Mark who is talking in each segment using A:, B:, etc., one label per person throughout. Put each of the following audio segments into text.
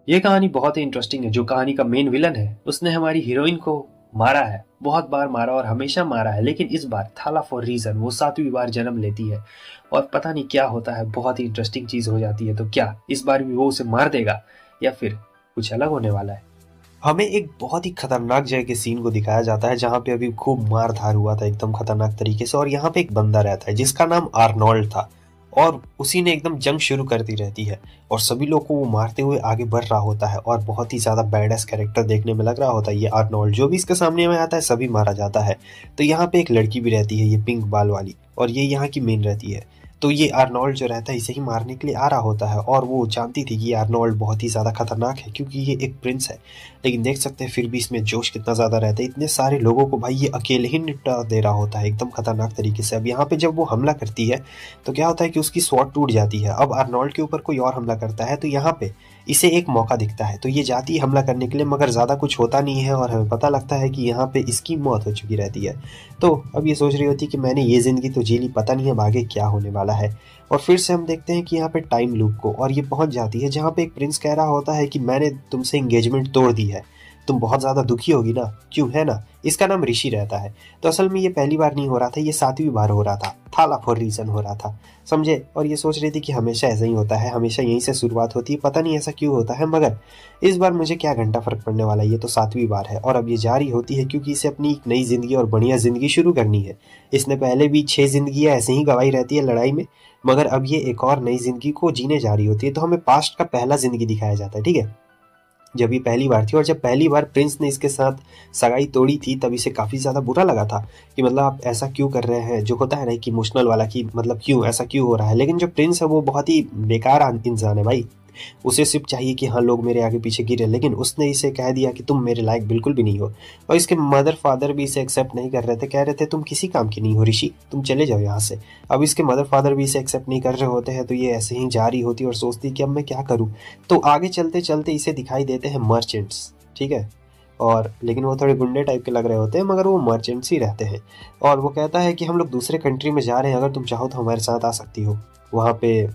A: ये कहानी बहुत ही इंटरेस्टिंग है। जो कहानी का मेन विलन है उसने हमारी हीरोइन को मारा है, बहुत बार मारा और हमेशा मारा है, लेकिन इस बार थाला फॉर रीजन वो 7वीं बार जन्म लेती है और पता नहीं क्या होता है, बहुत ही इंटरेस्टिंग चीज हो जाती है। तो क्या इस बार भी वो उसे मार देगा या फिर कुछ अलग होने वाला है? हमें एक बहुत ही खतरनाक जगह के सीन को दिखाया जाता है जहाँ पे अभी खूब मार धार हुआ था एकदम खतरनाक तरीके से, और यहाँ पे एक बंदा रहता है जिसका नाम आर्नोल्ड था और उसी ने एकदम जंग शुरू कर दी रहती है और सभी लोग को वो मारते हुए आगे बढ़ रहा होता है और बहुत ही ज्यादा बैडएस कैरेक्टर देखने में लग रहा होता है ये आर्नोल्ड। जो भी इसके सामने में आता है सभी मारा जाता है। तो यहाँ पे एक लड़की भी रहती है, ये पिंक बाल वाली, और ये यहाँ की मेन रहती है। तो ये आर्नोल्ड जो रहता है इसे ही मारने के लिए आ रहा होता है और वो जानती थी कि ये आर्नोल्ड बहुत ही ज़्यादा खतरनाक है क्योंकि ये एक प्रिंस है। लेकिन देख सकते हैं फिर भी इसमें जोश कितना ज़्यादा रहता है, इतने सारे लोगों को भाई ये अकेले ही निपटा दे रहा होता है एकदम खतरनाक तरीके से। अब यहाँ पे जब वो हमला करती है तो क्या होता है कि उसकी स्वॉर्ड टूट जाती है। अब आर्नोल्ड के ऊपर कोई और हमला करता है तो यहाँ पे इसे एक मौका दिखता है, तो ये जाती है हमला करने के लिए, मगर ज़्यादा कुछ होता नहीं है और हमें पता लगता है कि यहाँ पे इसकी मौत हो चुकी रहती है। तो अब ये सोच रही होती है कि मैंने ये ज़िंदगी तो जी ली, पता नहीं अब आगे क्या होने वाला है। और फिर से हम देखते हैं कि यहाँ पे टाइम लूप को, और ये पहुंच जाती है जहाँ पे एक प्रिंस कह रहा होता है कि मैंने तुमसे एंगेजमेंट तोड़ दी है, तुम बहुत ज़्यादा दुखी होगी ना, क्यों, है ना। इसका नाम ऋषि रहता है। तो असल में ये पहली बार नहीं हो रहा था, ये 7वीं बार हो रहा था, थाला फॉर रीजन हो रहा था, समझे। और ये सोच रही थी कि हमेशा ऐसा ही होता है, हमेशा यहीं से शुरुआत होती है, पता नहीं ऐसा क्यों होता है, मगर इस बार मुझे क्या घंटा फर्क पड़ने वाला है, ये तो 7वीं बार है और अब ये जारी होती है क्योंकि इसे अपनी एक नई जिंदगी और बढ़िया जिंदगी शुरू करनी है। इसने पहले भी 6 जिंदगियां ऐसे ही गंवाई रहती है लड़ाई में, मगर अब ये एक और नई जिंदगी को जीने जा रही होती है। तो हमें पास्ट का पहला जिंदगी दिखाया जाता है, ठीक है, जब ये पहली बार थी और जब पहली बार प्रिंस ने इसके साथ सगाई तोड़ी थी तब इसे काफ़ी ज़्यादा बुरा लगा था कि मतलब आप ऐसा क्यों कर रहे हैं, जो होता है ना कि इमोशनल वाला, कि मतलब क्यों ऐसा क्यों हो रहा है। लेकिन जो प्रिंस है वो बहुत ही बेकार इंसान है भाई, उसे सिर्फ चाहिए कि हाँ लोग मेरे आगे पीछे गिरे, लेकिन उसने इसे कह दिया कि तुम मेरे लायक बिल्कुल भी नहीं हो। और इसके मदर फादर भी इसे एक्सेप्ट नहीं कर रहे थे, कह रहे थे तुम किसी काम की नहीं हो ऋषि, तुम चले जाओ यहाँ से। अब इसके मदर फादर भी इसे एक्सेप्ट नहीं कर रहे होते हैं, तो ये ऐसे ही जा रही होती और सोचती कि अब मैं क्या करूँ। तो आगे चलते चलते इसे दिखाई देते हैं मर्चेंट्स, ठीक है, और लेकिन वो थोड़े गुंडे टाइप के लग रहे होते हैं, मगर वो मर्चेंट्स ही रहते हैं। और वो कहता है कि हम लोग दूसरे कंट्री में जा रहे हैं, अगर तुम चाहो तो हमारे साथ आ सकती हो, वहाँ पे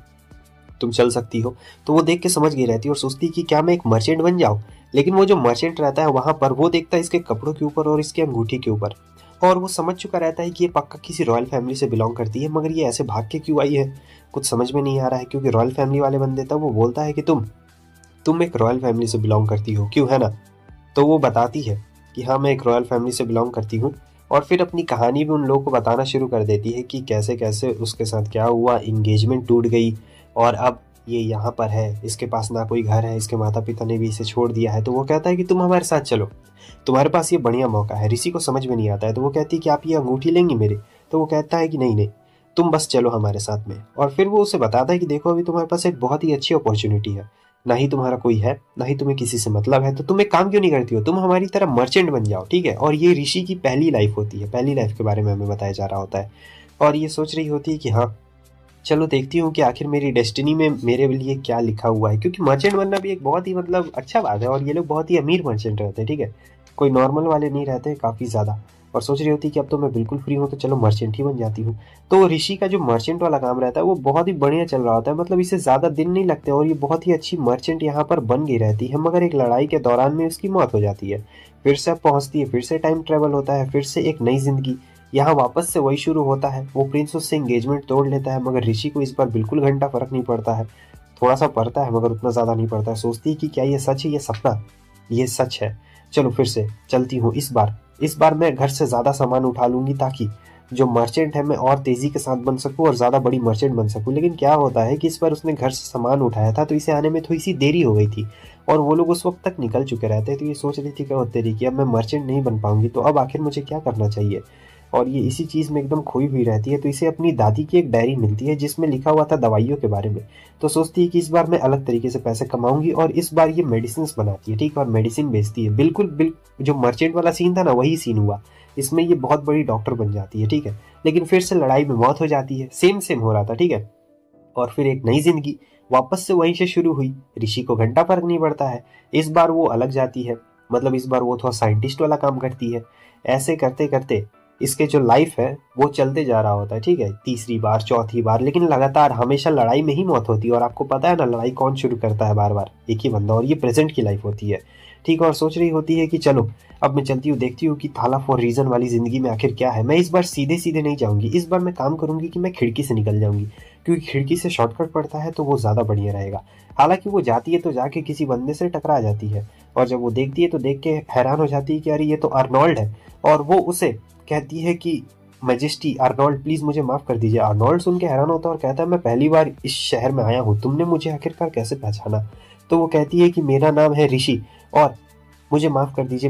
A: तुम चल सकती हो। तो वो देख के समझ गई रहती है और सोचती कि क्या मैं एक मर्चेंट बन जाऊं। लेकिन वो जो मर्चेंट रहता है वहां पर वो देखता है इसके कपड़ों के ऊपर और इसके अंगूठी के ऊपर, और वो समझ चुका रहता है कि ये पक्का किसी रॉयल फैमिली से बिलोंग करती है, मगर ये ऐसे भाग के क्यों आई है कुछ समझ में नहीं आ रहा है। क्योंकि रॉयल फैमिली वाले बंदे तब वो बोलता है कि तुम एक रॉयल फैमिली से बिलोंग करती हो, क्यों, है ना। तो वो बताती है कि हाँ मैं एक रॉयल फैमिली से बिलोंग करती हूँ, और फिर अपनी कहानी भी उन लोगों को बताना शुरू कर देती है कि कैसे कैसे उसके साथ क्या हुआ, इंगेजमेंट टूट गई और अब ये यहाँ पर है, इसके पास ना कोई घर है, इसके माता पिता ने भी इसे छोड़ दिया है। तो वो कहता है कि तुम हमारे साथ चलो, तुम्हारे पास ये बढ़िया मौका है। ऋषि को समझ में नहीं आता है, तो वो कहती है कि आप ये अंगूठी लेंगी मेरी। तो वो कहता है कि नहीं नहीं, तुम बस चलो हमारे साथ में। और फिर वो उसे बताता है कि देखो अभी तुम्हारे पास एक बहुत ही अच्छी अपॉर्चुनिटी है, ना ही तुम्हारा कोई है, ना ही तुम्हें किसी से मतलब है, तो तुम एक काम क्यों नहीं करती हो, तुम हमारी तरह मर्चेंट बन जाओ, ठीक है। और ये ऋषि की पहली लाइफ होती है, पहली लाइफ के बारे में हमें बताया जा रहा होता है, और ये सोच रही होती है कि हाँ चलो देखती हूँ कि आखिर मेरी डेस्टिनी में मेरे लिए क्या लिखा हुआ है। क्योंकि मर्चेंट बनना भी एक बहुत ही मतलब अच्छा बात है, और ये लोग बहुत ही अमीर मर्चेंट रहते हैं, ठीक है, कोई नॉर्मल वाले नहीं रहते काफ़ी ज़्यादा। और सोच रही होती कि अब तो मैं बिल्कुल फ्री हूँ तो चलो मर्चेंट ही बन जाती हूँ। तो ऋषि का जो मर्चेंट वाला काम रहता है वो बहुत ही बढ़िया चल रहा होता है, मतलब इसे ज़्यादा दिन नहीं लगते और ये बहुत ही अच्छी मर्चेंट यहाँ पर बन गई रहती है। मगर एक लड़ाई के दौरान में उसकी मौत हो जाती है, फिर से अब पहुँचती है, फिर से टाइम ट्रेवल होता है, फिर से एक नई जिंदगी यहाँ वापस से वही शुरू होता है। वो प्रिंस उससे एंगेजमेंट तोड़ लेता है, मगर ऋषि को इस बार बिल्कुल घंटा फर्क नहीं पड़ता है, थोड़ा सा पड़ता है मगर उतना ज़्यादा नहीं पड़ता है। सोचती है कि क्या ये सच है, ये सपना, ये सच है, चलो फिर से चलती हूँ। इस बार मैं घर से ज़्यादा सामान उठा लूंगी ताकि जो मर्चेंट है मैं और तेज़ी के साथ बन सकूँ और ज़्यादा बड़ी मर्चेंट बन सकूँ। लेकिन क्या होता है कि इस बार उसने घर से सामान उठाया था तो इसे आने में थोड़ी सी देरी हो गई थी और वो लोग उस वक्त तक निकल चुके रहते, तो ये सोच रही थी क्या तेरी कि अब मैं मर्चेंट नहीं बन पाऊंगी, तो अब आखिर मुझे क्या करना चाहिए। और ये इसी चीज़ में एकदम खोई हुई रहती है। तो इसे अपनी दादी की एक डायरी मिलती है जिसमें लिखा हुआ था दवाइयों के बारे में। तो सोचती है कि इस बार मैं अलग तरीके से पैसे कमाऊंगी और इस बार ये मेडिसिन बनाती है, ठीक है, और मेडिसिन बेचती है। बिल्कुल जो मर्चेंट वाला सीन था ना वही सीन हुआ, इसमें ये बहुत बड़ी डॉक्टर बन जाती है, ठीक है। लेकिन फिर से लड़ाई में मौत हो जाती है, सेम सेम हो रहा था, ठीक है। और फिर एक नई जिंदगी वापस से वहीं से शुरू हुई। ऋषि को घंटा फर्क नहीं पड़ता है, इस बार वो अलग जाती है, मतलब इस बार वो थोड़ा साइंटिस्ट वाला काम करती है। ऐसे करते करते इसके जो लाइफ है वो चलते जा रहा होता है, ठीक है, तीसरी बार चौथी बार, लेकिन लगातार हमेशा लड़ाई में ही मौत होती है। और आपको पता है ना लड़ाई कौन शुरू करता है, बार बार एक ही बंदा, और ये प्रेजेंट की लाइफ होती है, ठीक है। और सोच रही होती है कि चलो अब मैं चलती हूँ, देखती हूँ कि थाला फॉर रीजन वाली जिंदगी में आखिर क्या है। मैं इस बार सीधे सीधे नहीं जाऊंगी, इस बार मैं काम करूंगी कि मैं खिड़की से निकल जाऊंगी, क्योंकि खिड़की से शॉर्टकट पड़ता है तो वो ज़्यादा बढ़िया रहेगा। हालांकि वो जाती है तो जाके किसी बंदे से टकरा जाती है, और जब वो देखती है तो देख के हैरान हो जाती है कि अरे ये तो अर्नोल्ड है। और वो उसे कहती है कि मैजेस्टी अर्नोल्ड प्लीज़ मुझे माफ़ कर दीजिए। अर्नोल्ड सुन के हैरान होता है और कहता है मैं पहली बार इस शहर में आया हूँ, तुमने मुझे आखिरकार कैसे पहचाना। तो वो कहती है कि मेरा नाम है ऋषि, और मुझे माफ़ कर दीजिए,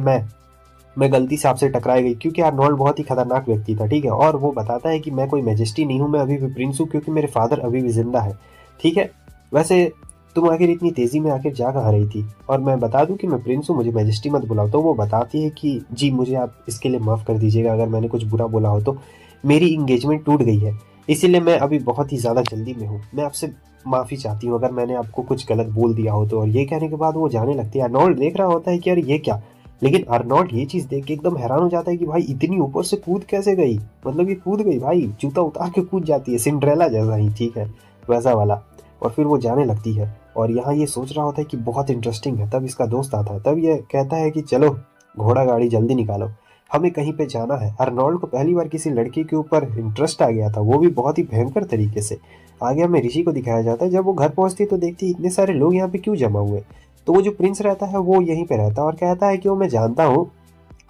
A: मैं गलती से आपसे टकराई गई, क्योंकि आर्नोल्ड बहुत ही खतरनाक व्यक्ति था, ठीक है। और वो बताता है कि मैं कोई मैजेस्टी नहीं हूँ, मैं अभी भी प्रिंस हूँ, क्योंकि मेरे फादर अभी भी जिंदा है, ठीक है। वैसे तुम आखिर इतनी तेजी में आखिर जा कहाँ रही थी, और मैं बता दूं कि मैं प्रिंस हूँ, मुझे मैजेस्टी मत बुलाओ। तो वो बताती है कि जी मुझे आप इसके लिए माफ़ कर दीजिएगा अगर मैंने कुछ बुरा बोला हो तो, मेरी इंगेजमेंट टूट गई है, इसीलिए मैं अभी बहुत ही ज़्यादा जल्दी में हूँ, मैं आपसे माफ़ी चाहती हूँ अगर मैंने आपको कुछ गलत बोल दिया हो तो। और ये कहने के बाद वो जाने लगती है। अर्नोल्ड देख रहा होता है कि अरे ये क्या, लेकिन अर्नोल्ड ये चीज़ देख के एकदम हैरान हो जाता है कि भाई इतनी ऊपर से कूद कैसे गई, मतलब ये कूद गई भाई, जूता उतार के कूद जाती है, सिंड्रेला जैसा ही, ठीक है, वैसा वाला। और फिर वो जाने लगती है, और यहाँ ये सोच रहा होता है कि बहुत इंटरेस्टिंग है। तब इसका दोस्त आता है, तब ये कहता है कि चलो घोड़ा गाड़ी जल्दी निकालो, हमें कहीं पे जाना है। अर्नोल्ड को पहली बार किसी लड़की के ऊपर इंटरेस्ट आ गया था, वो भी बहुत ही भयंकर तरीके से। आगे हमें ऋषि को दिखाया जाता है, जब वो घर पहुंचती है तो देखती है इतने सारे लोग यहाँ पे क्यों जमा हुए। तो वो जो प्रिंस रहता है वो यहीं पे रहता है, और कहता है कि वो मैं जानता हूँ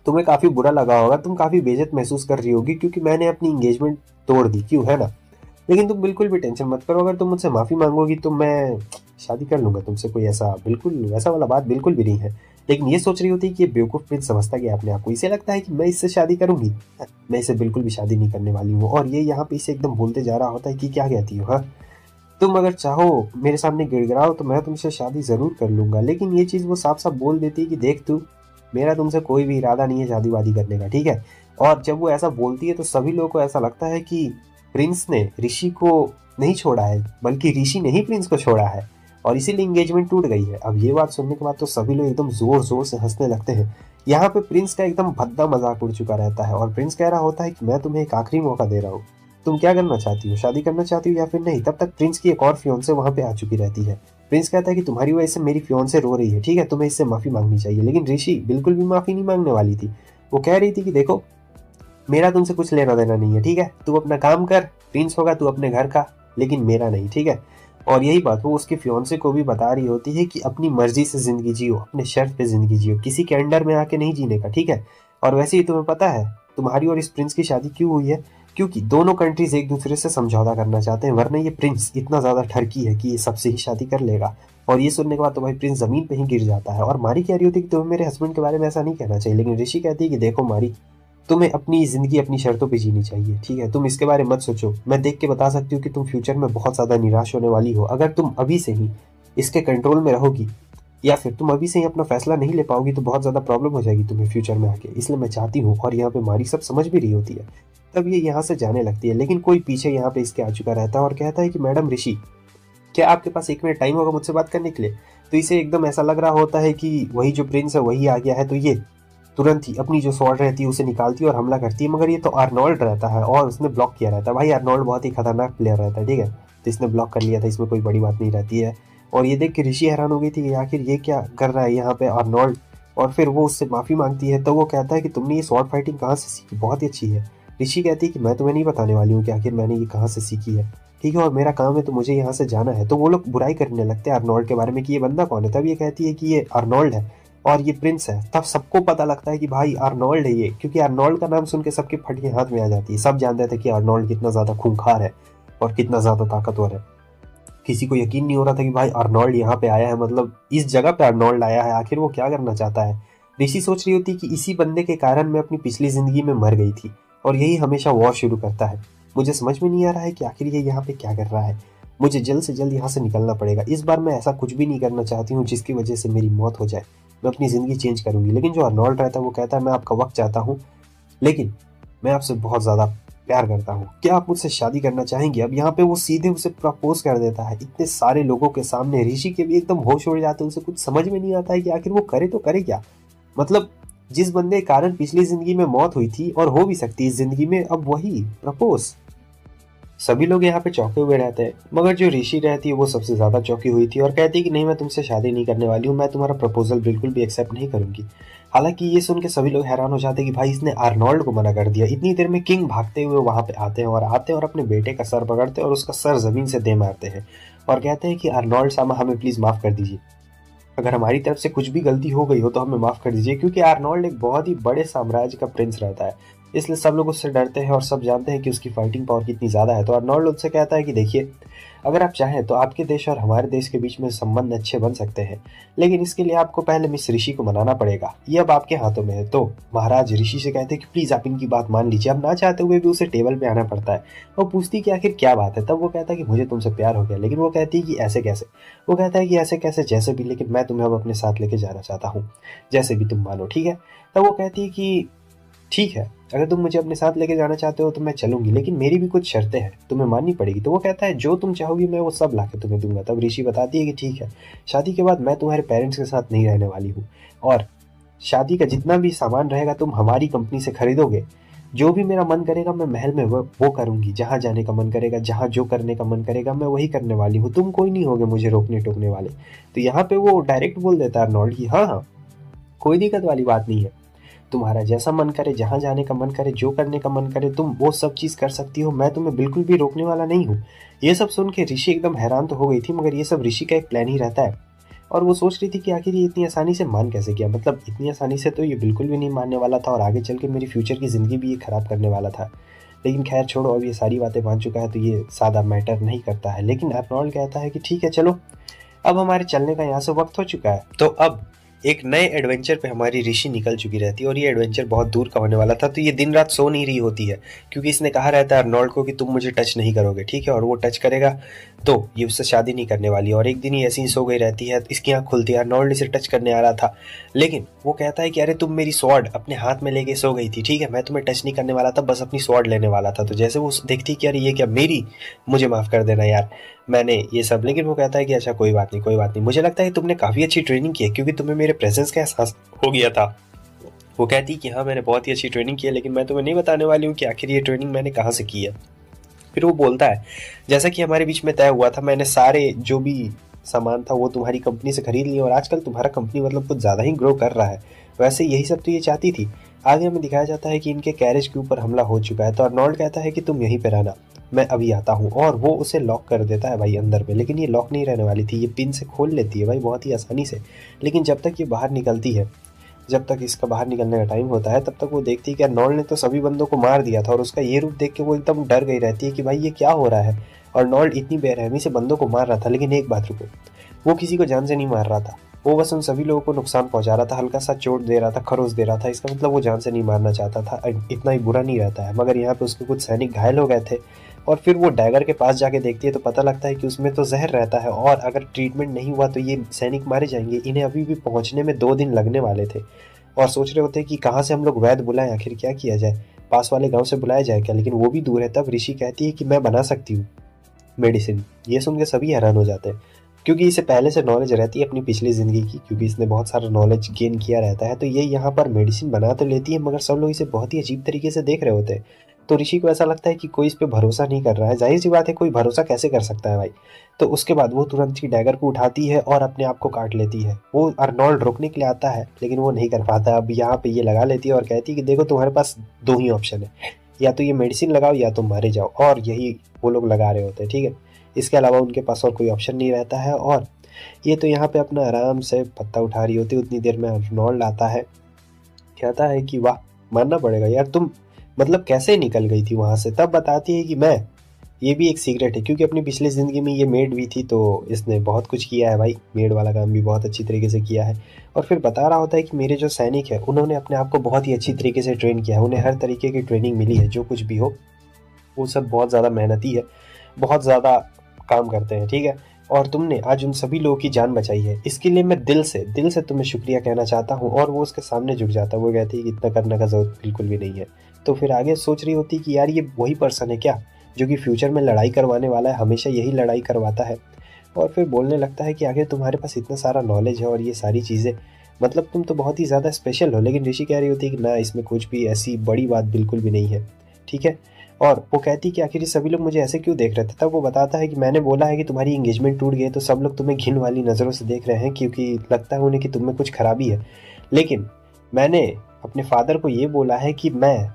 A: तुम्हें काफ़ी बुरा लगा होगा, तुम काफ़ी बेइज्जत महसूस कर रही होगी क्योंकि मैंने अपनी इंगेजमेंट तोड़ दी, क्यों है ना। लेकिन तुम बिल्कुल भी टेंशन मत करो, अगर तुम मुझसे माफ़ी मांगोगी तो मैं शादी कर लूंगा तुमसे, कोई ऐसा बिल्कुल वैसा वाला बात बिल्कुल भी नहीं है। लेकिन ये सोच रही होती है कि ये बेवकूफ़ प्रिंस समझता गया अपने आप को, इसे लगता है कि मैं इससे शादी करूंगी, मैं इसे बिल्कुल भी शादी नहीं करने वाली हूँ। और ये यहाँ पे इसे एकदम बोलते जा रहा होता है कि क्या कहती हो, हाँ तुम अगर चाहो मेरे सामने गिड़गिड़ाओ तो मैं तुमसे शादी ज़रूर कर लूंगा। लेकिन ये चीज़ वो साफ साफ बोल देती है कि देख तू, मेरा तुमसे कोई भी इरादा नहीं है शादी वादी करने का, ठीक है। और जब वो ऐसा बोलती है तो सभी लोगों को ऐसा लगता है कि प्रिंस ने ऋषि को नहीं छोड़ा है, बल्कि ऋषि ने ही प्रिंस को छोड़ा है, और इसीलिए इंगेजमेंट टूट गई है। अब ये बात सुनने के बाद तो सभी लोग एकदम जोर जोर से हंसने लगते हैं। यहाँ पे प्रिंस का एकदम भद्दा मजाक उड़ चुका रहता है, और प्रिंस कह रहा होता है कि मैं तुम्हें एक आखिरी मौका दे रहा हूँ, तुम क्या करना चाहती हो, शादी करना चाहती हो या फिर नहीं। तब तक प्रिंस की एक और फियोंसे वहां पे आ चुकी रहती है। प्रिंस कहता है कि तुम्हारी वजह से मेरी फियोंसे रो रही है, ठीक है, तुम्हें इससे माफी मांगनी चाहिए। लेकिन ऋषि बिल्कुल भी माफी नहीं मांगने वाली थी, वो कह रही थी कि देखो मेरा तुमसे कुछ लेना देना नहीं है, ठीक है, तू अपना काम कर, प्रिंस होगा तू अपने घर का, लेकिन मेरा नहीं, ठीक है। और यही बात वो उसके फियोंसे को भी बता रही होती है कि अपनी मर्जी से जिंदगी जियो, अपने शर्त पे जिंदगी जियो, किसी के अंडर में आके नहीं जीने का, ठीक है। और वैसे ही तुम्हें पता है तुम्हारी और इस प्रिंस की शादी क्यों हुई है, क्योंकि दोनों कंट्रीज एक दूसरे से समझौता करना चाहते हैं, वरना ये प्रिंस इतना ज्यादा ठरकी है कि ये सबसे ही शादी कर लेगा। और ये सुनने के बाद तो भाई प्रिंस जमीन पे ही गिर जाता है। और मारी कह रही होती है कि तुम्हें मेरे हस्बैंड के बारे में ऐसा नहीं कहना चाहिए, लेकिन ऋषि कहती है कि देखो मारी, तुम्हें अपनी जिंदगी अपनी शर्तों पे जीनी चाहिए, ठीक है, तुम इसके बारे में मत सोचो, मैं देख के बता सकती हूँ कि तुम फ्यूचर में बहुत ज्यादा निराश होने वाली हो। अगर तुम अभी से ही इसके कंट्रोल में रहोगी, या फिर तुम अभी से ही अपना फैसला नहीं ले पाओगी तो बहुत ज्यादा प्रॉब्लम हो जाएगी तुम्हें फ्यूचर में आके, इसलिए मैं चाहती हूँ। और यहाँ पे मारी सब समझ भी रही होती है। तब ये यहाँ से जाने लगती है, लेकिन कोई पीछे यहाँ पे इसके आ चुका रहता है और कहता है कि मैडम ऋषि, क्या आपके पास 1 मिनट टाइम होगा मुझसे बात करने के लिए। तो इसे एकदम ऐसा लग रहा होता है कि वही जो प्रिंस है वही आ गया है, तो ये तुरंत ही अपनी जो स्वॉर्ड रहती है उसे निकालती है और हमला करती है। मगर ये तो अर्नोल्ड रहता है और उसने ब्लॉक किया रहता है। भाई अर्नोल्ड बहुत ही खतरनाक प्लेयर रहता है, ठीक है, तो इसने ब्लॉक कर लिया था, इसमें कोई बड़ी बात नहीं रहती है। और ये देख के ऋषि हैरान हो गई थी कि आखिर ये क्या कर रहा है यहाँ पे अर्नोल्ड। और फिर वो उससे माफ़ी मांगती है, तो वो कहता है कि तुमने ये स्वॉर्ड फाइटिंग कहाँ से सीखी, बहुत ही अच्छी है। ऋषि कहती है कि मैं तुम्हें नहीं बताने वाली हूँ कि आखिर मैंने ये कहाँ से सीखी है, ठीक है, और मेरा काम है तो मुझे यहाँ से जाना है। तो वो लोग बुराई करने लगते हैं अर्नोल्ड के बारे में कि ये बंदा कौन है। तब ये कहती है कि ये अर्नोल्ड है और ये प्रिंस है। तब सबको पता लगता है कि भाई अर्नोल्ड है ये, क्योंकि अर्नोल्ड का नाम सुन के सबके फटके हाथ में आ जाती है। सब जानते थे कि अर्नोल्ड कितना ज़्यादा खूंखार है और कितना ज़्यादा ताकतवर है। किसी को यकीन नहीं हो रहा था कि भाई अर्नोल्ड यहाँ पे आया है, मतलब इस जगह पे अर्नोल्ड आया है, आखिर वो क्या करना चाहता है। ऋषि सोच रही होती कि इसी बंदे के कारण मैं अपनी पिछली जिंदगी में मर गई थी और यही हमेशा वॉर शुरू करता है। मुझे समझ में नहीं आ रहा है कि आखिर ये यहाँ पे क्या कर रहा है। मुझे जल्द से जल्द यहाँ से निकलना पड़ेगा। इस बार मैं ऐसा कुछ भी नहीं करना चाहती हूँ जिसकी वजह से मेरी मौत हो जाए। मैं अपनी ज़िंदगी चेंज करूंगी। लेकिन जो अर्नोल्ड रहता है वो कहता है मैं आपका वक्त चाहता हूँ, लेकिन मैं आपसे बहुत ज़्यादा प्यार करता हूँ, क्या आप मुझसे शादी करना चाहेंगे। अब यहाँ पे वो सीधे उसे प्रपोज कर देता है इतने सारे लोगों के सामने। ऋषि के भी एकदम होश उड़ जाते हैं, उसे कुछ समझ में नहीं आता है कि आखिर वो करे तो करे क्या। मतलब जिस बंदे के कारण पिछली जिंदगी में मौत हुई थी और हो भी सकती है इस जिंदगी में, अब वही प्रपोज। सभी लोग यहाँ पे चौंके हुए रहते हैं, मगर जो ऋषि रहती है वो सबसे ज्यादा चौंकी हुई थी और कहती है कि नहीं, मैं तुमसे शादी नहीं करने वाली हूँ, मैं तुम्हारा प्रपोजल बिल्कुल भी एक्सेप्ट नहीं करूंगी। हालांकि ये सुन के सभी लोग हैरान हो जाते हैं कि भाई इसने आर्नोल्ड को मना कर दिया। इतनी देर में किंग भागते हुए वहां पे आते हैं और अपने बेटे का सर पकड़ते हैं और उसका सर जमीन से दे मारते हैं और कहते हैं कि आर्नोल्ड सामा, हमें प्लीज माफ कर दीजिए। अगर हमारी तरफ से कुछ भी गलती हो गई हो तो हमें माफ कर दीजिए, क्योंकि आर्नोल्ड एक बहुत ही बड़े साम्राज्य का प्रिंस रहता है, इसलिए सब लोग उससे डरते हैं और सब जानते हैं कि उसकी फाइटिंग पावर कितनी ज्यादा है। तो आर्नोल्ड उनसे कहता है कि देखिए, अगर आप चाहें तो आपके देश और हमारे देश के बीच में संबंध अच्छे बन सकते हैं, लेकिन इसके लिए आपको पहले मिस ऋषि को मनाना पड़ेगा, ये अब आपके हाथों में है। तो महाराज ऋषि से कहते हैं कि प्लीज आप इनकी बात मान लीजिए। अब ना चाहते हुए भी उसे टेबल पे आना पड़ता है। वो पूछती कि आखिर क्या बात है, तब वो कहता है कि मुझे तुमसे प्यार हो गया। लेकिन वो कहती है कि ऐसे कैसे। वो कहता है कि ऐसे कैसे, जैसे भी, लेकिन मैं तुम्हें अब अपने साथ लेके जाना चाहता हूँ, जैसे भी तुम मानो, ठीक है। तब वो कहती है कि ठीक है, अगर तुम मुझे अपने साथ लेके जाना चाहते हो तो मैं चलूंगी, लेकिन मेरी भी कुछ शर्तें हैं, तुम्हें माननी पड़ेगी। तो वो कहता है जो तुम चाहोगी मैं वो सब लाके तुम्हें दूंगा। तब ऋषि बताती है कि ठीक है, शादी के बाद मैं तुम्हारे पेरेंट्स के साथ नहीं रहने वाली हूँ, और शादी का जितना भी सामान रहेगा तुम हमारी कंपनी से खरीदोगे। जो भी मेरा मन करेगा मैं महल में वो करूंगी, जहां जाने का मन करेगा, जहां जो करने का मन करेगा मैं वही करने वाली हूँ, तुम कोई नहीं होगे मुझे रोकने टोकने वाले। तो यहाँ पे वो डायरेक्ट बोल देता है अर्नोल्ड की हाँ हाँ, कोई दिक्कत वाली बात नहीं है, तुम्हारा जैसा मन करे, जहां जाने का मन करे, जो करने का मन करे, तुम वो सब चीज कर सकती हो, मैं तुम्हें बिल्कुल भी रोकने वाला नहीं हूँ। ये सब सुन के ऋषि एकदम हैरान तो हो गई थी, मगर ये सब ऋषि का एक प्लान ही रहता है। और वो सोच रही थी कि आखिर ये इतनी आसानी से मान कैसे गया, मतलब इतनी आसानी से तो ये बिल्कुल भी नहीं मानने वाला था और आगे चल के मेरी फ्यूचर की जिंदगी भी ये खराब करने वाला था। लेकिन खैर छोड़ो, अब ये सारी बातें मान चुका है तो ये सादा मैटर नहीं करता है। लेकिन अर्नोल्ड कहता है कि ठीक है चलो, अब हमारे चलने का यहाँ से वक्त हो चुका है। तो अब एक नए एडवेंचर पे हमारी ऋषि निकल चुकी रहती है और ये एडवेंचर बहुत दूर का होने वाला था। तो ये दिन रात सो नहीं रही होती है, क्योंकि इसने कहा रहता है अर्नोल्ड को कि तुम मुझे टच नहीं करोगे, ठीक है, और वो टच करेगा तो ये उससे शादी नहीं करने वाली। और एक दिन ही ऐसी ही सो गई रहती है, इसकी आंख खुलती है, अर्नोल्ड इसे टच करने आ रहा था, लेकिन वो कहता है कि अरे तुम मेरी स्वॉर्ड अपने हाथ में लेके सो गई थी, ठीक है, मैं तुम्हें टच नहीं करने वाला था, बस अपनी स्वॉर्ड लेने वाला था। तो जैसे वो देखती कि अरे ये क्या, मेरी, मुझे माफ कर देना यार, मैंने ये सब। लेकिन वो कहता है कि अच्छा कोई बात नहीं, कोई बात नहीं, मुझे लगता है तुमने काफी अच्छी ट्रेनिंग की है, क्योंकि तुम्हें मेरे प्रेजेंस का एहसास हो गया था। वो कहती कि हाँ मैंने बहुत ही अच्छी ट्रेनिंग की है, लेकिन मैं तुम्हें नहीं बताने वाली हूँ कि आखिर ये ट्रेनिंग मैंने कहाँ से की है। फिर वो बोलता है जैसा कि हमारे बीच में तय हुआ था, मैंने सारे जो भी सामान था वो तुम्हारी कंपनी से खरीद लिया और आजकल तुम्हारा कंपनी मतलब कुछ ज़्यादा ही ग्रो कर रहा है। वैसे यही सब तो ये चाहती थी। आगे हमें दिखाया जाता है कि इनके कैरेज के ऊपर हमला हो चुका है। तो अर्नोल्ड कहता है कि तुम यहीं पे रहना, मैं अभी आता हूँ, और वो उसे लॉक कर देता है भाई अंदर में। लेकिन ये लॉक नहीं रहने वाली थी, ये पिन से खोल लेती है भाई बहुत ही आसानी से। लेकिन जब तक ये बाहर निकलती है, जब तक इसका बाहर निकलने का टाइम होता है, तब तक वो देखती है कि अर्नोल्ड ने तो सभी बंदों को मार दिया था, और उसका ये रूप देख के वो एकदम डर गई रहती है कि भाई ये क्या हो रहा है। अर्नोल्ड इतनी बेरहमी से बंदों को मार रहा था, लेकिन एक बात रुको, वो किसी को जान से नहीं मार रहा था, वो बस उन सभी लोगों को नुकसान पहुंचा रहा था, हल्का सा चोट दे रहा था, खरोच दे रहा था। इसका मतलब वो जान से नहीं मारना चाहता था, इतना ही बुरा नहीं रहता है। मगर यहाँ पे उसके कुछ सैनिक घायल हो गए थे, और फिर वो डैगर के पास जाके देखती है तो पता लगता है कि उसमें तो जहर रहता है, और अगर ट्रीटमेंट नहीं हुआ तो ये सैनिक मारे जाएंगे। इन्हें अभी भी पहुंचने में 2 दिन लगने वाले थे, और सोच रहे होते हैं कि कहाँ से हम लोग वैद्य बुलाएं, आखिर क्या किया जाए, पास वाले गांव से बुलाया जाए क्या, लेकिन वो भी दूर है। तब ऋषि कहती है कि मैं बना सकती हूँ मेडिसिन। ये सुन के सभी हैरान हो जाते हैं, क्योंकि इसे पहले से नॉलेज रहती है अपनी पिछली ज़िंदगी की, क्योंकि इसने बहुत सारा नॉलेज गेन किया रहता है। तो ये यहाँ पर मेडिसिन बना तो लेती है, मगर सब लोग इसे बहुत ही अजीब तरीके से देख रहे होते हैं। तो ऋषि को ऐसा लगता है कि कोई इस पर भरोसा नहीं कर रहा है। जाहिर सी बात है, कोई भरोसा कैसे कर सकता है भाई। तो उसके बाद वो तुरंत ही डैगर को उठाती है और अपने आप को काट लेती है। वो अर्नोल्ड रोकने के लिए आता है, लेकिन वो नहीं कर पाता। अब यहाँ पे ये लगा लेती है और कहती है कि देखो तुम्हारे पास 2 ही ऑप्शन है, या तो ये मेडिसिन लगाओ या तुम मारे जाओ। और यही वो लोग लगा रहे होते हैं, ठीक है। इसके अलावा उनके पास और कोई ऑप्शन नहीं रहता है। और ये तो यहाँ पे अपना आराम से पत्ता उठा रही होती है। उतनी देर में अर्नोल्ड आता है, कहता है कि वाह, मानना पड़ेगा यार, तुम मतलब कैसे निकल गई थी वहां से। तब बताती है कि मैं, ये भी एक सीक्रेट है, क्योंकि अपनी पिछली ज़िंदगी में ये मेड भी थी, तो इसने बहुत कुछ किया है भाई, मेड वाला काम भी बहुत अच्छी तरीके से किया है। और फिर बता रहा होता है कि मेरे जो सैनिक है उन्होंने अपने आप को बहुत ही अच्छी तरीके से ट्रेन किया है, उन्हें हर तरीके की ट्रेनिंग मिली है, जो कुछ भी हो वो सब बहुत ज़्यादा मेहनती है, बहुत ज़्यादा काम करते हैं, ठीक है। और तुमने आज उन सभी लोगों की जान बचाई है, इसके लिए मैं दिल से तुम्हें शुक्रिया कहना चाहता हूँ। और वो उसके सामने झुक जाता है। वो कहती है कि इतना करने का जरूरत बिल्कुल भी नहीं है। तो फिर आगे सोच रही होती कि यार ये वही पर्सन है क्या जो कि फ्यूचर में लड़ाई करवाने वाला है, हमेशा यही लड़ाई करवाता है। और फिर बोलने लगता है कि आगे तुम्हारे पास इतना सारा नॉलेज है और ये सारी चीज़ें, मतलब तुम तो बहुत ही ज़्यादा स्पेशल हो। लेकिन ऋषि कह रही होती है कि ना, इसमें कुछ भी ऐसी बड़ी बात बिल्कुल भी नहीं है, ठीक है। और वो कहती है कि आखिर ये सभी लोग मुझे ऐसे क्यों देख रहे थे। तब वो बताता है कि मैंने बोला है कि तुम्हारी एंगेजमेंट टूट गई है तो सब लोग तुम्हें घिन वाली नज़रों से देख रहे हैं, क्योंकि लगता है उन्हें कि तुम में कुछ खराबी है। लेकिन मैंने अपने फादर को ये बोला है कि मैं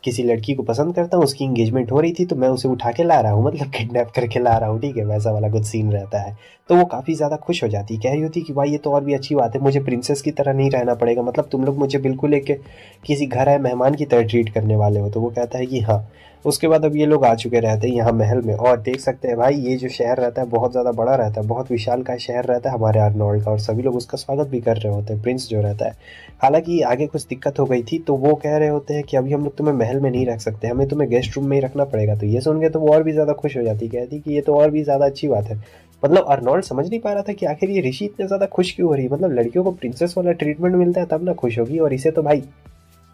A: किसी लड़की को पसंद करता हूँ, उसकी एंगेजमेंट हो रही थी तो मैं उसे उठा के ला रहा हूँ, मतलब किडनैप करके ला रहा हूँ, ठीक है, वैसा वाला कुछ सीन रहता है। तो वो काफ़ी ज़्यादा खुश हो जाती है, कह रही होती है कि भाई ये तो और भी अच्छी बात है, मुझे प्रिंसेस की तरह नहीं रहना पड़ेगा, मतलब तुम लोग मुझे बिल्कुल एक किसी घर आए मेहमान की तरह ट्रीट करने वाले हो। तो वो कहता है कि हाँ। उसके बाद अब ये लोग आ चुके रहते हैं यहाँ महल में, और देख सकते हैं भाई ये जो शहर रहता है बहुत ज़्यादा बड़ा रहता है, बहुत विशाल का शहर रहता है हमारे आर्नोल्ड का, और सभी लोग उसका स्वागत भी कर रहे होते हैं, प्रिंस जो रहता है। हालांकि आगे कुछ दिक्कत हो गई थी तो वो कह रहे होते हैं कि अभी हम लोग तुम्हें महल में नहीं रख सकते, हमें तुम्हें गेस्ट रूम में ही रखना पड़ेगा। तो ये सुन के तो वो और भी ज़्यादा खुश हो जाती, कहती कि ये तो और भी ज़्यादा अच्छी बात है। मतलब अर्नोल्ड समझ नहीं पा रहा था कि आखिर ये ऋषि इतने ज़्यादा खुश क्यों हो रही है, मतलब लड़कियों को प्रिंसेस वाला ट्रीटमेंट मिलता है तब ना खुश होगी, और इसे तो भाई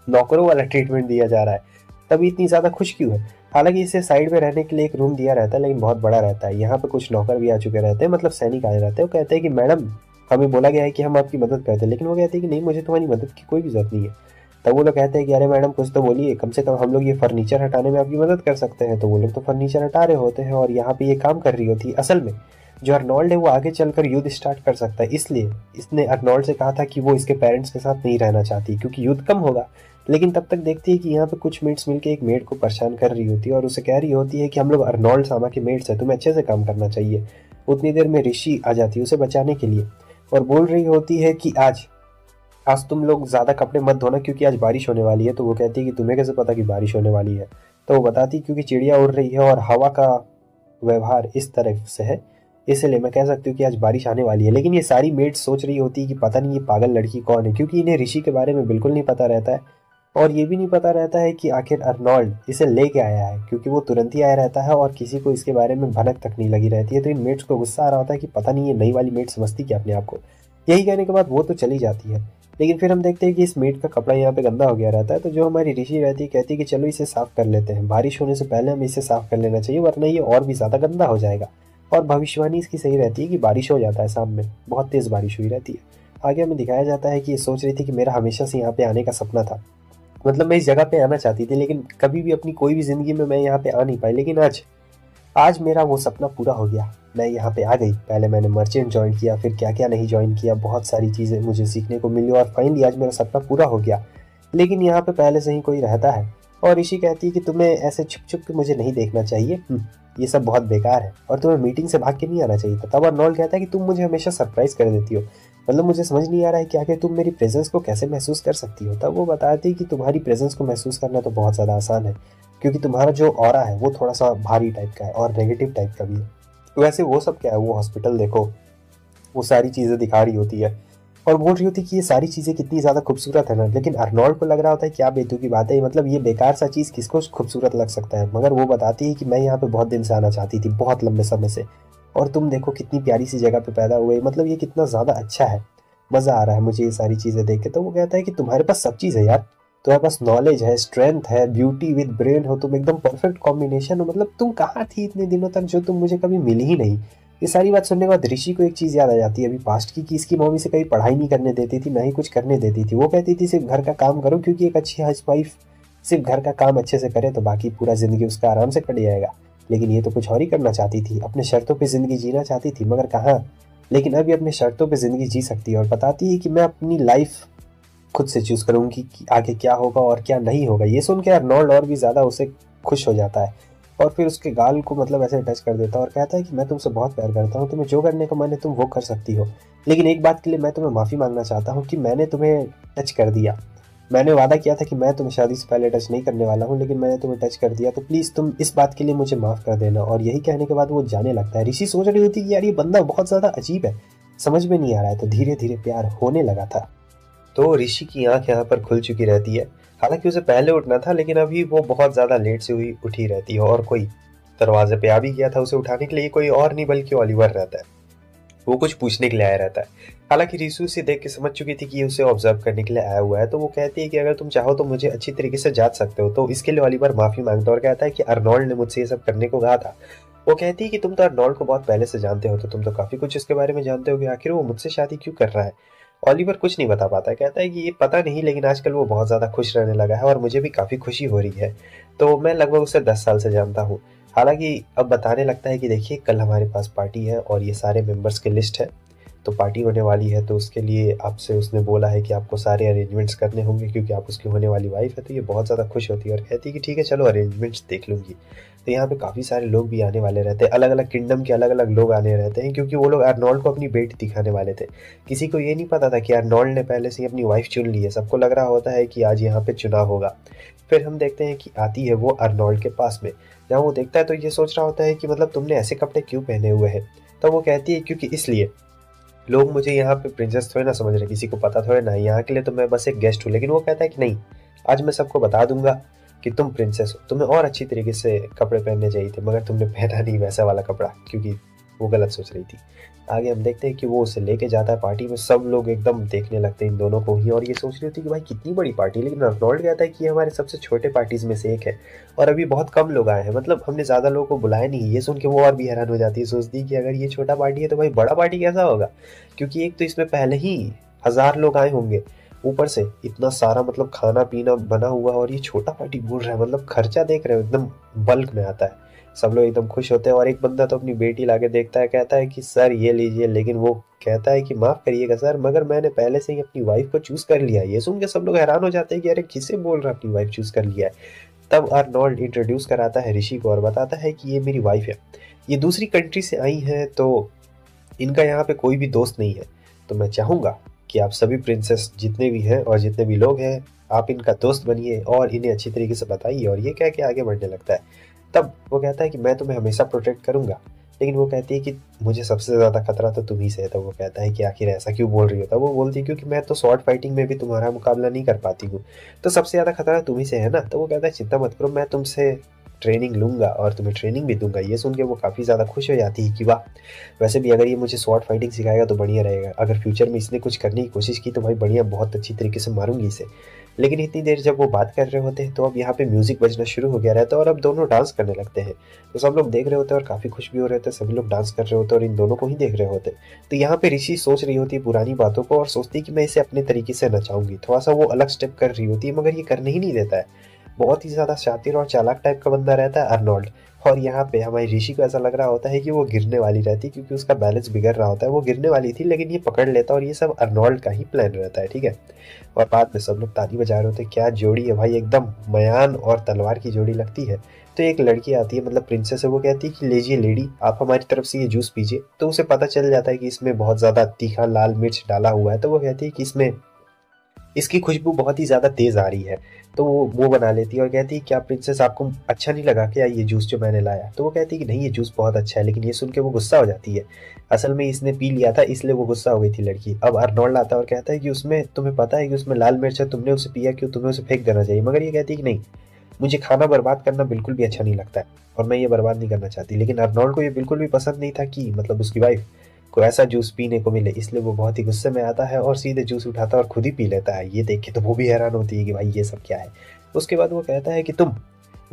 A: नौकरों वाला ट्रीटमेंट दिया जा रहा है, तभी इतनी ज़्यादा खुश क्यों है। हालांकि इसे साइड में रहने के लिए एक रूम दिया रहता है, लेकिन बहुत बड़ा रहता है। यहाँ पे कुछ नौकर भी आ चुके रहते हैं, मतलब सैनिक आए रहते हैं। वो कहते हैं कि मैडम हमें बोला गया है कि हम आपकी मदद करते हैं, लेकिन वो कहते हैं कि नहीं, मुझे तुम्हारी मदद की कोई भी जरूरत नहीं है। तब वो लोग कहते हैं कि अरे मैडम कुछ तो बोलिए, कम से कम हम लोग ये फर्नीचर हटाने में आपकी मदद कर सकते हैं। तो वो लोग तो फर्नीचर हटा रहे होते हैं और यहाँ पे ये काम कर रही होती है। असल में जो अर्नोल्ड है वो आगे चलकर युद्ध स्टार्ट कर सकता है, इसलिए इसने अर्नोल्ड से कहा था कि वो इसके पेरेंट्स के साथ नहीं रहना चाहती, क्योंकि युद्ध कम होगा। लेकिन तब तक देखती है कि यहाँ पे कुछ मेट्स मिलके एक मेड को परेशान कर रही होती है, और उसे कह रही होती है कि हम लोग अर्नोल्ड सामा के मेट्स है, तुम्हें अच्छे से काम करना चाहिए। उतनी देर में ऋषि आ जाती है उसे बचाने के लिए, और बोल रही होती है कि आज आज तुम लोग ज़्यादा कपड़े मत धोना क्योंकि आज बारिश होने वाली है। तो वो कहती है कि तुम्हें कैसे पता कि बारिश होने वाली है। तो वो बताती क्योंकि चिड़िया उड़ रही है और हवा का व्यवहार इस तरफ से है, इसलिए मैं कह सकती हूँ कि आज बारिश आने वाली है। लेकिन ये सारी मेड्स सोच रही होती है कि पता नहीं ये पागल लड़की कौन है, क्योंकि इन्हें ऋषि के बारे में बिल्कुल नहीं पता रहता है, और ये भी नहीं पता रहता है कि आखिर अर्नोल्ड इसे लेके आया है, क्योंकि वो तुरंत ही आया रहता है और किसी को इसके बारे में भनक तक नहीं लगी रहती है। तो इन मेट्स को गुस्सा आ रहा होता है कि पता नहीं ये नई वाली मेट समझती क्या अपने आप को। यही कहने के बाद वो तो चली जाती है। लेकिन फिर हम देखते हैं कि इस मेट का कपड़ा यहाँ पे गंदा हो गया रहता है, तो जो हमारी ऋषि रहती है कहती है कि चलो इसे साफ कर लेते हैं, बारिश होने से पहले हमें इसे साफ कर लेना चाहिए, वरना ये और भी ज़्यादा गंदा हो जाएगा। और भविष्यवाणी इसकी सही रहती है कि बारिश हो जाता है, शाम में बहुत तेज़ बारिश हुई रहती है। आगे हमें दिखाया जाता है कि ये सोच रही थी कि मेरा हमेशा से यहाँ पे आने का सपना था, मतलब मैं इस जगह पे आना चाहती थी, लेकिन कभी भी अपनी कोई भी ज़िंदगी में मैं यहाँ पे आ नहीं पाई। लेकिन आज आज मेरा वो सपना पूरा हो गया, मैं यहाँ पे आ गई। पहले मैंने मर्चेंट ज्वाइन किया, फिर क्या क्या नहीं ज्वाइन किया, बहुत सारी चीज़ें मुझे सीखने को मिली, और फाइनली आज मेरा सपना पूरा हो गया। लेकिन यहाँ पे पहले से ही कोई रहता है। और ऋषि कहती है कि तुम्हें ऐसे छुप छुप के मुझे नहीं देखना चाहिए, ये सब बहुत बेकार है, और तुम्हें मीटिंग से भाग के नहीं आना चाहिए था। तब अर्नोल्ड कहता है कि तुम मुझे हमेशा सरप्राइज कर देती हो, मतलब मुझे समझ नहीं आ रहा है कि आखिर तुम मेरी प्रेजेंस को कैसे महसूस कर सकती हो। तब वो बताती है कि तुम्हारी प्रेजेंस को महसूस करना तो बहुत ज़्यादा आसान है, क्योंकि तुम्हारा जो ऑरा है वो थोड़ा सा भारी टाइप का है और नेगेटिव टाइप का भी है। तो वैसे वो सब क्या है, वो हॉस्पिटल देखो, वो सारी चीज़ें दिखा रही होती है और बोल रही होती है कि ये सारी चीज़ें कितनी ज़्यादा खूबसूरत है ना। लेकिन अर्नोल्ड को लग रहा होता है क्या बेतु की बात है, मतलब ये बेकार सा चीज़ किसको खूबसूरत लग सकता है। मगर वो बताती है कि मैं यहाँ पे बहुत दिन से आना चाहती थी, बहुत लंबे समय से, और तुम देखो कितनी प्यारी सी जगह पे पैदा हुए, मतलब ये कितना ज़्यादा अच्छा है, मज़ा आ रहा है मुझे ये सारी चीज़ें देख के। तो वो कहता है कि तुम्हारे पास सब चीज़ है यार, तुम्हारे पास नॉलेज है, स्ट्रेंथ है, ब्यूटी विद ब्रेन हो, तुम एकदम परफेक्ट कॉम्बिनेशन हो, मतलब तुम कहाँ थी इतने दिनों तक जो तुम मुझे कभी मिली ही नहीं। ये सारी बात सुनने के बाद ऋषि को एक चीज़ याद आ जाती है अभी पास्ट की, कि इसकी मम्मी से कभी पढ़ाई नहीं करने देती थी, ना ही कुछ करने देती थी। वो कहती थी सिर्फ घर का काम करो, क्योंकि एक अच्छी हाउस वाइफ सिर्फ घर का काम अच्छे से करे तो बाकी पूरा ज़िंदगी उसका आराम से कट जाएगा। लेकिन ये तो कुछ और ही करना चाहती थी, अपने शर्तों पर ज़िंदगी जीना चाहती थी, मगर कहाँ। लेकिन अभी अपने शर्तों पर ज़िंदगी जी सकती है, और बताती है कि मैं अपनी लाइफ खुद से चूज़ करूँगी कि आगे क्या होगा और क्या नहीं होगा। ये सुन के अर्नोल्ड और भी ज़्यादा उसे खुश हो जाता है, और फिर उसके गाल को मतलब ऐसे टच कर देता है और कहता है कि मैं तुमसे बहुत प्यार करता हूँ, तुम्हें जो करने का मन है तुम वो कर सकती हो, लेकिन एक बात के लिए मैं तुम्हें माफ़ी मांगना चाहता हूँ कि मैंने तुम्हें टच कर दिया। मैंने वादा किया था कि मैं तुम्हें शादी से पहले टच नहीं करने वाला हूँ, लेकिन मैंने तुम्हें टच कर दिया, तो प्लीज़ तुम इस बात के लिए मुझे माफ़ कर देना। और यही कहने के बाद वो जाने लगता है। ऋषि सोच रही होती कि यार ये बंदा बहुत ज़्यादा अजीब है, समझ में नहीं आ रहा है। तो धीरे धीरे प्यार होने लगा था। तो ऋषि की आंख यहाँ पर खुल चुकी रहती है, हालांकि उसे पहले उठना था, लेकिन अभी वो बहुत ज़्यादा लेट से हुई उठी रहती है, और कोई दरवाजे पे आ भी गया था उसे उठाने के लिए, कोई और नहीं बल्कि ओलिवर रहता है। वो कुछ पूछने के लिए आया रहता है। हालांकि ऋषि उसे देख के समझ चुकी थी कि ये उसे ऑब्जर्व करने के लिए आया हुआ है। तो वो कहती है कि अगर तुम चाहो तो मुझे अच्छी तरीके से जांच सकते हो। तो इसके लिए ओलिवर माफ़ी मांगता है और कहता है कि अर्नोल्ड ने मुझसे ये सब करने को कहा था। वो कहती है कि तुम तो अर्नोल्ड को बहुत पहले से जानते हो, तो तुम तो काफ़ी कुछ इसके बारे में जानते हो कि आखिर वो मुझसे शादी क्यों कर रहा है।
B: ओलिवर कुछ नहीं बता पाता है, कहता है कि ये पता नहीं, लेकिन आजकल वो बहुत ज़्यादा खुश रहने लगा है और मुझे भी काफ़ी खुशी हो रही है। तो मैं लगभग उसे 10 साल से जानता हूँ। हालाँकि अब बताने लगता है कि देखिए कल हमारे पास पार्टी है और ये सारे मेंबर्स की लिस्ट है। तो पार्टी होने वाली है, तो उसके लिए आपसे उसने बोला है कि आपको सारे अरेंजमेंट्स करने होंगे क्योंकि आप उसकी होने वाली वाइफ़ है। तो ये बहुत ज़्यादा खुश होती है और कहती है कि ठीक है चलो अरेंजमेंट्स देख लूँगी। तो यहाँ पे काफ़ी सारे लोग भी आने वाले रहते हैं, अलग-अलग किंगडम के अलग-अलग लोग आने रहते हैं क्योंकि वो लोग अर्नोल्ड को अपनी बेटी दिखाने वाले थे। किसी को ये नहीं पता था कि अर्नोल्ड ने पहले से ही अपनी वाइफ़ चुन ली है, सबको लग रहा होता है कि आज यहाँ पे चुनाव होगा। फिर हम देखते हैं कि आती है वो अर्नोल्ड के पास में, जहाँ वो देखता है तो ये सोच रहा होता है कि मतलब तुमने ऐसे कपड़े क्यों पहने हुए हैं? तब वो कहती है क्योंकि इसलिए लोग मुझे यहाँ पे प्रिंसेस थोड़ी ना समझ रहे, किसी को पता थोड़ी ना है, यहाँ के लिए तो मैं बस एक गेस्ट हूँ। लेकिन वो कहता है कि नहीं, आज मैं सबको बता दूंगा कि तुम प्रिंसेस हो, तुम्हें और अच्छी तरीके से कपड़े पहनने चाहिए थे मगर तुमने पहना नहीं वैसा वाला कपड़ा, क्योंकि वो गलत सोच रही थी। आगे हम देखते हैं कि वो उसे लेके जाता है पार्टी में, सब लोग एकदम देखने लगते हैं इन दोनों को ही और ये सोच रही होती है कि भाई कितनी बड़ी पार्टी, लेकिन अर्नोल्ड कहता है कि ये हमारे सबसे छोटे पार्टीज में से एक है और अभी बहुत कम लोग आए हैं, मतलब हमने ज़्यादा लोगों को बुलाया नहीं। ये सुन के वो और भी हैरान हो जाती है, सोचती है कि अगर ये छोटा पार्टी है तो भाई बड़ा पार्टी कैसा होगा, क्योंकि एक तो इसमें पहले ही 1000 लोग आए होंगे, ऊपर से इतना सारा मतलब खाना पीना बना हुआ और ये छोटा पार्टी बोल रहा है, मतलब खर्चा देख रहे हो एकदम बल्क में आता है। सब लोग एकदम खुश होते हैं और एक बंदा तो अपनी बेटी लाके देखता है, कहता है कि सर ये लीजिए, लेकिन वो कहता है कि माफ़ करिएगा सर मगर मैंने पहले से ही अपनी वाइफ को चूज़ कर लिया है। ये सुन के सब लोग हैरान हो जाते हैं कि अरे किसे बोल रहा है अपनी वाइफ चूज़ कर लिया है। तब अर्नोल्ड इंट्रोड्यूस कराता है ऋषि को और बताता है कि ये मेरी वाइफ है, ये दूसरी कंट्री से आई हैं तो इनका यहाँ पे कोई भी दोस्त नहीं है। तो मैं चाहूँगा कि आप सभी प्रिंसेस जितने भी हैं और जितने भी लोग हैं, आप इनका दोस्त बनिए और इन्हें अच्छी तरीके से बताइए, और ये कह के आगे बढ़ने लगता है। तब वो कहता है कि मैं तुम्हें हमेशा प्रोटेक्ट करूँगा, लेकिन वो कहती है कि मुझे सबसे ज़्यादा खतरा तो तुम ही से है। तब वो कहता है कि आखिर ऐसा क्यों बोल रही हो? तब वो बोलती है क्योंकि मैं तो स्वॉर्ड फाइटिंग में भी तुम्हारा मुकाबला नहीं कर पाती हूँ, तो सबसे ज़्यादा खतरा तुम ही से है ना। तो वो कहता है चिंता मत करो, मैं तुमसे ट्रेनिंग लूँगा और तुम्हें ट्रेनिंग भी दूँगा। ये सुन के वो काफ़ी ज़्यादा खुश हो जाती है कि वाह! वैसे भी अगर ये मुझे स्वॉर्ड फाइटिंग सिखाएगा तो बढ़िया रहेगा। अगर फ्यूचर में इसने कुछ करने की कोशिश की तो भाई बढ़िया, बहुत अच्छी तरीके से मारूँगी इसे। लेकिन इतनी देर जब वो बात कर रहे होते हैं तो अब यहाँ पे म्यूज़िक बजना शुरू हो गया रहता है और अब दोनों डांस करने लगते हैं। तो सब लोग देख रहे होते हैं और काफ़ी खुश भी हो रहे होते हैं, सभी लोग डांस कर रहे होते हैं और इन दोनों को ही देख रहे होते हैं। तो यहाँ पे ऋषि सोच रही होती है पुरानी बातों को और सोचती है कि मैं इसे अपने तरीके से नचाऊँगी। थोड़ा-सा वो अलग स्टेप कर रही होती है मगर ये करने ही नहीं देता है। बहुत ही ज़्यादा शातिर और चालाक टाइप का बंदा रहता है अर्नोल्ड। और यहाँ पे हमारी ऋषि को ऐसा लग रहा होता है कि वो गिरने वाली रहती है क्योंकि उसका बैलेंस बिगड़ रहा होता है। वो गिरने वाली थी लेकिन ये पकड़ लेता है और ये सब अर्नोल्ड का ही प्लान रहता है, ठीक है। और बाद में सब लोग ताली बजा रहे होते हैं, क्या जोड़ी है भाई, एकदम मयान और तलवार की जोड़ी लगती है। तो एक लड़की आती है, मतलब प्रिंसेस है, वो कहती है कि लीजिए लेडी, आप हमारी तरफ से ये जूस पीजिए। तो उसे पता चल जाता है कि इसमें बहुत ज़्यादा तीखा लाल मिर्च डाला हुआ है। तो वो कहती है कि इसमें इसकी खुशबू बहुत ही ज़्यादा तेज़ आ रही है। तो वो मुँह बना लेती है और कहती है क्या प्रिंसेस आपको अच्छा नहीं लगा क्या ये जूस जो मैंने लाया? तो वो कहती है कि नहीं ये जूस बहुत अच्छा है, लेकिन ये सुन के वो गुस्सा हो जाती है। असल में इसने पी लिया था इसलिए वो गुस्सा हो गई थी लड़की। अब अर्नोल्ड आता है और कहता है कि उसमें तुम्हें पता है कि उसमें लाल मिर्च है, तुमने उसे पिया क्यों? तुम्हें उसे फेंक देना चाहिए। मगर ये कहती है कि नहीं, मुझे खाना बर्बाद करना बिल्कुल भी अच्छा नहीं लगता है और मैं ये बर्बाद नहीं करना चाहती। लेकिन अर्नोल्ड को ये बिल्कुल भी पसंद नहीं था कि मतलब उसकी वाइफ को ऐसा जूस पीने को मिले, इसलिए वो बहुत ही गुस्से में आता है और सीधे जूस उठाता है और खुद ही पी लेता है। ये देख के तो वो भी हैरान होती है कि भाई ये सब क्या है। उसके बाद वो कहता है कि तुम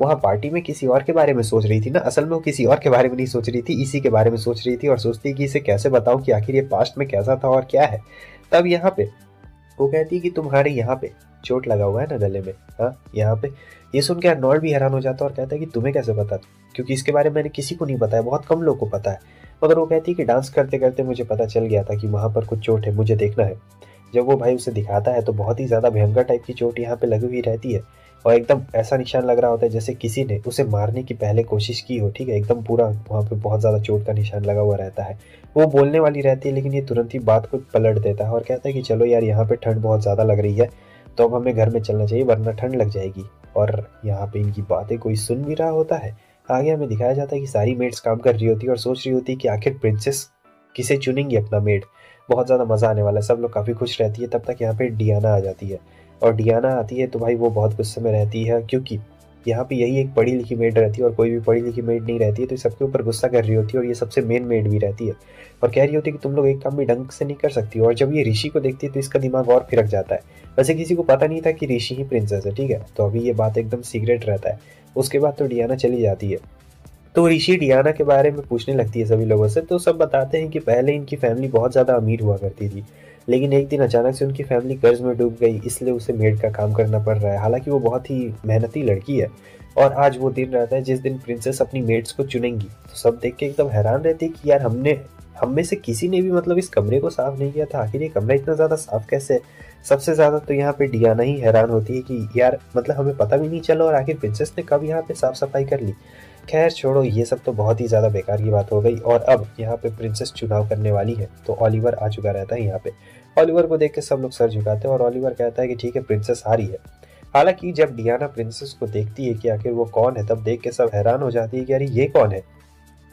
B: वहाँ पार्टी में किसी और के बारे में सोच रही थी ना। असल में वो किसी और के बारे में नहीं सोच रही थी, इसी के बारे में सोच रही थी और सोचती है कि इसे कैसे बताऊं कि आखिर ये पास्ट में कैसा था और क्या है। तब यहाँ पे वो कहती है कि तुम्हारे यहाँ पे चोट लगा हुआ है ना गले में, हाँ यहाँ पे। ये सुन के अर्नोल्ड भी हैरान हो जाता है और कहता है कि तुम्हें कैसे पता? क्योंकि इसके बारे में मैंने किसी को नहीं बताया, बहुत कम लोग को पता है। मगर वो कहती है कि डांस करते करते मुझे पता चल गया था कि वहाँ पर कुछ चोट है, मुझे देखना है। जब वो भाई उसे दिखाता है तो बहुत ही ज़्यादा भयंकर टाइप की चोट यहाँ पे लगी हुई रहती है और एकदम ऐसा निशान लग रहा होता है जैसे किसी ने उसे मारने की पहले कोशिश की हो, ठीक है। एकदम पूरा वहाँ पे बहुत ज़्यादा चोट का निशान लगा हुआ रहता है। वो बोलने वाली रहती है लेकिन ये तुरंत ही बात को पलट देता है और कहता है कि चलो यार, यहाँ पे ठंड बहुत ज़्यादा लग रही है तो अब हमें घर में चलना चाहिए वरना ठंड लग जाएगी। और यहाँ पे इनकी बातें कोई सुन भी रहा होता है। आगे हमें दिखाया जाता है कि सारी मेड्स काम कर रही होती है और सोच रही होती है कि आखिर प्रिंसेस किसे चुनेंगी अपना मेड। बहुत ज़्यादा मज़ा आने वाला है, सब लोग काफ़ी खुश रहती है। तब तक यहाँ पे डियाना आ जाती है और डियाना आती है तो भाई वो बहुत गुस्से में रहती है क्योंकि यहाँ पे यही एक पढ़ी लिखी मेड रहती है और कोई भी पढ़ी लिखी मेड नहीं रहती है। तो सबके ऊपर गुस्सा कर रही होती है और ये सबसे मेन मेड भी रहती है और कह रही होती है कि तुम लोग एक काम भी ढंग से नहीं कर सकती। और जब ये ऋषि को देखती है तो इसका दिमाग और फिरक जाता है। वैसे किसी को पता नहीं था कि ऋषि ही प्रिंसेस है, ठीक है। तो अभी ये बात एकदम सीक्रेट रहता है। उसके बाद तो डियाना चली जाती है। तो ऋषि डियाना के बारे में पूछने लगती है सभी लोगों से। तो सब बताते हैं कि पहले इनकी फैमिली बहुत ज़्यादा अमीर हुआ करती थी लेकिन एक दिन अचानक से उनकी फैमिली कर्ज में डूब गई, इसलिए उसे मेड का काम करना पड़ रहा है। हालांकि वो बहुत ही मेहनती लड़की है। और आज वो दिन रहता है जिस दिन प्रिंसेस अपनी मेड्स को चुनेंगी। तो सब देख के एकदम हैरान रहते हैं कि यार हम में से किसी ने भी मतलब इस कमरे को साफ नहीं किया था। आखिर ये कमरा इतना ज्यादा साफ कैसे है? सबसे ज्यादा तो यहाँ पे डियाना ही हैरान होती है कि यार मतलब हमें पता भी नहीं चला और आखिर प्रिंसेस ने कब यहाँ पे साफ सफाई कर ली। खैर छोड़ो, ये सब तो बहुत ही ज्यादा बेकार की बात हो गई। और अब यहाँ पे प्रिंसेस चुनाव करने वाली है, तो ओलिवर आ चुका रहता है यहाँ पे। ओलिवर को देख के सब लोग सर झुकाते हैं और ओलिवर कहता है कि ठीक है, प्रिंसेस हारी है। हालांकि जब डियाना प्रिंसेस को देखती है कि आखिर वो कौन है, तब देख के सब हैरान हो जाती है कि अरे ये कौन है।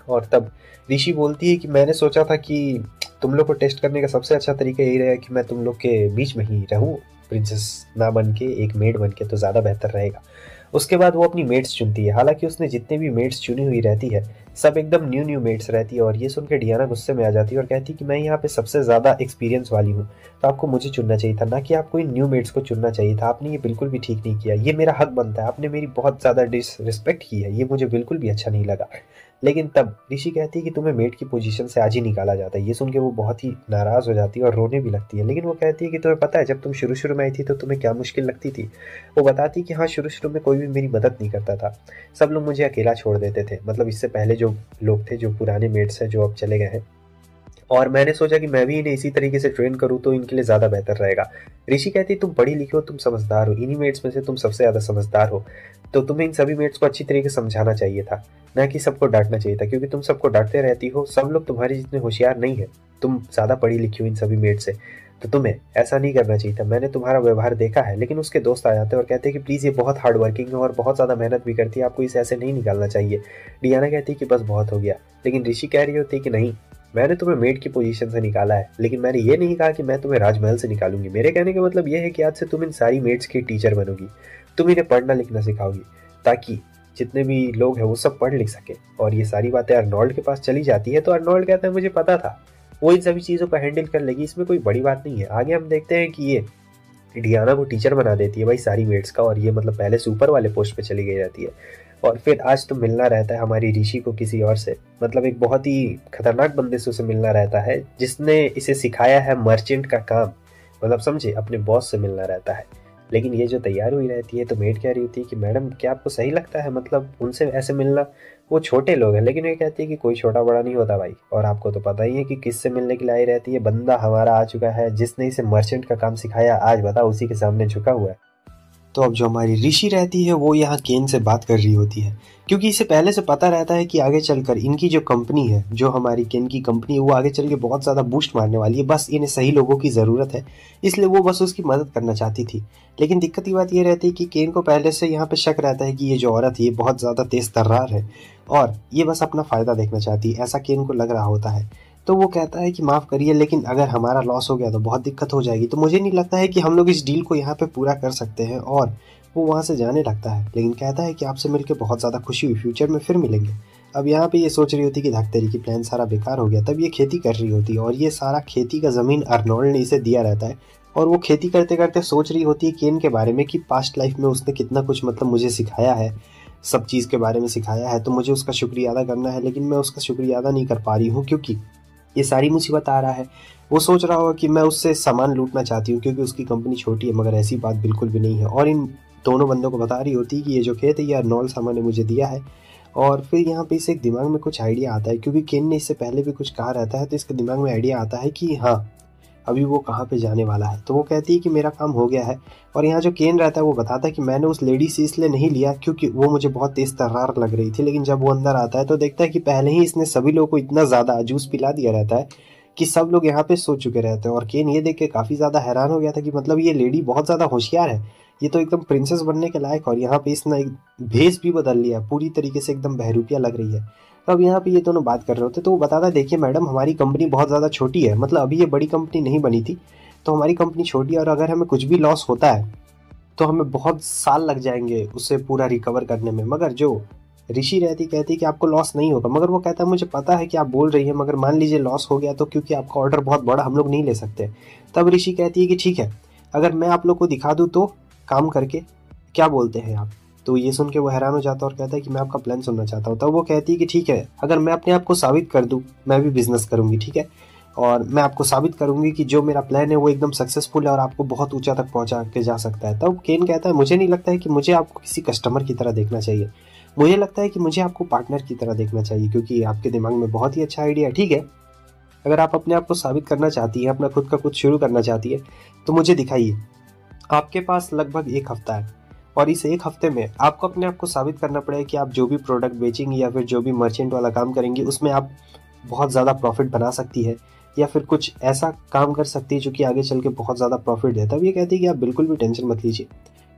B: और तब ऋषि बोलती है कि मैंने सोचा था कि तुम लोग को टेस्ट करने का सबसे अच्छा तरीका यही रहेगा कि मैं तुम लोग के बीच में ही रहूं, प्रिंसेस ना बन के एक मेड बन के, तो ज़्यादा बेहतर रहेगा। उसके बाद वो अपनी मेड्स चुनती है। हालांकि उसने जितने भी मेड्स चुनी हुई रहती है, सब एकदम न्यू न्यू मेड्स रहती है। और ये सुन के डियाना गुस्से में आ जाती है और कहती है कि मैं यहाँ पे सबसे ज़्यादा एक्सपीरियंस वाली हूँ, तो आपको मुझे चुनना चाहिए था, ना कि आपको इन न्यू मेड्स को चुनना चाहिए था। आपने ये बिल्कुल भी ठीक नहीं किया, ये मेरा हक बनता है। आपने मेरी बहुत ज़्यादा डिसरिस्पेक्ट की है, ये मुझे बिल्कुल भी अच्छा नहीं लगा। लेकिन तब ऋषि कहती है कि तुम्हें मेड की पोजीशन से आज ही निकाला जाता है। ये सुन के वो बहुत ही नाराज हो जाती है और रोने भी लगती है। लेकिन वो कहती है कि तुम्हें पता है जब तुम शुरू शुरू में आई थी तो तुम्हें क्या मुश्किल लगती थी। वो बताती कि हाँ, शुरू शुरू में कोई भी मेरी मदद नहीं करता था, सब लोग मुझे अकेला छोड़ देते थे। मतलब इससे पहले जो लोग थे, जो पुराने मेड्स हैं जो अब चले गए हैं, और मैंने सोचा कि मैं भी इन्हें इसी तरीके से ट्रेन करूँ तो इनके लिए ज़्यादा बेहतर रहेगा। ऋषि कहती तुम पढ़ी लिखी हो, तुम समझदार हो, इन्हीं मेट्स में से तुम सबसे ज़्यादा समझदार हो, तो तुम्हें इन सभी मेट्स को अच्छी तरीके से समझाना चाहिए था, ना कि सबको डांटना चाहिए था, क्योंकि तुम सबको डांटते रहती हो। सब लोग तुम्हारे जितने होशियार नहीं है, तुम ज़्यादा पढ़ी लिखी हो इन सभी मेट्स से, तो तुम्हें ऐसा नहीं करना चाहिए था। मैंने तुम्हारा व्यवहार देखा है। लेकिन उसके दोस्त आ जाते हैं और कहते हैं कि प्लीज़ ये बहुत हार्ड वर्किंग है और बहुत ज़्यादा मेहनत भी करती है, आपको इसे ऐसे नहीं निकालना चाहिए। डियाना कहती है कि बस बहुत हो गया। लेकिन ऋषि कह रही होती है कि नहीं, मैंने तुम्हें मेड की पोजीशन से निकाला है, लेकिन मैंने ये नहीं कहा कि मैं तुम्हें राजमहल से निकालूंगी। मेरे कहने का मतलब यह है कि आज से तुम इन सारी मेड्स की टीचर बनोगी, तुम इन्हें पढ़ना लिखना सिखाओगी, ताकि जितने भी लोग हैं वो सब पढ़ लिख सके। और ये सारी बातें अर्नोल्ड के पास चली जाती है, तो अर्नोल्ड कहता है मुझे पता था, वो इन सभी चीज़ों को हैंडल कर लेगी, इसमें कोई बड़ी बात नहीं है। आगे हम देखते हैं कि ये डियाना को टीचर बना देती है भाई सारी मेड्स का, और ये मतलब पहले से ऊपर वाले पोस्ट पे चली गई रहती है। और फिर आज तो मिलना रहता है हमारी ऋषि को किसी और से, मतलब एक बहुत ही खतरनाक बंदे से उसे मिलना रहता है, जिसने इसे सिखाया है मर्चेंट का काम, मतलब समझे, अपने बॉस से मिलना रहता है। लेकिन ये जो तैयार हुई रहती है, तो मेड कह रही होती है कि मैडम क्या आपको सही लगता है मतलब उनसे ऐसे मिलना? वो छोटे लोग हैं। लेकिन ये कहती है कि कोई छोटा बड़ा नहीं होता भाई, और आपको तो पता ही है कि किससे मिलने के लिए आई रहती है। बंदा हमारा आ चुका है जिसने इसे मर्चेंट का काम सिखाया, आज बताओ उसी के सामने झुका हुआ है। तो अब जो हमारी ऋषि रहती है वो यहाँ केन से बात कर रही होती है, क्योंकि इसे पहले से पता रहता है कि आगे चलकर इनकी जो कंपनी है, जो हमारी केन की कंपनी है, वो आगे चल के बहुत ज़्यादा बूस्ट मारने वाली है। बस इन्हें सही लोगों की ज़रूरत है, इसलिए वो बस उसकी मदद करना चाहती थी। लेकिन दिक्कत की बात ये रहती है कि केन को पहले से यहाँ पे शक रहता है कि ये जो औरत है ये बहुत ज़्यादा तेज़ तर्रार है और ये बस अपना फ़ायदा देखना चाहती है, ऐसा केन को लग रहा होता है। तो वो कहता है कि माफ़ करिए, लेकिन अगर हमारा लॉस हो गया तो बहुत दिक्कत हो जाएगी, तो मुझे नहीं लगता है कि हम लोग इस डील को यहाँ पे पूरा कर सकते हैं। और वो वहाँ से जाने लगता है, लेकिन कहता है कि आपसे मिलकर बहुत ज़्यादा खुशी हुई, फ्यूचर में फिर मिलेंगे। अब यहाँ पे ये सोच रही होती कि धकतरी की प्लान सारा बेकार हो गया। तब ये खेती कर रही होती है और ये सारा खेती का ज़मीन अर्नोल्ड ने इसे दिया रहता है, और वो खेती करते करते सोच रही होती है केन के बारे में कि पास्ट लाइफ में उसने कितना कुछ मतलब मुझे सिखाया है, सब चीज़ के बारे में सिखाया है, तो मुझे उसका शुक्रिया अदा करना है। लेकिन मैं उसका शुक्रिया अदा नहीं कर पा रही हूँ क्योंकि ये सारी मुसीबत आ रहा है। वो सोच रहा होगा कि मैं उससे सामान लूटना चाहती हूँ क्योंकि उसकी कंपनी छोटी है, मगर ऐसी बात बिल्कुल भी नहीं है। और इन दोनों बंदों को बता रही होती है कि ये जो खेत है ये अर्नोल्ड सामा ने मुझे दिया है। और फिर यहाँ पे इसे एक दिमाग में कुछ आइडिया आता है, क्योंकि केन ने इससे पहले भी कुछ कहा रहता है, तो इसके दिमाग में आइडिया आता है कि हाँ अभी वो कहाँ पे जाने वाला है। तो वो कहती है कि मेरा काम हो गया है। और यहाँ जो केन रहता है वो बताता है कि मैंने उस लेडी से इसलिए नहीं लिया क्योंकि वो मुझे बहुत तेज तर्रार लग रही थी। लेकिन जब वो अंदर आता है तो देखता है कि पहले ही इसने सभी लोगों को इतना ज़्यादा जूस पिला दिया रहता है कि सब लोग यहाँ पे सो चुके रहते हैं। और केन ये देख के काफ़ी ज़्यादा हैरान हो गया था कि मतलब ये लेडी बहुत ज़्यादा होशियार है, ये तो एकदम प्रिंसेस बनने के लायक। और यहाँ पे इसने एक भेस भी बदल लिया, पूरी तरीके से एकदम बहरूपिया लग रही है। तो अब यहाँ पे ये दोनों बात कर रहे होते तो वो बताता देखिए मैडम हमारी कंपनी बहुत ज़्यादा छोटी है, मतलब अभी ये बड़ी कंपनी नहीं बनी थी, तो हमारी कंपनी छोटी है और अगर हमें कुछ भी लॉस होता है तो हमें बहुत साल लग जाएंगे उसे पूरा रिकवर करने में। मगर जो ऋषि रहती कहती कि आपको लॉस नहीं होगा। मगर वो कहता है मुझे पता है कि आप बोल रही है, मगर मान लीजिए लॉस हो गया तो, क्योंकि आपका ऑर्डर बहुत बड़ा हम लोग नहीं ले सकते। तब ऋषि कहती है कि ठीक है, अगर मैं आप लोग को दिखा दूँ तो काम करके, क्या बोलते हैं आप? तो ये सुन के वो हैरान हो जाता है और कहता है कि मैं आपका प्लान सुनना चाहता हूँ। तब वो कहती है कि ठीक है, अगर मैं अपने आप को साबित कर दूँ मैं भी बिजनेस करूँगी, ठीक है। और मैं आपको साबित करूंगी कि जो मेरा प्लान है वो एकदम सक्सेसफुल है और आपको बहुत ऊंचा तक पहुंचा के जा सकता है। तब केन कहता है मुझे नहीं लगता है कि मुझे आपको किसी कस्टमर की तरह देखना चाहिए, मुझे लगता है कि मुझे आपको पार्टनर की तरह देखना चाहिए, क्योंकि आपके दिमाग में बहुत ही अच्छा आइडिया है। ठीक है, अगर आप अपने आप को साबित करना चाहती है, अपना खुद का कुछ शुरू करना चाहती है, तो मुझे दिखाइए। आपके पास लगभग 1 हफ्ता है और इस 1 हफ्ते में आपको अपने आप को साबित करना पड़ेगा कि आप जो भी प्रोडक्ट बेचेंगी या फिर जो भी मर्चेंट वाला काम करेंगी उसमें आप बहुत ज़्यादा प्रॉफिट बना सकती है या फिर कुछ ऐसा काम कर सकती है जो कि आगे चल के बहुत ज़्यादा प्रॉफिट दे। तब ये कहती है कि आप बिल्कुल भी टेंशन मत लीजिए,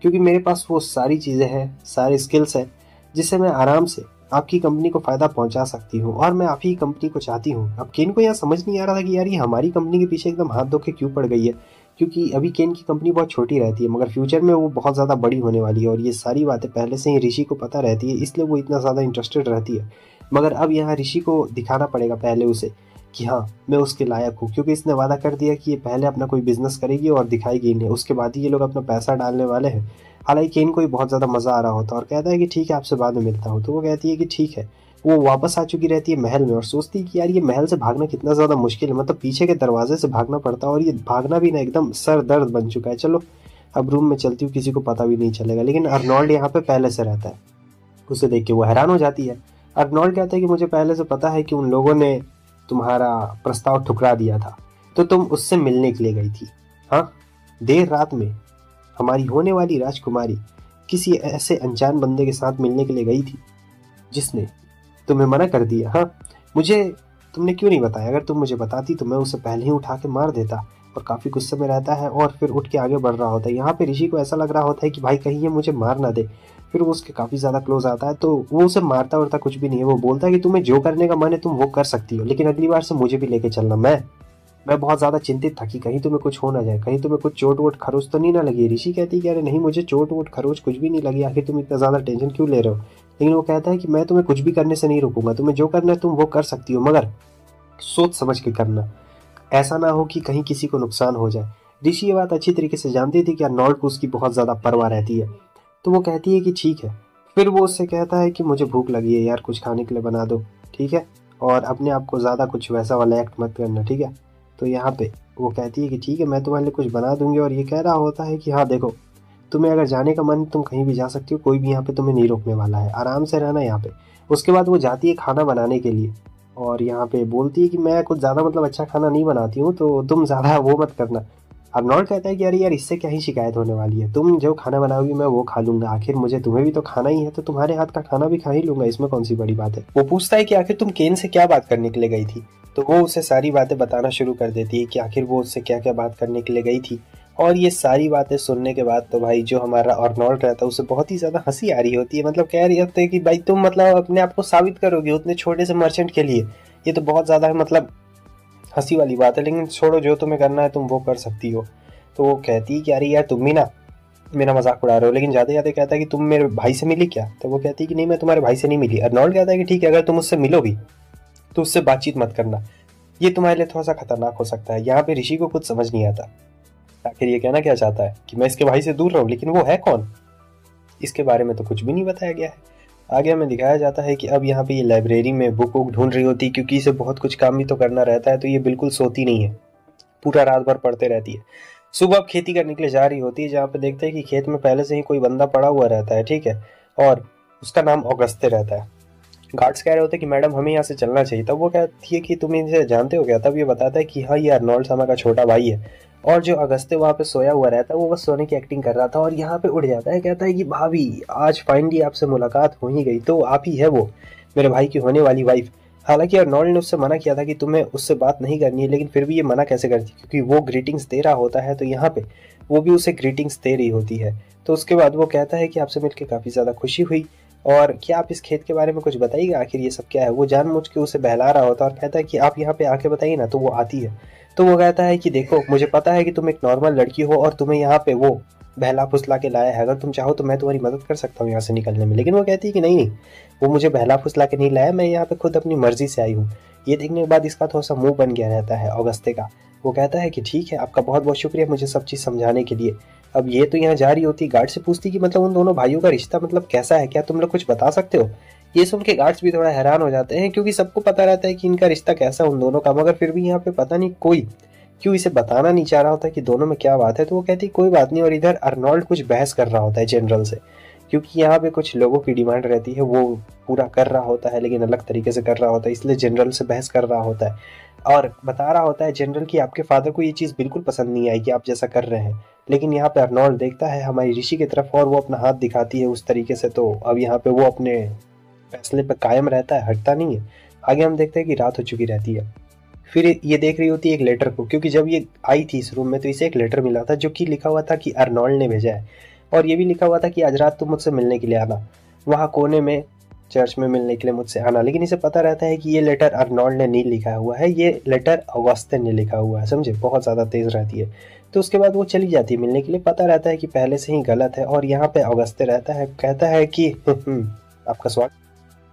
B: क्योंकि मेरे पास वो सारी चीज़ें हैं, सारे स्किल्स हैं जिससे मैं आराम से आपकी कंपनी को फ़ायदा पहुंचा सकती हूँ और मैं आप ही कंपनी को चाहती हूँ। अब केन को यहाँ समझ नहीं आ रहा था कि यार ये हमारी कंपनी के पीछे एकदम हाथ धो के क्यों पड़ गई है, क्योंकि अभी केन की कंपनी बहुत छोटी रहती है मगर फ्यूचर में वो बहुत ज़्यादा बड़ी होने वाली है और ये सारी बातें पहले से ही ऋषि को पता रहती है, इसलिए वो इतना ज़्यादा इंटरेस्टेड रहती है। मगर अब यहाँ ऋषि को दिखाना पड़ेगा पहले उसे कि हाँ मैं उसके लायक हूँ, क्योंकि इसने वादा कर दिया कि ये पहले अपना कोई बिजनेस करेगी और दिखाएगी इन्हें, उसके बाद ही ये लोग अपना पैसा डालने वाले हैं। हालांकि केन को भी बहुत ज़्यादा मज़ा आ रहा होता है और कहता है कि ठीक है आपसे बाद में मिलता हूँ। तो वो कहती है कि ठीक है। वो वापस आ चुकी रहती है महल में और सोचती है कि यार ये महल से भागना कितना ज़्यादा मुश्किल है, मतलब पीछे के दरवाजे से भागना पड़ता है और ये भागना भी ना एकदम सर दर्द बन चुका है। चलो अब रूम में चलती हूँ, किसी को पता भी नहीं चलेगा। लेकिन अर्नोल्ड यहाँ पे पहले से रहता है, उसे देख के वो हैरान हो जाती है। अर्नोल्ड कहता है कि मुझे पहले से पता है कि उन लोगों ने तुम्हारा प्रस्ताव ठुकरा दिया था, तो तुम उससे मिलने के लिए गई थी। हाँ, देर रात में हमारी होने वाली राजकुमारी किसी ऐसे अनजान बंदे के साथ मिलने के लिए गई थी जिसने तुम्हें मना कर दिया। हाँ, मुझे तुमने क्यों नहीं बताया? अगर तुम मुझे बताती तो मैं उसे पहले ही उठा के मार देता। और काफ़ी गुस्से में रहता है और फिर उठ के आगे बढ़ रहा होता है। यहाँ पे ऋषि को ऐसा लग रहा होता है कि भाई कहीं ये मुझे मार ना दे। फिर वो उसके काफ़ी ज़्यादा क्लोज आता है तो वो उसे मारता वरता कुछ भी नहीं है। वो बोलता है कि तुम्हें जो करने का मन है तुम वो कर सकती हो, लेकिन अगली बार से मुझे भी लेके चलना। मैं बहुत ज़्यादा चिंतित था कि कहीं तुम्हें कुछ हो ना जाए, कहीं तुम्हें कुछ चोट वोट खरोच तो नहीं ना लगी। ऋषि कहती है कि अरे नहीं, मुझे चोट वोट खरोच कुछ भी नहीं लगी, आखिर तुम इतना ज़्यादा टेंशन क्यों ले रहे हो? लेकिन वो कहता है कि मैं तुम्हें कुछ भी करने से नहीं रोकूंगा, तुम्हें जो करना है तुम वो कर सकती हो, मगर सोच समझ के करना, ऐसा ना हो कि कहीं किसी को नुकसान हो जाए। ऋषि ये बात अच्छी तरीके से जानती थी कि अर्नोल्ड को उसकी बहुत ज़्यादा परवाह रहती है। तो वो कहती है कि ठीक है। फिर वो उससे कहता है कि मुझे भूख लगी है यार, कुछ खाने के लिए बना दो, ठीक है, और अपने आप को ज़्यादा कुछ वैसा वाला एक्ट मत करना, ठीक है। तो यहाँ पे वो कहती है कि ठीक है मैं तुम्हारे लिए कुछ बना दूंगी और ये कह रहा होता है कि हाँ देखो, तुम्हें अगर जाने का मन तुम कहीं भी जा सकती हो, कोई भी यहाँ पे तुम्हें नहीं रोकने वाला है, आराम से रहना यहाँ पे। उसके बाद वो जाती है खाना बनाने के लिए और यहाँ पे बोलती है कि मैं कुछ ज़्यादा मतलब अच्छा खाना नहीं बनाती हूँ तो तुम ज़्यादा वो मत करना। अर्नोल्ड कहता है कि अरे यार इससे क्या ही शिकायत होने वाली है, तुम जो खाना बनाओगी मैं वो खा लूंगा, आखिर मुझे तुम्हें भी तो खाना ही है तो तुम्हारे हाथ का खाना भी खा ही लूंगा, इसमें कौन सी बड़ी बात है। वो पूछता है कि आखिर तुम केन से क्या बात करने के लिए गई थी, तो वो उसे सारी बातें बताना शुरू कर देती है कि आखिर वो उससे क्या क्या बात करने के लिए गई थी। और ये सारी बातें सुनने के बाद तो भाई जो हमारा अर्नोल्ड रहता है उसे बहुत ही ज़्यादा हंसी आ रही होती है। मतलब कह रही होती है कि भाई तुम मतलब अपने आप को साबित करोगे उतने छोटे से मर्चेंट के लिए, ये तो बहुत ज़्यादा मतलब हंसी वाली बात है, लेकिन छोड़ो जो तुम्हें करना है तुम वो कर सकती हो। तो वो कहती है कि अरे यार तुम भी ना मेरा मजाक उड़ा रहे हो, लेकिन जाते जाते कहता है कि तुम मेरे भाई से मिली क्या? तो वो कहती है कि नहीं मैं तुम्हारे भाई से नहीं मिली। अर्नोल्ड कहता है कि ठीक है अगर तुम उससे मिलो भी तो उससे बातचीत मत करना, ये तुम्हारे लिए थोड़ा सा खतरनाक हो सकता है। यहाँ पे ऋषि को कुछ समझ नहीं आता, आखिर ये कहना क्या चाहता है कि मैं इसके भाई से दूर रहूं, लेकिन वो है कौन इसके बारे में तो कुछ भी नहीं बताया गया है। आगे हमें दिखाया जाता है कि अब यहाँ पे ये लाइब्रेरी में बुक वुक ढूंढ रही होती है, क्योंकि इसे बहुत कुछ काम भी तो करना रहता है, तो ये बिल्कुल सोती नहीं है, पूरा रात भर पढ़ते रहती है। सुबह अब खेती करने के लिए जा रही होती है, जहाँ पे देखते हैं कि खेत में पहले से ही कोई बंदा पड़ा हुआ रहता है, ठीक है, और उसका नाम ऑगस्ते रहता है। गार्ड्स कह रहे होते हैं कि मैडम हमें यहाँ से चलना चाहिए, तब वो कहती है कि तुम इनसे जानते हो क्या? तब ये बताता है कि हाँ ये अर्नोल्ड सामा का छोटा भाई है, और जो अगस्ते वहाँ पे सोया हुआ रहता है वो बस सोने की एक्टिंग कर रहा था और यहाँ पे उठ जाता है। कहता है कि भाभी आज फाइनली आपसे मुलाकात हो ही गई, तो आप ही है वो मेरे भाई की होने वाली वाइफ। हालांकि अर्नोल्ड ने उससे मना किया था कि तुम्हें उससे बात नहीं करनी है, लेकिन फिर भी ये मना कैसे करती, क्योंकि वो ग्रीटिंग्स दे रहा होता है, तो यहाँ पे वो भी उसे ग्रीटिंग्स दे रही होती है। तो उसके बाद वो कहता है कि आपसे मिलकर काफ़ी ज़्यादा खुशी हुई, और क्या आप इस खेत के बारे में कुछ बताइएगा, आखिर ये सब क्या है? वो जानबूझ के उसे बहला रहा होता है और कहता है कि आप यहाँ पे आके बताइए ना। तो वो आती है, तो वो कहता है कि देखो मुझे पता है कि तुम एक नॉर्मल लड़की हो और तुम्हें यहाँ पे वो बहला फुसला के लाया है, अगर तुम चाहो तो मैं तुम्हारी मदद कर सकता हूँ यहाँ से निकलने में। लेकिन वो कहती है कि नहीं, वो मुझे बहला फुसला के नहीं लाया, मैं यहाँ पे खुद अपनी मर्जी से आई हूँ। ये देखने के बाद इसका थोड़ा सा मुंह बन गया रहता है ऑगस्ते का। वो कहता है कि ठीक है आपका बहुत बहुत शुक्रिया मुझे सब चीज़ समझाने के लिए। अब ये तो यहाँ जा रही होती, गार्ड से पूछती कि मतलब उन दोनों भाइयों का रिश्ता मतलब कैसा है, क्या तुम लोग कुछ बता सकते हो? ये सुन के गार्ड्स भी थोड़ा हैरान हो जाते हैं, क्योंकि सबको पता रहता है कि इनका रिश्ता कैसा उन दोनों का, मगर फिर भी यहाँ पे पता नहीं कोई क्यों इसे बताना नहीं चाह रहा होता कि दोनों में क्या बात है। तो वो कहती कोई बात नहीं, और इधर अर्नोल्ड कुछ बहस कर रहा होता है जनरल से, क्योंकि यहाँ पे कुछ लोगों की डिमांड रहती है, वो पूरा कर रहा होता है लेकिन अलग तरीके से कर रहा होता है, इसलिए जनरल से बहस कर रहा होता है और बता रहा होता है जनरल कि आपके फादर को ये चीज़ बिल्कुल पसंद नहीं आई कि आप जैसा कर रहे हैं। लेकिन यहाँ पे अर्नोल्ड देखता है हमारी ऋषि की तरफ और वो अपना हाथ दिखाती है उस तरीके से, तो अब यहाँ पे वो अपने फैसले पर कायम रहता है, हटता नहीं है। आगे हम देखते हैं कि रात हो चुकी रहती है। फिर ये देख रही होती है एक लेटर को, क्योंकि जब ये आई थी इस रूम में तो इसे एक लेटर मिला था जो कि लिखा हुआ था कि अर्नोल्ड ने भेजा है, और ये भी लिखा हुआ था कि आज रात तुम मुझसे मिलने के लिए आना, वहाँ कोने में चर्च में मिलने के लिए मुझसे आना। लेकिन इसे पता रहता है कि ये लेटर अर्नोल्ड ने नहीं लिखा हुआ है, ये लेटर ऑगस्टिन ने लिखा हुआ है, समझे, बहुत ज़्यादा तेज़ रहती है। तो उसके बाद वो चली जाती है मिलने के लिए, पता रहता है कि पहले से ही गलत है, और यहाँ पे ऑगस्टे रहता है, कहता है कि आपका स्वागत।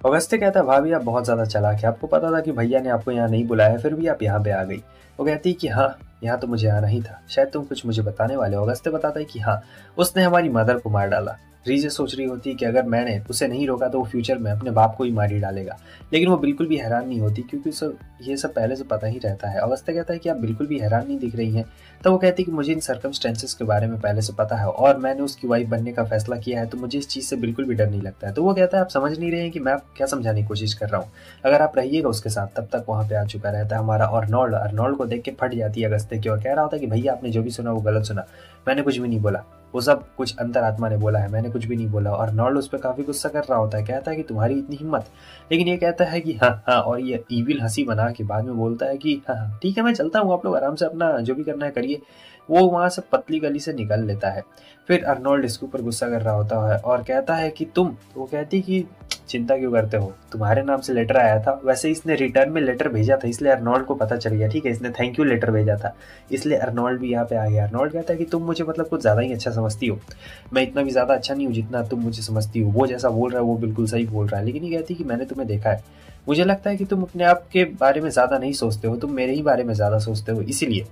A: ऑगस्टे कहता है भाभी आप बहुत ज़्यादा चालाक है, आपको पता था कि भैया ने आपको यहाँ नहीं बुलाया है, फिर भी आप यहाँ पे आ गई। वो कहती है कि हाँ यहाँ तो मुझे आना ही था, शायद तुम कुछ मुझे बताने वाले हो। ऑगस्टे बताता है कि हाँ उसने हमारी मदर को मार डाला। रीजे सोच रही होती है कि अगर मैंने उसे नहीं रोका तो वो फ्यूचर में अपने बाप को ही मार ही डालेगा, लेकिन वो बिल्कुल भी हैरान नहीं होती क्योंकि उसे ये सब पहले से पता ही रहता है। अवस्था कहता है कि आप बिल्कुल भी हैरान नहीं दिख रही हैं। तो वो कहती है कि मुझे इन सर्कमस्टेंसेस के बारे में पहले से पता है और मैंने उसकी वाइफ बनने का फैसला किया है, तो मुझे इस चीज़ से बिल्कुल भी डर नहीं लगता है। तो वो कहता है आप समझ नहीं रहे हैं कि मैं आप क्या समझाने की कोशिश कर रहा हूँ, अगर आप रहिएगा उसके साथ। तब तक वहाँ पे आ चुका रहता है हमारा अर्नोल्ड। अर्नोल्ड को देख के फट जाती है अगस्ते की और कह रहा होता है कि भैया आपने जो भी सुना वो गलत सुना, मैंने कुछ भी नहीं बोला, वो सब कुछ अंतरात्मा ने बोला है, मैंने कुछ भी नहीं बोला। और अर्नोल्ड उस पर काफी गुस्सा कर रहा होता है, कहता है कि तुम्हारी इतनी हिम्मत, लेकिन ये कहता है कि हाँ हाँ, और ये ईविल हंसी बना के बाद में बोलता है कि हाँ हाँ ठीक है मैं चलता हूँ, आप लोग आराम से अपना जो भी करना है करिए। वो वहां से पतली गली से निकल लेता है। फिर अर्नोल्ड इसके ऊपर गुस्सा कर रहा होता है और कहता है कि तुम, तो वो कहती कि चिंता क्यों करते हो, तुम्हारे नाम से लेटर आया था। वैसे इसने रिटर्न में लेटर भेजा था इसलिए अर्नोल्ड को पता चल गया, ठीक है, इसने थैंक यू लेटर भेजा था, इसलिए अर्नोल्ड भी यहाँ पे आ गया। अर्नोल्ड कहता है कि तुम मुझे मतलब कुछ ज़्यादा ही अच्छा समझती हो, मैं इतना भी ज़्यादा अच्छा नहीं हूँ जितना तुम मुझे समझती हो। वो जैसा बोल रहा है वो बिल्कुल सही बोल रहा है, लेकिन ये कहती है कि मैंने तुम्हें देखा है, मुझे लगता है कि तुम अपने आप के बारे में ज़्यादा नहीं सोचते हो, तुम मेरे ही बारे में ज़्यादा सोचते हो, इसीलिए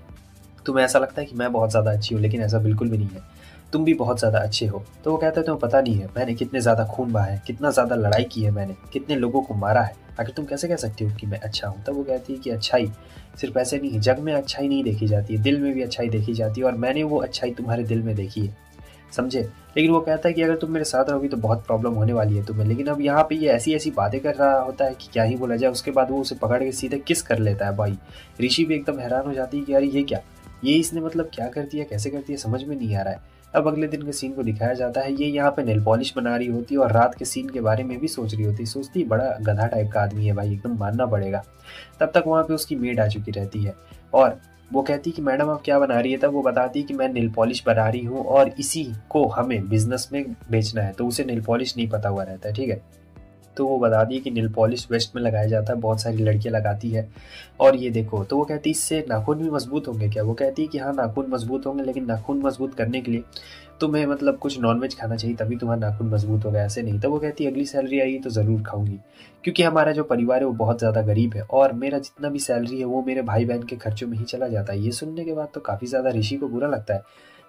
A: तुम्हें ऐसा लगता है कि मैं बहुत ज़्यादा अच्छी हूँ, लेकिन ऐसा बिल्कुल भी नहीं है, तुम भी बहुत ज़्यादा अच्छे हो। तो वो कहता है तुम्हें पता नहीं है मैंने कितने ज़्यादा खून बहा है, कितना ज़्यादा लड़ाई की है मैंने, कितने लोगों को मारा है, आखिर तुम कैसे कह सकती हो कि मैं अच्छा हूँ। तब वो कहती है कि अच्छाई सिर्फ ऐसे नहीं है, जग में अच्छाई नहीं देखी जाती है, दिल में भी अच्छाई देखी जाती है, और मैंने वो अच्छाई तुम्हारे दिल में देखी है, समझे। लेकिन वो कहता है कि अगर तुम मेरे साथ रहोगी तो बहुत प्रॉब्लम होने वाली है तुम्हें। लेकिन अब यहाँ पे ये ऐसी ऐसी बातें कर रहा होता है कि क्या ही बोला जाए। उसके बाद वो उसे पकड़ के सीधे किस कर लेता है भाई। ऋषि भी एकदम हैरान हो जाती है कि यार ये क्या, ये इसने मतलब क्या कर दिया, कैसे कर दिया, समझ में नहीं आ रहा है। अब अगले दिन के सीन को दिखाया जाता है, ये यहाँ पे नेल पॉलिश बना रही होती है और रात के सीन के बारे में भी सोच रही होती है, सोचती है बड़ा गधा टाइप का आदमी है भाई, एकदम मानना पड़ेगा। तब तक वहाँ पे उसकी मेड आ चुकी रहती है और वो कहती है कि मैडम आप क्या बना रही है। तब वो बताती है कि मैं नेल पॉलिश बना रही हूँ और इसी को हमें बिजनेस में बेचना है। तो उसे नेल पॉलिश नहीं पता हुआ रहता है, ठीक है। तो वो बता दी कि नेल पॉलिश वेस्ट में लगाया जाता है, बहुत सारी लड़कियां लगाती है और ये देखो। तो वो कहती है इससे नाखून भी मजबूत होंगे क्या। वो कहती है कि हाँ नाखून मजबूत होंगे, लेकिन नाखून मजबूत करने के लिए तुम्हें मतलब कुछ नॉनवेज खाना चाहिए, तभी तुम्हारा नाखून मजबूत होगा, ऐसे नहीं। तो वो कहती है अगली सैलरी आएगी तो ज़रूर खाऊंगी, क्योंकि हमारा जो परिवार है वो बहुत ज़्यादा गरीब है और मेरा जितना भी सैलरी है वो मेरे भाई बहन के खर्चों में ही चला जाता है। ये सुनने के बाद तो काफ़ी ज़्यादा ऋषि को बुरा लगता है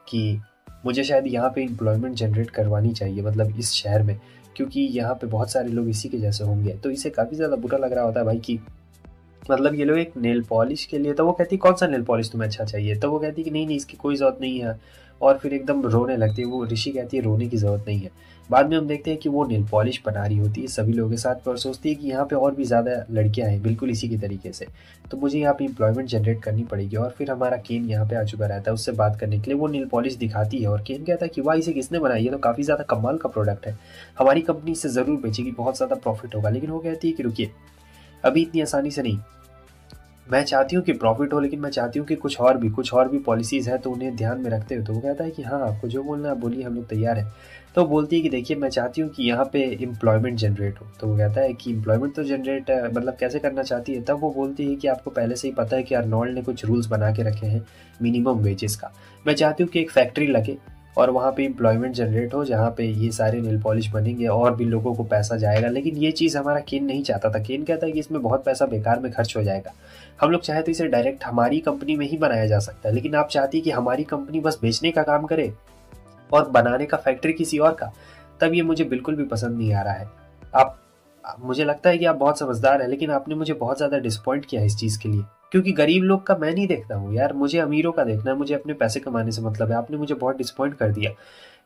A: कि मुझे शायद यहाँ पे एम्प्लॉयमेंट जनरेट करवानी चाहिए, मतलब इस शहर में, क्योंकि यहाँ पे बहुत सारे लोग इसी के जैसे होंगे। तो इसे काफ़ी ज़्यादा बुरा लग रहा होता है भाई कि मतलब ये लोग एक नेल पॉलिश के लिए। तो वो कहती कौन सा नेल पॉलिश तुम्हें अच्छा चाहिए। तो वो कहती कि नहीं नहीं इसकी कोई ज़रूरत नहीं है, और फिर एकदम रोने लगती है। वो ऋषि कहती है रोने की ज़रूरत नहीं है। बाद में हम देखते हैं कि वो नेल पॉलिश बना रही होती है सभी लोगों के साथ और सोचती है कि यहाँ पे और भी ज़्यादा लड़कियाँ हैं बिल्कुल इसी की तरीके से, तो मुझे यहाँ पे एम्प्लॉयमेंट जनरेट करनी पड़ेगी। और फिर हमारा केन यहाँ पे आ चुका रहता है उससे बात करने के लिए। वो नेल पॉलिश दिखाती है और केन कहता है कि वाह इसे किसने बनाई है, तो काफ़ी ज़्यादा कमाल का प्रोडक्ट है, हमारी कंपनी इसे ज़रूर बेचेगी, बहुत ज़्यादा प्रॉफिट होगा। लेकिन वो कहती है कि रुकिए अभी इतनी आसानी से नहीं, मैं चाहती हूँ कि प्रॉफिट हो, लेकिन मैं चाहती हूँ कि कुछ और भी पॉलिसीज़ हैं तो उन्हें ध्यान में रखते हुए। तो वो कहता है कि हाँ आपको जो बोलना है बोलिए, हम लोग तैयार हैं। तो वो बोलती है कि देखिए मैं चाहती हूँ कि यहाँ पे एम्प्लॉयमेंट जनरेट हो। तो वो कहता है कि एम्प्लॉयमेंट तो जनरेट मतलब कैसे करना चाहती है। तब वो बोलती है कि आपको पहले से ही पता है कि अर्नोल्ड ने कुछ रूल्स बना के रखे हैं मिनिमम वेजेस का। मैं चाहती हूँ कि एक फैक्ट्री लगे और वहाँ पे एम्प्लॉयमेंट जनरेट हो, जहाँ पे ये सारे नेल पॉलिश बनेंगे और भी लोगों को पैसा जाएगा। लेकिन ये चीज़ हमारा केन नहीं चाहता था। केन कहता है कि इसमें बहुत पैसा बेकार में खर्च हो जाएगा, हम लोग चाहे तो इसे डायरेक्ट हमारी कंपनी में ही बनाया जा सकता है, लेकिन आप चाहती कि हमारी कंपनी बस बेचने का काम करे और बनाने का फैक्ट्री किसी और का। तब ये मुझे बिल्कुल भी पसंद नहीं आ रहा है। आप मुझे लगता है कि आप बहुत समझदार हैं, लेकिन आपने मुझे बहुत ज़्यादा डिसअपॉइंट किया है इस चीज़ के लिए, क्योंकि गरीब लोग का मैं नहीं देखता हूँ यार, मुझे अमीरों का देखना है, मुझे अपने पैसे कमाने से मतलब है। आपने मुझे बहुत डिसअपॉइंट कर दिया।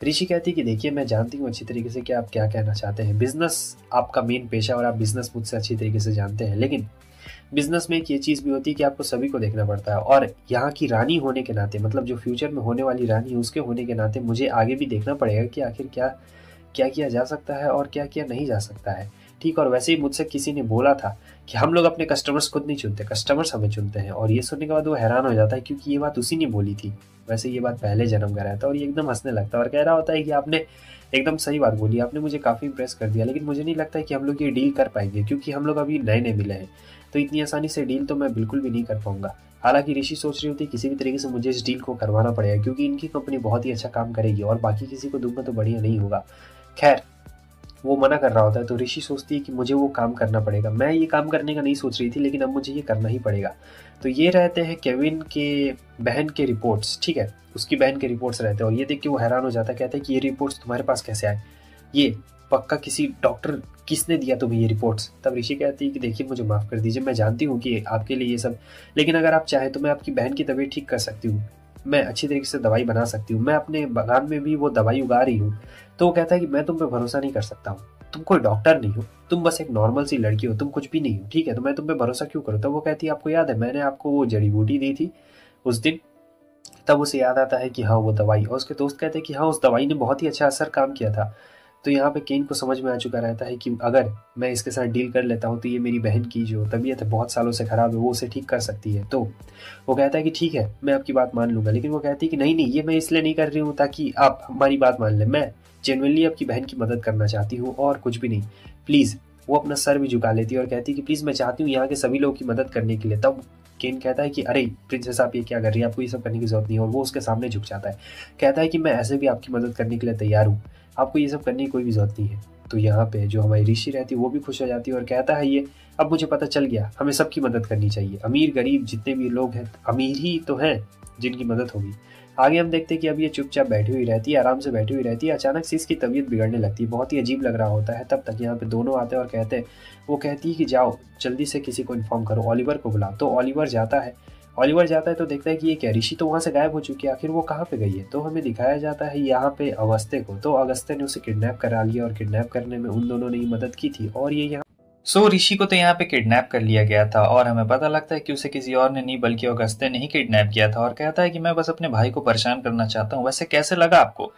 A: ऋषि कहती कि देखिए, मैं जानती हूँ अच्छी तरीके से कि आप क्या कहना चाहते हैं, बिजनेस आपका मेन पेशा और आप बिजनेस मुझसे अच्छी तरीके से जानते हैं, लेकिन बिजनेस में एक ये चीज़ भी होती है कि आपको सभी को देखना पड़ता है, और यहाँ की रानी होने के नाते, मतलब जो फ्यूचर में होने वाली रानी है उसके होने के नाते मुझे आगे भी देखना पड़ेगा कि आखिर क्या क्या किया जा सकता है और क्या किया नहीं जा सकता है। ठीक, और वैसे ही मुझसे किसी ने बोला था कि हम लोग अपने कस्टमर्स खुद नहीं चुनते, कस्टमर्स हमें चुनते हैं, और ये सुनने के बाद वो हैरान हो जाता है, क्योंकि ये बात उसी ने बोली थी। वैसे ये बात पहले जन्म का रहता है, और ये एकदम हंसने लगता है और कह रहा होता है कि आपने एकदम सही बात बोली, आपने मुझे काफ़ी इंप्रेस कर दिया, लेकिन मुझे नहीं लगता है कि हम लोग ये डील कर पाएंगे, क्योंकि हम लोग अभी नए नए मिले हैं, तो इतनी आसानी से डील तो मैं बिल्कुल भी नहीं कर पाऊंगा। हालांकि ऋषि सोच रही होती किसी भी तरीके से मुझे इस डील को करवाना पड़ेगा, क्योंकि इनकी कंपनी बहुत ही अच्छा काम करेगी और बाकी किसी को दूंगा तो बढ़िया नहीं होगा। खैर, वो मना कर रहा होता है तो ऋषि सोचती है कि मुझे वो काम करना पड़ेगा। मैं ये काम करने का नहीं सोच रही थी, लेकिन अब मुझे ये करना ही पड़ेगा। तो ये रहते हैं केविन के बहन के रिपोर्ट्स, ठीक है, उसकी बहन के रिपोर्ट्स रहते हैं, और ये देख के वो हैरान हो जाता है, कहता है कि ये रिपोर्ट्स तुम्हारे पास कैसे आए, ये पक्का किसी डॉक्टर, किसने दिया तुम्हें ये रिपोर्ट्स। तब ऋषि कहती है कि देखिए, मुझे माफ़ कर दीजिए, मैं जानती हूँ कि आपके लिए ये सब, लेकिन अगर आप चाहें तो मैं आपकी बहन की तबीयत ठीक कर सकती हूँ, मैं अच्छी तरीके से दवाई बना सकती हूँ, मैं अपने बागान में भी वो दवाई उगा रही हूँ। तो वो कहता है कि मैं तुम पे भरोसा नहीं कर सकता हूँ, तुम कोई डॉक्टर नहीं हो, तुम बस एक नॉर्मल सी लड़की हो, तुम कुछ भी नहीं हो, ठीक है, तो मैं तुम पे भरोसा क्यों करूँ। तब वो कहती है आपको याद है मैंने आपको वो जड़ी बूटी दी थी उस दिन। तब उसे याद आता है कि हाँ वो दवाई, और उसके दोस्त कहते हैं कि हाँ उस दवाई ने बहुत ही अच्छा असर काम किया था। तो यहाँ पे केन को समझ में आ चुका रहता है कि अगर मैं इसके साथ डील कर लेता हूँ तो ये मेरी बहन की जो तबीयत है बहुत सालों से ख़राब है वो उसे ठीक कर सकती है। तो वो कहता है कि ठीक है, मैं आपकी बात मान लूँगा, लेकिन वो कहती है कि नहीं नहीं, ये मैं इसलिए नहीं कर रही हूँ ताकि आप हमारी बात मान लें, मैं जेनुअनली आपकी बहन की मदद करना चाहती हूँ और कुछ भी नहीं, प्लीज़। वो अपना सर भी झुका लेती है और कहती है कि प्लीज़ मैं चाहती हूँ यहाँ के सभी लोगों की मदद करने के लिए। तब केन कहता है कि अरे प्रिंसेस, आप ये क्या कर रही हैं, आपको ये सब करने की जरूरत नहीं है, और वो उसके सामने झुक जाता है, कहता है कि मैं ऐसे भी आपकी मदद करने के लिए तैयार हूँ, आपको ये सब करने की कोई भी जरूरत नहीं है। तो यहाँ पे जो हमारी ऋषि रहती है वो भी खुश हो जाती है और कहता है ये अब मुझे पता चल गया, हमें सबकी मदद करनी चाहिए, अमीर गरीब जितने भी लोग हैं, अमीर ही तो हैं जिनकी मदद होगी। आगे हम देखते हैं कि अब ये चुपचाप बैठी हुई रहती है, आराम से बैठी हुई रहती है, अचानक से इसकी तबीयत बिगड़ने लगती है, बहुत ही अजीब लग रहा होता है। तब तक यहाँ पे दोनों आते हैं और कहते हैं, वो कहती है कि जाओ जल्दी से किसी को इन्फॉर्म करो, ओलिवर को बुलाओ। तो ओलिवर जाता है, तो देखता है कि ये क्या, ऋषि तो वहाँ से गायब हो चुकी है, आखिर वो कहाँ पे गई है। तो हमें दिखाया जाता है यहाँ पे अगस्त्य को, तो अगस्त्य ने उसे किडनैप करा लिया और किडनैप करने में उन दोनों ने ही मदद की थी, और ये यहाँ
C: ऋषि को तो यहाँ पे किडनैप कर लिया गया था, और हमें पता लगता है कि उसे किसी और ने नहीं बल्कि अगस्त्य ने ही किडनैप किया था, और कहता है कि मैं बस अपने भाई को परेशान करना चाहता हूँ। वैसे कैसे लगा आपको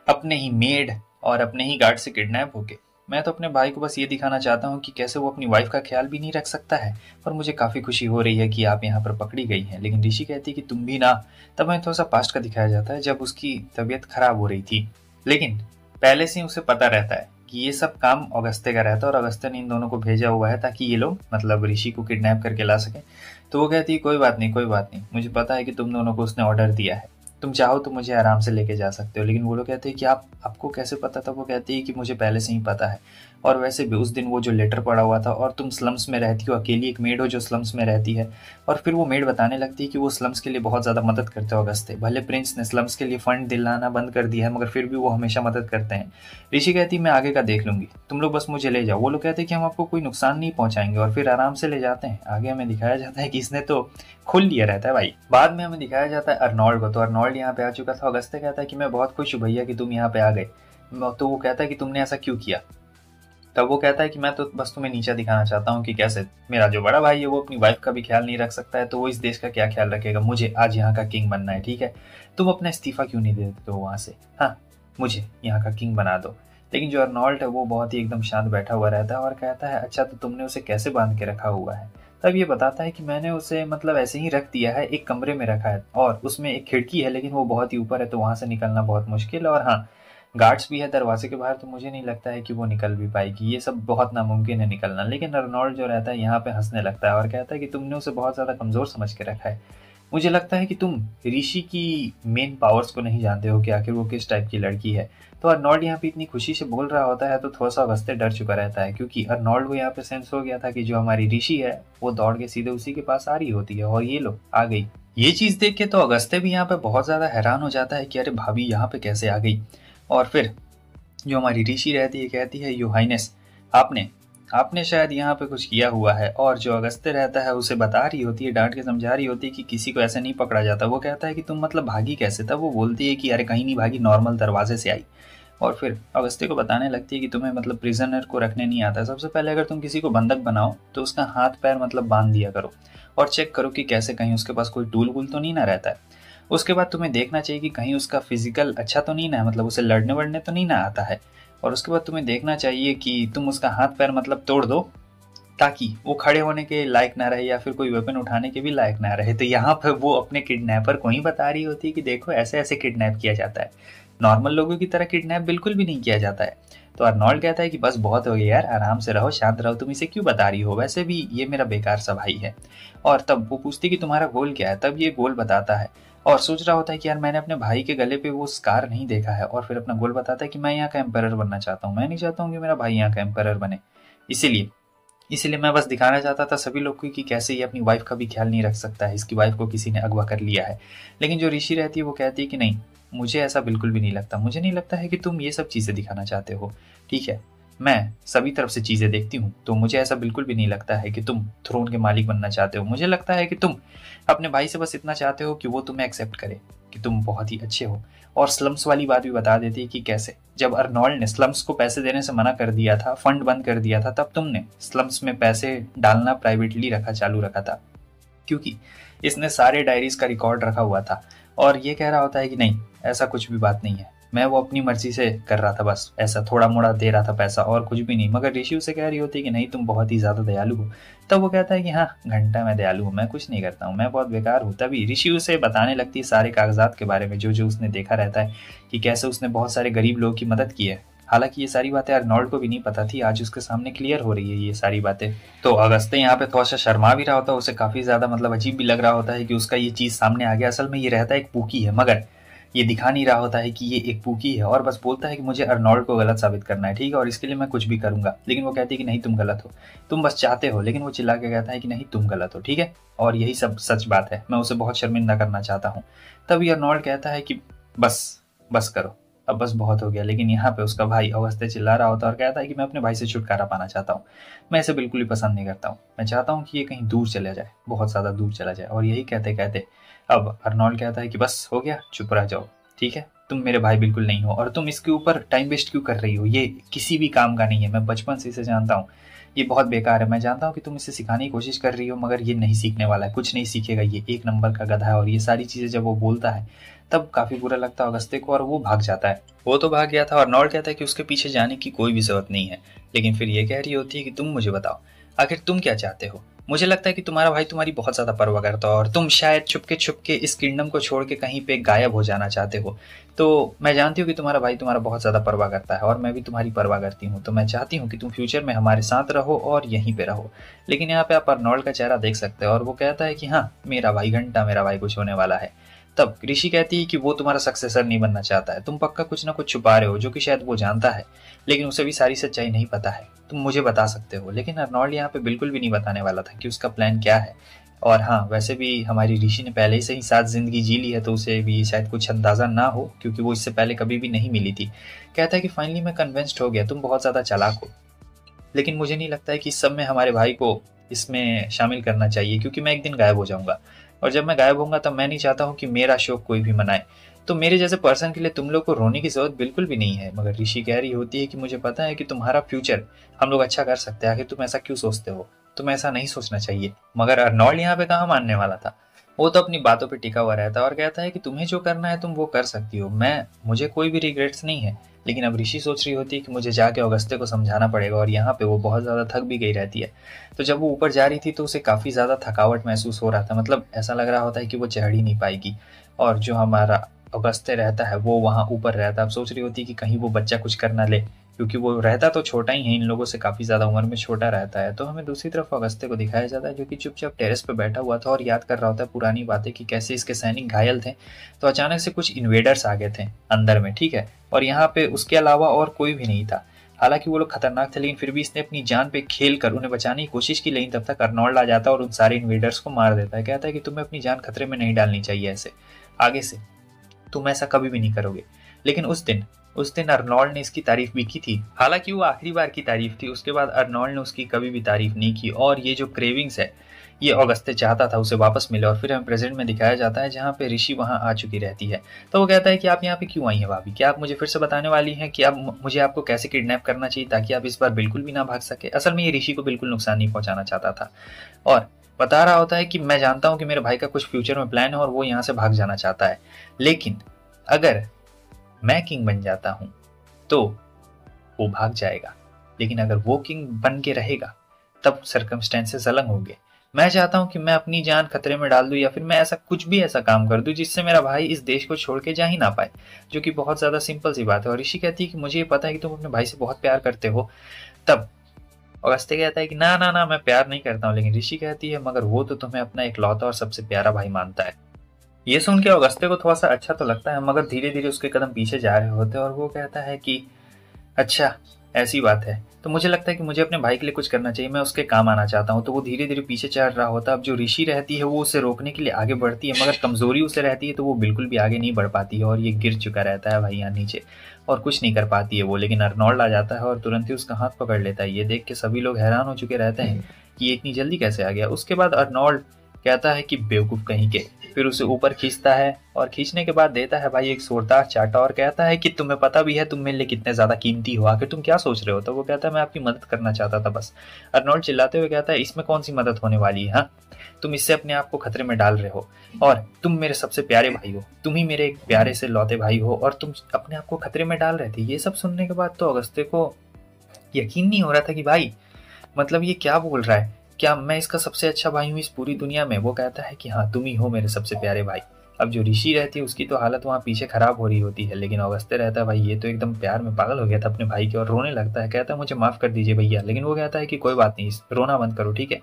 C: अपने ही मेड और अपने ही गार्ड से किडनैप होके? मैं तो अपने भाई को बस ये दिखाना चाहता हूँ कि कैसे वो अपनी वाइफ का ख्याल भी नहीं रख सकता है, और मुझे काफ़ी खुशी हो रही है कि आप यहाँ पर पकड़ी गई हैं। लेकिन ऋषि कहती है कि तुम भी ना। तब हमें थोड़ा सा पास्ट का दिखाया जाता है जब उसकी तबीयत खराब हो रही थी, लेकिन पहले से ही उसे पता रहता है कि ये सब काम अगस्त्य का रहता है, और अगस्त्य ने इन दोनों को भेजा हुआ है ताकि ये लोग मतलब ऋषि को किडनैप करके ला सकें। तो वो कहती है कोई बात नहीं, कोई बात नहीं, मुझे पता है कि तुम दोनों को उसने ऑर्डर दिया है, तुम चाहो तो मुझे आराम से लेके जा सकते हो। लेकिन वो लोग कहते हैं कि आपको कैसे पता था? वो कहती है कि मुझे पहले से ही पता है, और वैसे भी उस दिन वो जो लेटर पड़ा हुआ था, और तुम स्लम्स में रहती हो, अकेली एक मेड हो जो स्लम्स में रहती है। और फिर वो मेड बताने लगती है कि वो स्लम्स के लिए बहुत ज़्यादा मदद करते हो अगस्त्य, भले प्रिंस ने स्लम्स के लिए फंड दिलाना बंद कर दिया है मगर फिर भी वो हमेशा मदद करते हैं। ऋषि कहती है मैं आगे का देख लूंगी, तुम लोग बस मुझे ले जाओ। वो लोग कहते हैं कि हम आपको कोई नुकसान नहीं पहुंचाएंगे, और फिर आराम से ले जाते हैं। आगे हमें दिखाया जाता है कि इसने तो खोल लिया रहता है भाई। बाद में हमें दिखाया जाता है अर्नोल्ड को, तो अर्नोल्ड यहाँ पे आ चुका था। अगस्त्य कहता है कि मैं बहुत खुश हूँ भैया कि तुम यहाँ पे आ गए। तो वो कहता है कि तुमने ऐसा क्यों किया? तब वो कहता है कि मैं तो बस तुम्हें नीचा दिखाना चाहता हूँ कि कैसे मेरा जो बड़ा भाई है वो अपनी वाइफ का भी ख्याल नहीं रख सकता है, तो वो इस देश का क्या ख्याल रखेगा। मुझे आज यहाँ का किंग बनना है, ठीक है, तुम अपना इस्तीफा क्यों नहीं दे देते हो वहाँ से, हाँ मुझे यहाँ का किंग बना दो। लेकिन जो अर्नोल्ड है वो बहुत ही एकदम शांत बैठा हुआ रहता है और कहता है अच्छा तो तुमने उसे कैसे बांध के रखा हुआ है? तब ये बताता है कि मैंने उसे मतलब ऐसे ही रख दिया है, एक कमरे में रखा है और उसमें एक खिड़की है लेकिन वो बहुत ही ऊपर है तो वहाँ से निकलना बहुत मुश्किल है, और हाँ गार्ड्स भी है दरवाजे के बाहर, तो मुझे नहीं लगता है कि वो निकल भी पाएगी, ये सब बहुत नामुमकिन है निकलना। लेकिन अर्नोल्ड जो रहता है यहाँ पे हंसने लगता है और कहता है कि तुमने उसे बहुत ज़्यादा कमज़ोर समझ के रखा है। मुझे लगता है कि तुम ऋषि की मेन पावर्स को नहीं जानते हो कि आखिर वो किस टाइप की लड़की है। तो अर्नोल्ड यहाँ पे इतनी खुशी से बोल रहा होता है तो थोड़ा सा अगस्त्य डर चुका रहता है, क्योंकि अर्नोल्ड को यहाँ पे सेंस हो गया था कि जो हमारी ऋषि है वो दौड़ के सीधे उसी के पास आ रही होती है, और ये लो आ गई। ये चीज़ देख के तो अगस्त्य भी यहाँ पे बहुत ज़्यादा हैरान हो जाता है कि अरे भाभी यहाँ पे कैसे आ गई। और फिर जो हमारी ऋषि रहती है कहती है यो हाइनेस, आपने आपने शायद यहाँ पे कुछ किया हुआ है। और जो अगस्त्य रहता है उसे बता रही होती है, डांट के समझा रही होती है कि किसी को ऐसे नहीं पकड़ा जाता। वो कहता है कि तुम मतलब भागी कैसे? तब वो बोलती है कि अरे कहीं नहीं भागी, नॉर्मल दरवाजे से आई। और फिर अगस्त्य को बताने लगती है कि तुम्हें मतलब प्रिजनर को रखने नहीं आता। सबसे पहले अगर तुम किसी को बंधक बनाओ तो उसका हाथ पैर मतलब बांध दिया करो और चेक करो कि कैसे कहीं उसके पास कोई टूल वूल तो नहीं ना रहता है। उसके बाद तुम्हें देखना चाहिए कि कहीं उसका फिजिकल अच्छा तो नहीं ना है, मतलब उसे लड़ने वड़ने तो नहीं ना आता है। और उसके बाद तुम्हें देखना चाहिए कि तुम उसका हाथ पैर मतलब तोड़ दो ताकि वो खड़े होने के लायक ना रहे या फिर कोई वेपन उठाने के भी लायक ना रहे। तो यहाँ पर वो अपने किडनैपर को ही बता रही होती है कि देखो ऐसे ऐसे किडनैप किया जाता है, नॉर्मल लोगों की तरह किडनैप बिल्कुल भी नहीं किया जाता है। तो अर्नोल्ड कहता है कि बस बहुत हो गया यार, आराम से रहो, शांत रहो, तुम इसे क्यों बता रही हो, वैसे भी ये मेरा बेकार सा भाई है। और तब वो पूछती कि तुम्हारा गोल क्या है। तब ये गोल बताता है और सोच रहा होता है कि यार मैंने अपने भाई के गले पे वो स्कार नहीं देखा है। और फिर अपना गोल बताता है कि मैं यहाँ का एम्पायर बनना चाहता हूँ, मैं नहीं चाहता हूँ कि मेरा भाई यहाँ का एम्पायर बने। इसीलिए इसीलिए मैं बस दिखाना चाहता था सभी लोग को कि कैसे ये अपनी वाइफ का भी ख्याल नहीं रख सकता है, इसकी वाइफ को किसी ने अगवा कर लिया है। लेकिन जो ऋषि रहती है वो कहती है कि नहीं, मुझे ऐसा बिल्कुल भी नहीं लगता, मुझे नहीं लगता है कि तुम ये सब चीज़ें दिखाना चाहते हो। ठीक है, मैं सभी तरफ से चीज़ें देखती हूँ, तो मुझे ऐसा बिल्कुल भी नहीं लगता है कि तुम थ्रोन के मालिक बनना चाहते हो। मुझे लगता है कि तुम अपने भाई से बस इतना चाहते हो कि वो तुम्हें एक्सेप्ट करे कि तुम बहुत ही अच्छे हो। और स्लम्स वाली बात भी बता देती है कि कैसे जब अर्नोल्ड ने स्लम्स को पैसे देने से मना कर दिया था, फंड बंद कर दिया था, तब तुमने स्लम्स में पैसे डालना प्राइवेटली चालू रखा था, क्योंकि इसने सारे डायरीज का रिकॉर्ड रखा हुआ था। और ये कह रहा होता है कि नहीं, ऐसा कुछ भी बात नहीं है, मैं वो अपनी मर्जी से कर रहा था, बस ऐसा थोड़ा मोड़ा दे रहा था पैसा और कुछ भी नहीं। मगर ऋषि उसे कह रही होती है कि नहीं, तुम बहुत ही ज़्यादा दयालु हो। तब वो कहता है कि हाँ घंटा मैं दयालु हूँ, मैं कुछ नहीं करता हूँ, मैं बहुत बेकार हूँ। तभी ऋषि उसे बताने लगती है सारे कागजात के बारे में, जो जो उसने देखा रहता है कि कैसे उसने बहुत सारे गरीब लोगों की मदद की है। हालांकि ये सारी बातें अर्नोल्ड को भी नहीं पता थी, आज उसके सामने क्लियर हो रही है ये सारी बातें। तो अगस्त्य यहाँ पे थोड़ा सा शर्मा भी रहा होता है, उसे काफ़ी ज़्यादा मतलब अजीब भी लग रहा होता है कि उसका ये चीज़ सामने आ गया। असल में ये रहता है एक पूकी है, मगर ये दिखा नहीं रहा होता है कि ये एक पूकी है, और बस बोलता है कि मुझे अर्नोल्ड को गलत साबित करना है, ठीक है, और इसके लिए मैं कुछ भी करूंगा। लेकिन वो कहती है कि नहीं तुम गलत हो, तुम बस चाहते हो। लेकिन वो चिल्ला के कहता है कि नहीं तुम गलत हो, ठीक है, और यही सब सच बात है, मैं उसे बहुत शर्मिंदा करना चाहता हूँ। तभी अर्नोल्ड कहता है कि बस बस करो, अब बस बहुत हो गया। लेकिन यहाँ पे उसका भाई अगस्त्य चिल्ला रहा होता है और कहता है कि मैं अपने भाई से छुटकारा पाना चाहता हूँ, मैं इसे बिल्कुल ही पसंद नहीं करता हूँ, मैं चाहता हूँ कि ये कहीं दूर चला जाए, बहुत ज़्यादा दूर चला जाए। और यही कहते कहते अब अर्नोल्ड कहता है कि बस हो गया, चुप रह जाओ, ठीक है, तुम मेरे भाई बिल्कुल नहीं हो, और तुम इसके ऊपर टाइम वेस्ट क्यों कर रही हो, ये किसी भी काम का नहीं है, मैं बचपन से इसे जानता हूँ, ये बहुत बेकार है। मैं जानता हूँ कि तुम इसे सिखाने की कोशिश कर रही हो, मगर ये नहीं सीखने वाला है, कुछ नहीं सीखेगा, ये एक नंबर का गधा है। और ये सारी चीज़ें जब वो बोलता है तब काफ़ी बुरा लगता है अगस्त्य को, और वो भाग जाता है। वो तो भाग गया था, और अर्नोल्ड कहता है कि उसके पीछे जाने की कोई भी जरूरत नहीं है। लेकिन फिर ये कह रही होती है कि तुम मुझे बताओ, आखिर तुम क्या चाहते हो। मुझे लगता है कि तुम्हारा भाई तुम्हारी बहुत ज़्यादा परवाह करता है, और तुम शायद छुपके छुपके इस किंगडम को छोड़ के कहीं पे गायब हो जाना चाहते हो। तो मैं जानती हूँ कि तुम्हारा भाई तुम्हारा बहुत ज़्यादा परवाह करता है, और मैं भी तुम्हारी परवाह करती हूँ। तो मैं चाहती हूँ कि तुम फ्यूचर में हमारे साथ रहो और यहीं पे रहो। लेकिन यहाँ पे आप अर्नोल्ड का चेहरा देख सकते हो, और वो कहता है कि हाँ मेरा भाई घंटा, मेरा भाई कुछ होने वाला है। तब ऋषि कहती है कि वो तुम्हारा सक्सेसर नहीं बनना चाहता है, तुम पक्का कुछ ना कुछ छुपा रहे हो, जो कि शायद वो जानता है, लेकिन उसे भी सारी सच्चाई नहीं पता है, तुम मुझे बता सकते हो। लेकिन अर्नोल्ड यहाँ पे बिल्कुल भी नहीं बताने वाला था कि उसका प्लान क्या है। और हाँ, वैसे भी हमारी ऋषि ने पहले से ही साथ जिंदगी जी ली है, तो उसे भी शायद कुछ अंदाजा ना हो, क्योंकि वो इससे पहले कभी भी नहीं मिली थी। कहता है कि फाइनली मैं कन्विंस्ड हो गया, तुम बहुत ज़्यादा चालाक हो, लेकिन मुझे नहीं लगता है कि इस सब में हमारे भाई को इसमें शामिल करना चाहिए, क्योंकि मैं एक दिन गायब हो जाऊंगा, और जब मैं गायब होऊंगा तब मैं नहीं चाहता हूँ कि मेरा शोक कोई भी मनाए। तो मेरे जैसे पर्सन के लिए तुम लोग को रोने की जरूरत बिल्कुल भी नहीं है। मगर ऋषि कह रही होती है कि मुझे पता है कि तुम्हारा फ्यूचर हम लोग अच्छा कर सकते हैं, आखिर तुम ऐसा क्यों सोचते हो, तुम ऐसा नहीं सोचना चाहिए। मगर अर्नोल्ड यहाँ पे कहाँ मानने वाला था, वो तो अपनी बातों पे टिका हुआ रहता है और कहता है कि तुम्हें जो करना है तुम वो कर सकती हो, मुझे कोई भी रिग्रेट्स नहीं है। लेकिन अब ऋषि सोच रही होती है कि मुझे जाके अगस्त्य को समझाना पड़ेगा, और यहाँ पे वो बहुत ज़्यादा थक भी गई रहती है। तो जब वो ऊपर जा रही थी तो उसे काफ़ी ज़्यादा थकावट महसूस हो रहा था, मतलब ऐसा लग रहा होता है कि वो चढ़ ही नहीं पाएगी। और जो हमारा अगस्त्य रहता है वो वहाँ ऊपर रहता है। अब सोच रही होती है कि कहीं वो बच्चा कुछ कर ना ले, क्योंकि वो रहता तो छोटा ही है, इन लोगों से काफ़ी ज़्यादा उम्र में छोटा रहता है। तो हमें दूसरी तरफ अगस्त्य को दिखाया जाता है, जो कि चुपचाप टेरेस पे बैठा हुआ था और याद कर रहा होता है पुरानी बातें कि कैसे इसके सैनिक घायल थे, तो अचानक से कुछ इन्वेडर्स आ गए थे अंदर में, ठीक है, और यहाँ पे उसके अलावा और कोई भी नहीं था। हालांकि वो लोग खतरनाक थे, लेकिन फिर भी इसने अपनी जान पे खेल कर उन्हें बचाने की कोशिश की। लेकिन तब तक अर्नोल्ड आ जाता है और उन सारे इन्वेडर्स को मार देता है। कहता है कि तुम्हें अपनी जान खतरे में नहीं डालनी चाहिए ऐसे आगे से, तुम ऐसा कभी भी नहीं करोगे। लेकिन उस दिन अर्नोल्ड ने इसकी तारीफ भी की थी। हालांकि वो आखिरी बार की तारीफ थी, उसके बाद अर्नोल्ड ने उसकी कभी भी तारीफ नहीं की। और ये जो क्रेविंग्स है ये ऑगस्ते चाहता था उसे वापस मिले। और फिर हमें प्रेजेंट में दिखाया जाता है जहाँ पे ऋषि वहाँ आ चुकी रहती है। तो वो कहता है कि आप यहाँ पे क्यों आई हैं भाभी, क्या आप मुझे फिर से बताने वाली हैं कि आप मुझे आपको कैसे किडनैप करना चाहिए ताकि आप इस बार बिल्कुल भी ना भाग सके। असल में ये ऋषि को बिल्कुल नुकसान नहीं पहुंचाना चाहता था और बता रहा होता है कि मैं जानता हूँ कि मेरे भाई का कुछ फ्यूचर में प्लान है और वो यहाँ से भाग जाना चाहता है, लेकिन अगर मैं किंग बन जाता हूँ तो वो भाग जाएगा, लेकिन अगर वो किंग बन के रहेगा तब सर्कमस्टेंसेस अलग होंगे। मैं चाहता हूं कि मैं अपनी जान खतरे में डाल दूं या फिर मैं ऐसा कुछ भी ऐसा काम कर दूं जिससे मेरा भाई इस देश को छोड़ के जा ही ना पाए, जो कि बहुत ज्यादा सिंपल सी बात है। और ऋषि कहती है कि मुझे ये पता है कि तुम अपने भाई से बहुत प्यार करते हो। तब अगस्त्य कहता है कि ना ना ना, मैं प्यार नहीं करता हूँ। लेकिन ऋषि कहती है मगर वो तो तुम्हें अपना इकलौता और सबसे प्यारा भाई मानता है। ये सुन के अगस्त्य को थोड़ा सा अच्छा तो लगता है, मगर धीरे धीरे उसके कदम पीछे जा रहे होते हैं और वो कहता है कि अच्छा ऐसी बात है, तो मुझे लगता है कि मुझे अपने भाई के लिए कुछ करना चाहिए, मैं उसके काम आना चाहता हूँ। तो वो धीरे धीरे पीछे चढ़ रहा होता है। अब जो ऋषि रहती है वो उसे रोकने के लिए आगे बढ़ती है, मगर कमजोरी उसे रहती है तो वो बिल्कुल भी आगे नहीं बढ़ पाती है और ये गिर चुका रहता है भाई यहाँ नीचे और कुछ नहीं कर पाती है वो। लेकिन अर्नोल्ड आ जाता है और तुरंत ही उसका हाथ पकड़ लेता है। ये देख के सभी लोग हैरान हो चुके रहते हैं कि ये इतनी जल्दी कैसे आ गया। उसके बाद अर्नोल्ड कहता है कि बेवकूफ कहीं के, फिर उसे ऊपर खींचता है और खींचने के बाद देता है भाई एक जोरदार चाटा और कहता है कि तुम्हें पता भी है तुम मेरे लिए कितने ज्यादा कीमती हो, आखिर तुम क्या सोच रहे हो। तो वो कहता है मैं आपकी मदद करना चाहता था बस। अर्नोल्ड चिल्लाते हुए कहता है इसमें कौन सी मदद होने वाली है, हाँ तुम इससे अपने आप को खतरे में डाल रहे हो और तुम मेरे सबसे प्यारे भाई हो, तुम ही मेरे एक प्यारे से लौते भाई हो और तुम अपने आप को खतरे में डाल रहे थे। ये सब सुनने के बाद तो अगस्त्य को यकीन नहीं हो रहा था कि भाई मतलब ये क्या बोल रहा है, क्या मैं इसका सबसे अच्छा भाई हूँ इस पूरी दुनिया में। वो कहता है कि हाँ तुम ही हो मेरे सबसे प्यारे भाई। अब जो ऋषि रहती है उसकी तो हालत वहाँ पीछे खराब हो रही होती है, लेकिन अगस्त्य रहता है भाई ये तो एकदम प्यार में पागल हो गया था अपने भाई के और रोने लगता है। कहता है मुझे माफ कर दीजिए भैया, लेकिन वो कहता है कि कोई बात नहीं, रोना बंद करो ठीक है।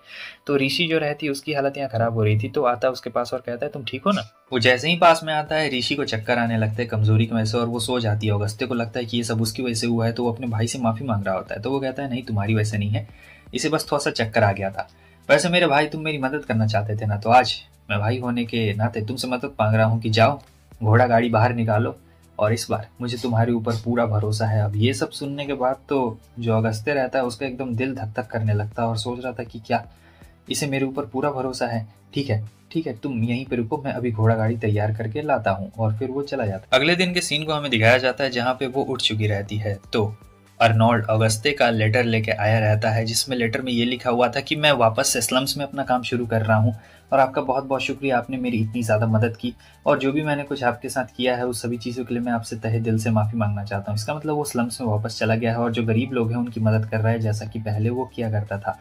C: तो ऋषि जो रहती है उसकी हालत यहाँ खराब हो रही थी, तो आता है उसके पास और कहता है तुम ठीक हो ना। वो जैसे ही पास में आता है ऋषि को चक्कर आने लगता है कमजोरी की वजह से और वो सो जाती है। अगस्त्य को लगता है कि ये सब उसकी वजह से हुआ है, तो वो अपने भाई से माफी मांग रहा होता है। तो वो कहता है नहीं तुम्हारी वजह से नहीं है, इसे बस थोड़ा सा चक्कर आ गया था। वैसे मेरे भाई तुम मेरी मदद करना चाहते थे ना, तो आज मैं भाई होने के नाते तुमसे मदद मांग रहा हूँ कि जाओ घोड़ा गाड़ी बाहर निकालो और इस बार मुझे तुम्हारे ऊपर पूरा भरोसा है। अब ये सब सुनने के बाद तो जो अगस्त्य रहता है उसका एकदम दिल धक धक करने लगता है और सोच रहा था कि क्या इसे मेरे ऊपर पूरा भरोसा है, ठीक है तुम यहीं पे रुको, मैं अभी घोड़ा गाड़ी तैयार करके लाता हूँ। और फिर वो चला जाता है। अगले दिन के सीन को हमें दिखाया जाता है जहाँ पे वो उठ चुकी रहती है। तो अर्नोल्ड अगस्त्य का लेटर लेके आया रहता है, जिसमें लेटर में ये लिखा हुआ था कि मैं वापस से स्लम्स में अपना काम शुरू कर रहा हूँ और आपका बहुत बहुत शुक्रिया, आपने मेरी इतनी ज़्यादा मदद की और जो भी मैंने कुछ आपके साथ किया है उस सभी चीज़ों के लिए मैं आपसे तहे दिल से माफ़ी मांगना चाहता हूँ। इसका मतलब वो स्लम्स में वापस चला गया है और जो गरीब लोग हैं उनकी मदद कर रहा है जैसा कि पहले वो किया करता था।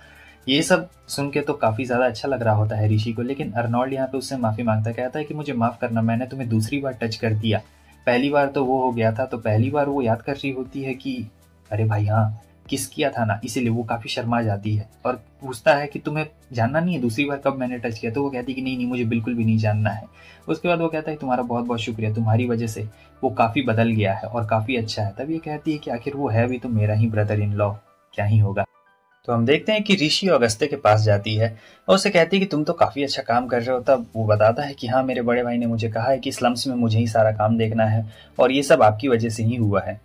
C: ये सब सुन के तो काफ़ी ज़्यादा अच्छा लग रहा होता है ऋषि को, लेकिन अर्नोल्ड यहाँ पे उससे माफ़ी मांगता कहता है कि मुझे माफ़ करना, मैंने तुम्हें दूसरी बार टच कर दिया, पहली बार तो वो हो गया था। तो पहली बार वो याद कर रही होती है कि अरे भाई हाँ किस किया था ना, इसीलिए वो काफी शर्मा जाती है और पूछता है कि तुम्हें जानना नहीं है दूसरी बार कब मैंने टच किया। तो वो कहती है कि नहीं मुझे बिल्कुल भी नहीं जानना है। उसके बाद वो कहता है तुम्हारा बहुत बहुत शुक्रिया, तुम्हारी वजह से वो काफी बदल गया है और काफी अच्छा है। तब ये कहती है कि आखिर वो है भी तो मेरा ही ब्रदर इन लॉ, क्या ही होगा। तो हम देखते हैं कि ऋषि अगस्त्य के पास जाती है और उसे कहती है कि तुम तो काफी अच्छा काम कर रहे हो। तब वो बताता है कि हाँ मेरे बड़े भाई ने मुझे कहा है कि स्लम्स में मुझे ही सारा काम देखना है और ये सब आपकी वजह से ही हुआ है,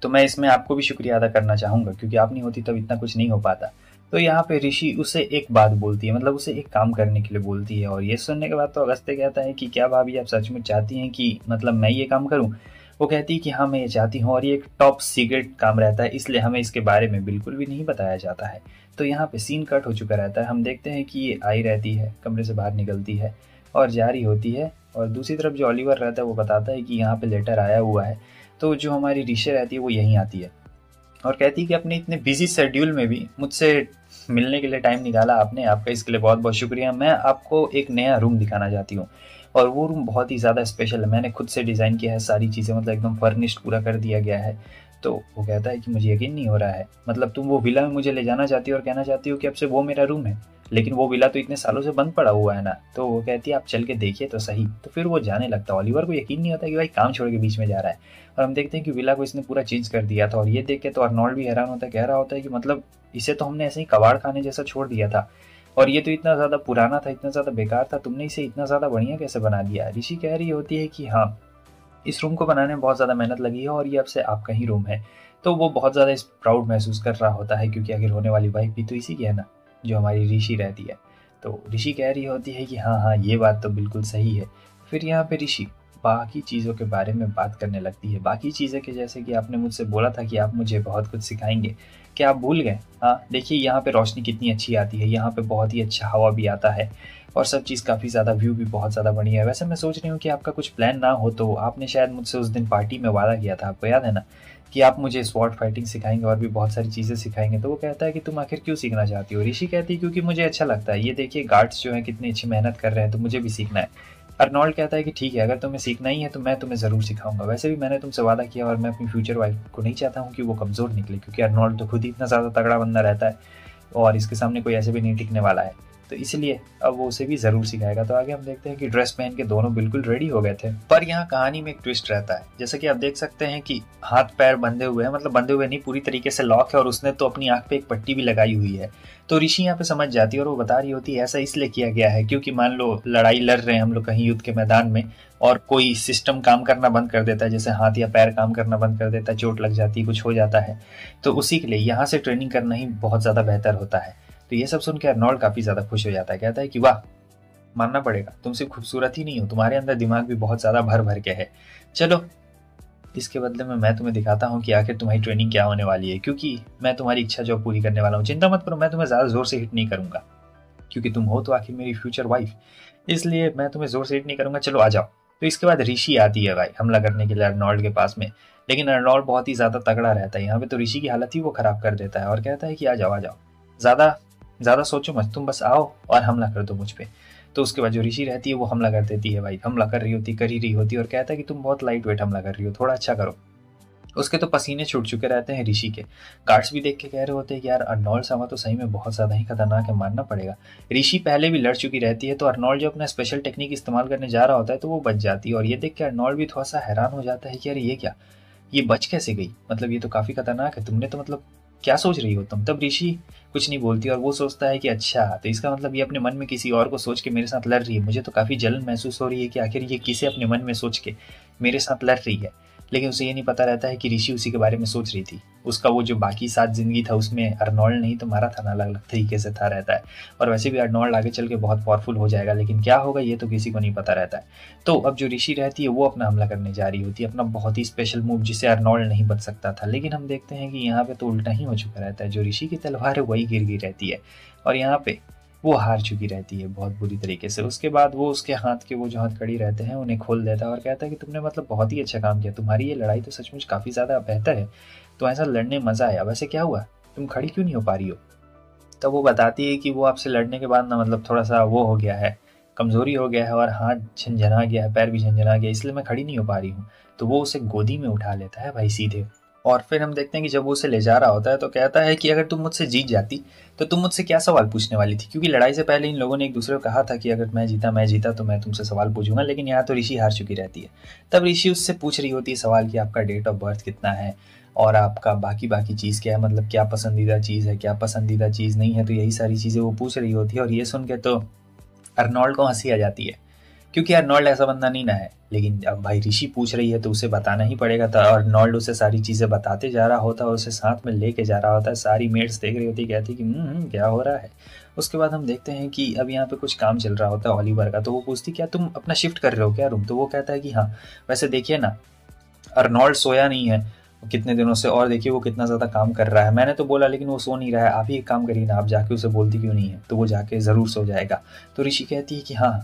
C: तो मैं इसमें आपको भी शुक्रिया अदा करना चाहूंगा क्योंकि आप नहीं होती तब इतना कुछ नहीं हो पाता। तो यहाँ पे ऋषि उसे एक बात बोलती है, मतलब उसे एक काम करने के लिए बोलती है और ये सुनने के बाद तो अगस्त्य कहता है कि क्या भाभी आप सचमुच चाहती हैं कि मतलब मैं ये काम करूँ। वो कहती है कि हाँ मैं ये चाहती हूँ और ये एक टॉप सीक्रेट काम रहता है, इसलिए हमें इसके बारे में बिल्कुल भी नहीं बताया जाता है। तो यहाँ पे सीन कट हो चुका रहता है। हम देखते हैं कि ये आई रहती है, कमरे से बाहर निकलती है और जारी होती है और दूसरी तरफ जो ओलिवर रहता है वो बताता है कि यहाँ पे लेटर आया हुआ है। तो जो हमारी ऋषि रहती है वो यहीं आती है और कहती है कि अपने इतने बिजी शेड्यूल में भी मुझसे मिलने के लिए टाइम निकाला आपने, आपका इसके लिए बहुत बहुत शुक्रिया। मैं आपको एक नया रूम दिखाना चाहती हूँ और वो रूम बहुत ही ज़्यादा स्पेशल है, मैंने खुद से डिज़ाइन किया है, सारी चीज़ें मतलब एकदम फर्निश्ड पूरा कर दिया गया है। तो वो कहता है कि मुझे यकीन नहीं हो रहा है, मतलब तुम वो विला में मुझे ले जाना चाहती हो और कहना चाहती हो कि अब से वो मेरा रूम है, लेकिन वो विला तो इतने सालों से बंद पड़ा हुआ है ना। तो वो कहती है आप चल के देखिए तो सही। तो फिर वो जाने लगता है। ओलिवर को यकीन नहीं होता कि भाई काम छोड़ के बीच में जा रहा है और हम देखते हैं कि विला को इसने पूरा चेंज कर दिया था और ये देख के तो अर्नोल्ड भी हैरान होता है, कह रहा होता है कि मतलब इसे तो हमने ऐसे ही कबाड़ खाने जैसा छोड़ दिया था और ये तो इतना ज़्यादा पुराना था, इतना ज़्यादा बेकार था, तुमने इसे इतना ज़्यादा बढ़िया कैसे बना दिया। ऋषि कह रही होती है कि हाँ इस रूम को बनाने में बहुत ज़्यादा मेहनत लगी है और ये अब से आपका ही रूम है। तो वो बहुत ज़्यादा इस प्राउड महसूस कर रहा होता है, क्योंकि आखिर होने वाली वाइफ भी तो इसी की है ना, जो हमारी ऋषि रहती है। तो ऋषि कह रही होती है कि हाँ हाँ, ये बात तो बिल्कुल सही है। फिर यहाँ पे ऋषि बाकी चीज़ों के बारे में बात करने लगती है, बाकी चीज़ें के जैसे कि आपने मुझसे बोला था कि आप मुझे बहुत कुछ सिखाएंगे, क्या आप भूल गए? हाँ देखिए, यहाँ पे रोशनी कितनी अच्छी आती है, यहाँ पे बहुत ही अच्छा हवा भी आता है और सब चीज़ काफ़ी ज़्यादा, व्यू भी बहुत ज़्यादा बढ़िया है। वैसे मैं सोच रही हूँ कि आपका कुछ प्लान ना हो तो आपने शायद मुझसे उस दिन पार्टी में वादा किया था, आपको याद है ना, कि आप मुझे स्वॉर्ड फाइटिंग सिखाएंगे और भी बहुत सारी चीज़ें सिखाएंगे। तो वो कहता है कि तुम आखिर क्यों सीखना चाहती हो? ऋषि कहती है क्योंकि मुझे अच्छा लगता है, ये देखिए गार्ड्स जो हैं कितनी अच्छी मेहनत कर रहे हैं, तो मुझे भी सीखना है। अर्नोल्ड कहता है कि ठीक है, अगर तुम्हें सीखना ही है तो मैं तुम्हें ज़रूर सिखाऊंगा। वैसे भी मैंने तुमसे वादा किया और मैं अपनी फ्यूचर वाइफ को नहीं चाहता हूँ कि वो कमज़ोर निकले, क्योंकि अर्नोल्ड तो खुद ही इतना ज़्यादा तगड़ा बंदा रहता है और इसके सामने कोई ऐसे भी नहीं टिकने वाला है। तो इसलिए अब वो उसे भी ज़रूर सिखाएगा। तो आगे हम देखते हैं कि ड्रेस पहन के दोनों बिल्कुल रेडी हो गए थे, पर यहाँ कहानी में एक ट्विस्ट रहता है। जैसे कि आप देख सकते हैं कि हाथ पैर बंधे हुए हैं, मतलब बंधे हुए नहीं, पूरी तरीके से लॉक है और उसने तो अपनी आंख पे एक पट्टी भी लगाई हुई है। तो ऋषि यहाँ पे समझ जाती है और वो बता रही होती है ऐसा इसलिए किया गया है क्योंकि मान लो लड़ाई लड़ रहे हैं हम लोग कहीं युद्ध के मैदान में और कोई सिस्टम काम करना बंद कर देता है, जैसे हाथ या पैर काम करना बंद कर देता है, चोट लग जाती है, कुछ हो जाता है, तो उसी के लिए यहाँ से ट्रेनिंग करना ही बहुत ज़्यादा बेहतर होता है। तो ये सब सुन के अर्नोल्ड काफ़ी ज़्यादा खुश हो जाता है, कहता है कि वाह, मानना पड़ेगा, तुम सिर्फ खूबसूरत ही नहीं हो, तुम्हारे अंदर दिमाग भी बहुत ज़्यादा भर भर के है। चलो इसके बदले में मैं तुम्हें दिखाता हूँ कि आखिर तुम्हारी ट्रेनिंग क्या होने वाली है, क्योंकि मैं तुम्हारी इच्छा जो पूरी करने वाला हूँ। चिंता मत करो, मैं तुम्हें ज़्यादा ज़ोर से हिट नहीं करूँगा, क्योंकि तुम हो तो आखिर मेरी फ्यूचर वाइफ, इसलिए मैं तुम्हें ज़ोर से हिट नहीं करूँगा। चलो आ जाओ। तो इसके बाद ऋषि आती है भाई हमला करने के लिए अर्नोल्ड के पास में, लेकिन अर्नोल्ड बहुत ही ज़्यादा तगड़ा रहता है यहाँ पे, तो ऋषि की हालत ही वो ख़राब कर देता है और कहता है कि आ जाओ आ जाओ, ज़्यादा सोचो मत, तुम बस आओ और हमला कर दो मुझ पे। तो उसके बाद जो ऋषि रहती है वो हमला कर देती है भाई, हमला कर ही रही होती है और कहता है कि तुम बहुत लाइट वेट हमला कर रही हो, थोड़ा अच्छा करो। उसके तो पसीने छूट चुके रहते हैं ऋषि के। गार्ड्स भी देख के कह रहे होते हैं कि यार अर्नोल्ड सामा तो सही में बहुत ज़्यादा ही खतरनाक है, मानना पड़ेगा। ऋषि पहले भी लड़ चुकी रहती है, तो अर्नोल्ड जो अपना स्पेशल टेक्निक इस्तेमाल करने जा रहा होता है तो वो बच जाती है और ये देख के अर्नोल्ड भी थोड़ा सा हैरान हो जाता है कि यार ये क्या, ये बच कैसे गई, मतलब ये तो काफ़ी खतरनाक है, तुमने तो मतलब क्या सोच रही हो तुम। तब ऋषि कुछ नहीं बोलती और वो सोचता है कि अच्छा, तो इसका मतलब ये अपने मन में किसी और को सोच के मेरे साथ लड़ रही है, मुझे तो काफ़ी जलन महसूस हो रही है कि आखिर ये किसे अपने मन में सोच के मेरे साथ लड़ रही है। लेकिन उसे ये नहीं पता रहता है कि ऋषि उसी के बारे में सोच रही थी, उसका वो जो बाकी 7 जिंदगी था उसमें अर्नोल्ड नहीं तो मारा था ना, अलग अलग तरीके से था रहता है। और वैसे भी अर्नोल्ड आगे चल के बहुत पावरफुल हो जाएगा, लेकिन क्या होगा ये तो किसी को नहीं पता रहता है। तो अब जो ऋषि रहती है वो अपना हमला करने जा रही होती है, अपना बहुत ही स्पेशल मूव जिसे अर्नोल्ड नहीं बच सकता था, लेकिन हम देखते हैं कि यहाँ पे तो उल्टा ही हो चुका रहता है, जो ऋषि की तलवार है वही गिर गई रहती है और यहाँ पे वो हार चुकी रहती है बहुत बुरी तरीके से। उसके बाद वो उसके हाथ के वो जो हथकड़ी रहते हैं उन्हें खोल देता है और कहता है कि तुमने मतलब बहुत ही अच्छा काम किया, तुम्हारी ये लड़ाई तो सचमुच काफ़ी ज़्यादा बेहतर है, तो ऐसा लड़ने मज़ा आया। वैसे क्या हुआ, तुम खड़ी क्यों नहीं हो पा रही हो? तब वो बताती है कि वो आपसे लड़ने के बाद ना मतलब थोड़ा सा वो हो गया है, कमज़ोरी हो गया है और हाथ झंझना गया है, पैर भी झंझना गया, इसलिए मैं खड़ी नहीं हो पा रही हूँ। तो वो उसे गोदी में उठा लेता है भाई सीधे। और फिर हम देखते हैं कि जब वो उसे ले जा रहा होता है तो कहता है कि अगर तुम मुझसे जीत जाती तो तुम मुझसे क्या सवाल पूछने वाली थी, क्योंकि लड़ाई से पहले इन लोगों ने एक दूसरे को कहा था कि अगर मैं जीता तो मैं तुमसे सवाल पूछूंगा, लेकिन यहाँ तो ऋषि हार चुकी रहती है। तब ऋषि उससे पूछ रही होती है सवाल कि आपका डेट ऑफ बर्थ कितना है और आपका बाकी चीज़ क्या है, मतलब क्या पसंदीदा चीज़ है, क्या पसंदीदा चीज़ नहीं है, तो यही सारी चीज़ें वो पूछ रही होती है। और ये सुन के तो अर्नोल्ड को हंसी आ जाती है, क्योंकि अर्नोल्ड ऐसा बंदा नहीं ना है, लेकिन अब भाई ऋषि पूछ रही है तो उसे बताना ही पड़ेगा। तो अर्नोल्ड उसे सारी चीज़ें बताते जा रहा होता है, उसे साथ में लेके जा रहा होता है, सारी मेट्स देख रही होती, कहती कि क्या हो रहा है। उसके बाद हम देखते हैं कि अब यहाँ पे कुछ काम चल रहा होता है ओलिवर का, तो वो पूछती क्या तुम अपना शिफ्ट कर रहे हो क्या रूम, तो वो कहता है कि हाँ। वैसे देखिए ना, अर्नोल्ड सोया नहीं है कितने दिनों से और देखिए वो कितना ज़्यादा काम कर रहा है, मैंने तो बोला लेकिन वो सो नहीं रहा है, आप ही एक काम करिए ना, आप जाके उसे बोलती क्यों नहीं है, तो वो जाके ज़रूर सो जाएगा। तो ऋषि कहती है कि हाँ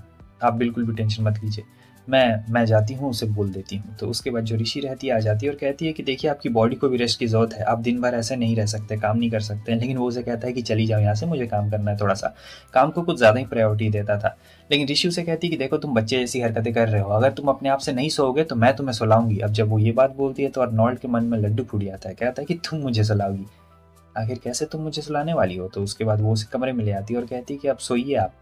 C: आप बिल्कुल भी टेंशन मत लीजिए, मैं जाती हूँ, उसे बोल देती हूँ। तो उसके बाद जो ऋषि रहती है आ जाती है और कहती है कि देखिए आपकी बॉडी को भी रेस्ट की ज़रूरत है, आप दिन भर ऐसे नहीं रह सकते, काम नहीं कर सकते। लेकिन वो उसे कहता है कि चली जाओ यहाँ से, मुझे काम करना है, थोड़ा सा काम को कुछ ज़्यादा ही प्रायोरिटी देता था। लेकिन ऋषि उसे कहती है कि देखो तुम बच्चे जैसी हरकतें कर रहे हो, अगर तुम अपने आप से नहीं सोओगे तो मैं तुम्हें सुलाऊंगी। अब जब वो ये बात बोलती है तो अर्नोल्ड के मन में लड्डू फूट जाता है, कहता है कि तुम मुझे सुलाओगी, आखिर कैसे तुम मुझे सुलाने वाली हो। तो उसके बाद वो उसे कमरे में ले आती है और कहती है कि अब सोइए आप,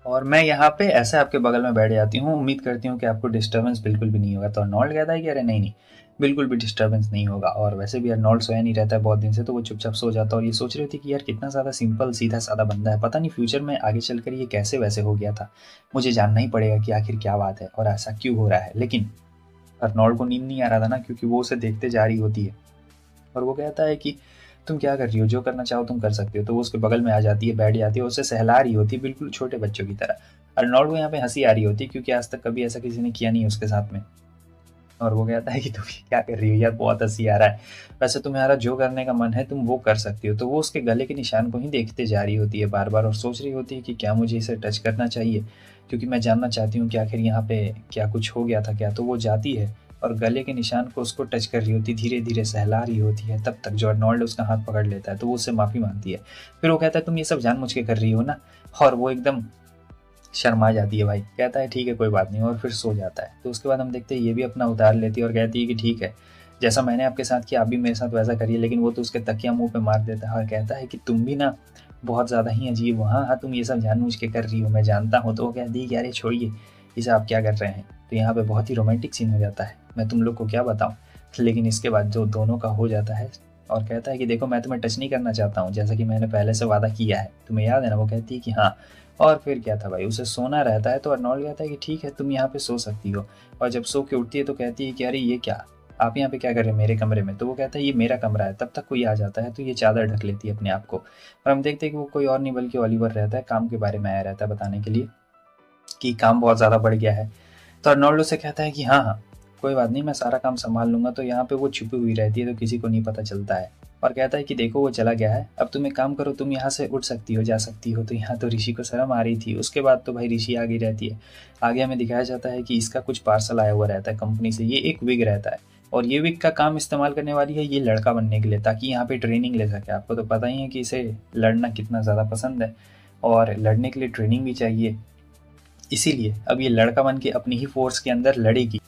C: और मैं यहाँ पे ऐसे आपके बगल में बैठ जाती हूँ, उम्मीद करती हूँ कि आपको डिस्टर्बेंस बिल्कुल भी नहीं होगा। तो अर्नोल्ड कहता है कि अरे नहीं, बिल्कुल भी डिस्टर्बेंस नहीं होगा। और वैसे भी अर्नोल्ड सोया नहीं रहता है बहुत दिन से, तो वो चुपचाप सो जाता है और ये सोच रही थी कि यार कितना ज़्यादा सिंपल सीधा साधा बंदा है, पता नहीं फ्यूचर में आगे चलकर ये कैसे वैसे हो गया था, मुझे जानना ही पड़ेगा कि आखिर क्या बात है और ऐसा क्यों हो रहा है। लेकिन अर्नोल्ड को नींद नहीं आ रहा था ना, क्योंकि वो उसे देखते जा रही होती है और वो कहता है कि तुम क्या कर रही हो, जो करना चाहो तुम कर सकते हो। तो वो उसके बगल में आ जाती है, बैठ जाती है, उसे सहला रही होती है बिल्कुल छोटे बच्चों की तरह। अर्नोल्ड को यहाँ पे हंसी आ रही होती है, क्योंकि आज तक कभी ऐसा किसी ने किया नहीं उसके साथ में। और वो कहता है कि तुम क्या कर रही हो यार, बहुत हंसी आ रहा है, वैसे तुम्हारा जो करने का मन है तुम वो कर सकती हो। तो वो उसके गले के निशान को ही देखते जा रही होती है बार बार और सोच रही होती है कि क्या मुझे इसे टच करना चाहिए, क्योंकि मैं जानना चाहती हूँ कि आखिर यहाँ पे क्या कुछ हो गया था क्या। तो वो जाती है और गले के निशान को उसको टच कर रही होती, धीरे धीरे सहला रही होती है। तब तक जो अर्नोल्ड उसका हाथ पकड़ लेता है तो वो उससे माफ़ी मांगती है। फिर वो कहता है तुम ये सब जानबूझ के कर रही हो ना, और वो एकदम शर्मा जाती है भाई, कहता है ठीक है कोई बात नहीं, और फिर सो जाता है। तो उसके बाद हम देखते हैं ये भी अपना उतार लेती है और कहती है कि ठीक है, जैसा मैंने आपके साथ किया आप भी मेरे साथ वैसा करिए। लेकिन वो तो उसके तकिया मुंह पे मार देता है और कहता है कि तुम भी ना बहुत ज़्यादा ही अजीब हो, हाँ तुम ये सब जानबूझ के कर रही हो, मैं जानता हूँ। तो वो कहती है कि अरे छोड़िए इसे, आप क्या कर रहे हैं। तो यहाँ पे बहुत ही रोमांटिक सीन हो जाता है, मैं तुम लोग को क्या बताऊँ। लेकिन इसके बाद जो दोनों का हो जाता है और कहता है कि देखो मैं तुम्हें टच नहीं करना चाहता हूँ, जैसा कि मैंने पहले से वादा किया है, तुम्हें याद है ना। वो कहती है कि हाँ। और फिर क्या था भाई, उसे सोना रहता है। तो अर्नोल्ड कहता है कि ठीक है तुम यहाँ पे सो सकती हो। और जब सो के उठती है तो कहती है कि अरे ये क्या, आप यहाँ पे क्या कर रहे हैं मेरे कमरे में। तो वो कहता है ये मेरा कमरा है। तब तक कोई आ जाता है तो ये चादर ढक लेती है अपने आप को। और हम देखते हैं कि वो कोई और नहीं बल्कि ओलिवर रहता है, काम के बारे में आया रहता है बताने के लिए कि काम बहुत ज़्यादा बढ़ गया है। तो अर्नोल्ड से कहता है कि हाँ हाँ कोई बात नहीं, मैं सारा काम संभाल लूंगा। तो यहाँ पे वो छुपी हुई रहती है तो किसी को नहीं पता चलता है। और कहता है कि देखो वो चला गया है, अब तुम एक काम करो, तुम यहाँ से उठ सकती हो, जा सकती हो। तो यहाँ तो ऋषि को शर्म आ रही थी। उसके बाद तो भाई ऋषि आगे रहती है। आगे हमें दिखाया जाता है कि इसका कुछ पार्सल आया हुआ रहता है कंपनी से। ये एक विग रहता है और ये विग का काम इस्तेमाल करने वाली है ये लड़का बनने के लिए, ताकि यहाँ पे ट्रेनिंग ले सके। आपको तो पता ही है कि इसे लड़ना कितना ज़्यादा पसंद है और लड़ने के लिए ट्रेनिंग भी चाहिए, इसीलिए अब ये लड़का बन के अपनी ही फोर्स के अंदर लड़ेगी।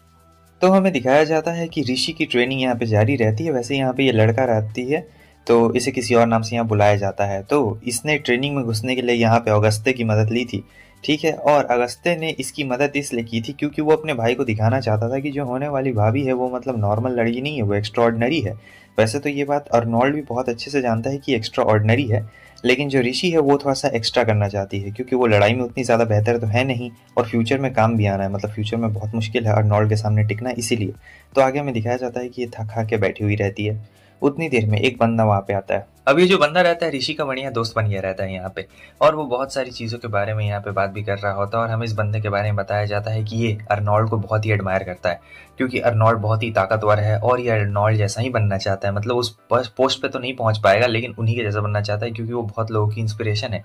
B: तो हमें दिखाया जाता है कि ऋषि की ट्रेनिंग यहाँ पे जारी रहती है। वैसे यहाँ पे ये लड़का रहती है तो इसे किसी और नाम से यहाँ बुलाया जाता है। तो इसने ट्रेनिंग में घुसने के लिए यहाँ पे अगस्त्य की मदद ली थी, ठीक है। और अगस्त्य ने इसकी मदद इसलिए की थी क्योंकि वो अपने भाई को दिखाना चाहता था कि जो होने वाली भाभी है वो मतलब नॉर्मल लड़की नहीं है, वो एक्स्ट्राऑर्डिनरी है। वैसे तो ये बात अर्नोल्ड भी बहुत अच्छे से जानता है कि एक्स्ट्राऑर्डिनरी है, लेकिन जो ऋषि है वो थोड़ा सा एक्स्ट्रा करना चाहती है क्योंकि वो लड़ाई में उतनी ज़्यादा बेहतर तो है नहीं और फ्यूचर में काम भी आना है, मतलब फ्यूचर में बहुत मुश्किल है अर्नोल्ड के सामने टिकना, इसीलिए। तो आगे हमें दिखाया जाता है कि ये थक के बैठी हुई रहती है। उतनी देर में एक बंदा वहाँ पे आता है।
C: अब ये जो बंदा रहता है ऋषि का बढ़िया दोस्त बन गया रहता है यहाँ पे, और वो बहुत सारी चीज़ों के बारे में यहाँ पे बात भी कर रहा होता है। और हमें इस बंदे के बारे में बताया जाता है कि ये अर्नोल्ड को बहुत ही एडमायर करता है, क्योंकि अर्नोल्ड बहुत ही ताकतवर है और ये अर्नोल्ड जैसा ही बनना चाहता है। मतलब उस पोस्ट पे तो नहीं पहुंच पाएगा, लेकिन उन्हीं के जैसा बनना चाहता है क्योंकि वो बहुत लोगों की इंस्पिरेशन है।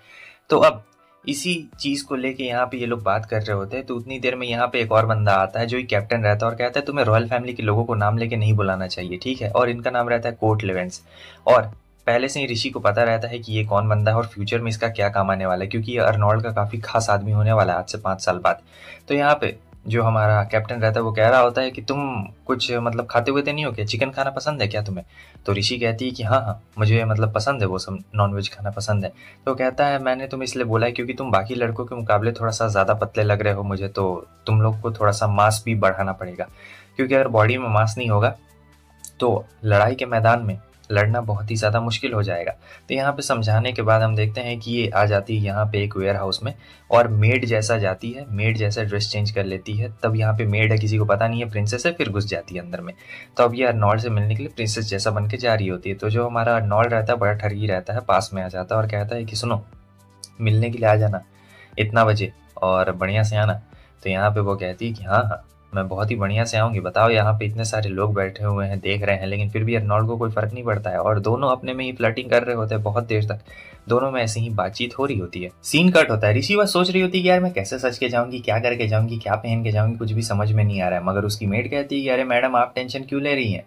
C: तो अब इसी चीज को लेके यहाँ पे ये लोग बात कर रहे होते हैं। तो उतनी देर में यहाँ पे एक और बंदा आता है जो ही कैप्टन रहता है और कहता है तुम्हें रॉयल फैमिली के लोगों को नाम लेके नहीं बुलाना चाहिए, ठीक है। और इनका नाम रहता है कोर्ट लेवेंस। और पहले से ही ऋषि को पता रहता है कि ये कौन बंदा है और फ्यूचर में इसका क्या काम आने वाला है, क्योंकि ये अर्नोल्ड का काफी खास आदमी होने वाला है आज से 5 साल बाद। तो यहाँ पे जो हमारा कैप्टन रहता है वो कह रहा होता है कि तुम कुछ मतलब खाते हुए तो नहीं हो क्या, चिकन खाना पसंद है क्या तुम्हें। तो ऋषि कहती है कि हाँ हाँ मुझे मतलब पसंद है, वो सब नॉनवेज खाना पसंद है। तो कहता है मैंने तुम्हें इसलिए बोला है क्योंकि तुम बाकी लड़कों के मुकाबले थोड़ा सा ज़्यादा पतले लग रहे हो मुझे, तो तुम लोग को थोड़ा सा मांस भी बढ़ाना पड़ेगा, क्योंकि अगर बॉडी में मांस नहीं होगा तो लड़ाई के मैदान में लड़ना बहुत ही ज़्यादा मुश्किल हो जाएगा। तो यहाँ पे समझाने के बाद हम देखते हैं कि ये आ जाती है यहाँ पे एक वेयर हाउस में और मेड जैसा जाती है, मेड जैसा ड्रेस चेंज कर लेती है। तब यहाँ पे मेड है, किसी को पता नहीं है प्रिंसेस है, फिर घुस जाती है अंदर में। तो अब ये अर्नोल्ड से मिलने के लिए प्रिंसेस जैसा बन के जा रही होती है। तो जो हमारा अर्नोल्ड रहता है बड़ा ठगी रहता है, पास में आ जाता है और कहता है कि सुनो मिलने के लिए आ जाना इतना बजे और बढ़िया से आना। तो यहाँ पे वो कहती है कि हाँ हाँ मैं बहुत ही बढ़िया से आऊँगी। बताओ यहाँ पे इतने सारे लोग बैठे हुए हैं देख रहे हैं, लेकिन फिर भी अर्नोल्ड को कोई फर्क नहीं पड़ता है और दोनों अपने में ही फ्लर्टिंग कर रहे होते हैं बहुत देर तक। दोनों में ऐसे ही बातचीत हो रही होती है। सीन कट होता है। ऋषि बस सोच रही होती है कि यार मैं कैसे सच के जाऊंगी, क्या करके जाऊंगी, क्या पहन के जाऊंगी, कुछ भी समझ में नहीं आ रहा है। मगर उसकी मेड कहती है कि अरे मैडम आप टेंशन क्यों ले रही हैं,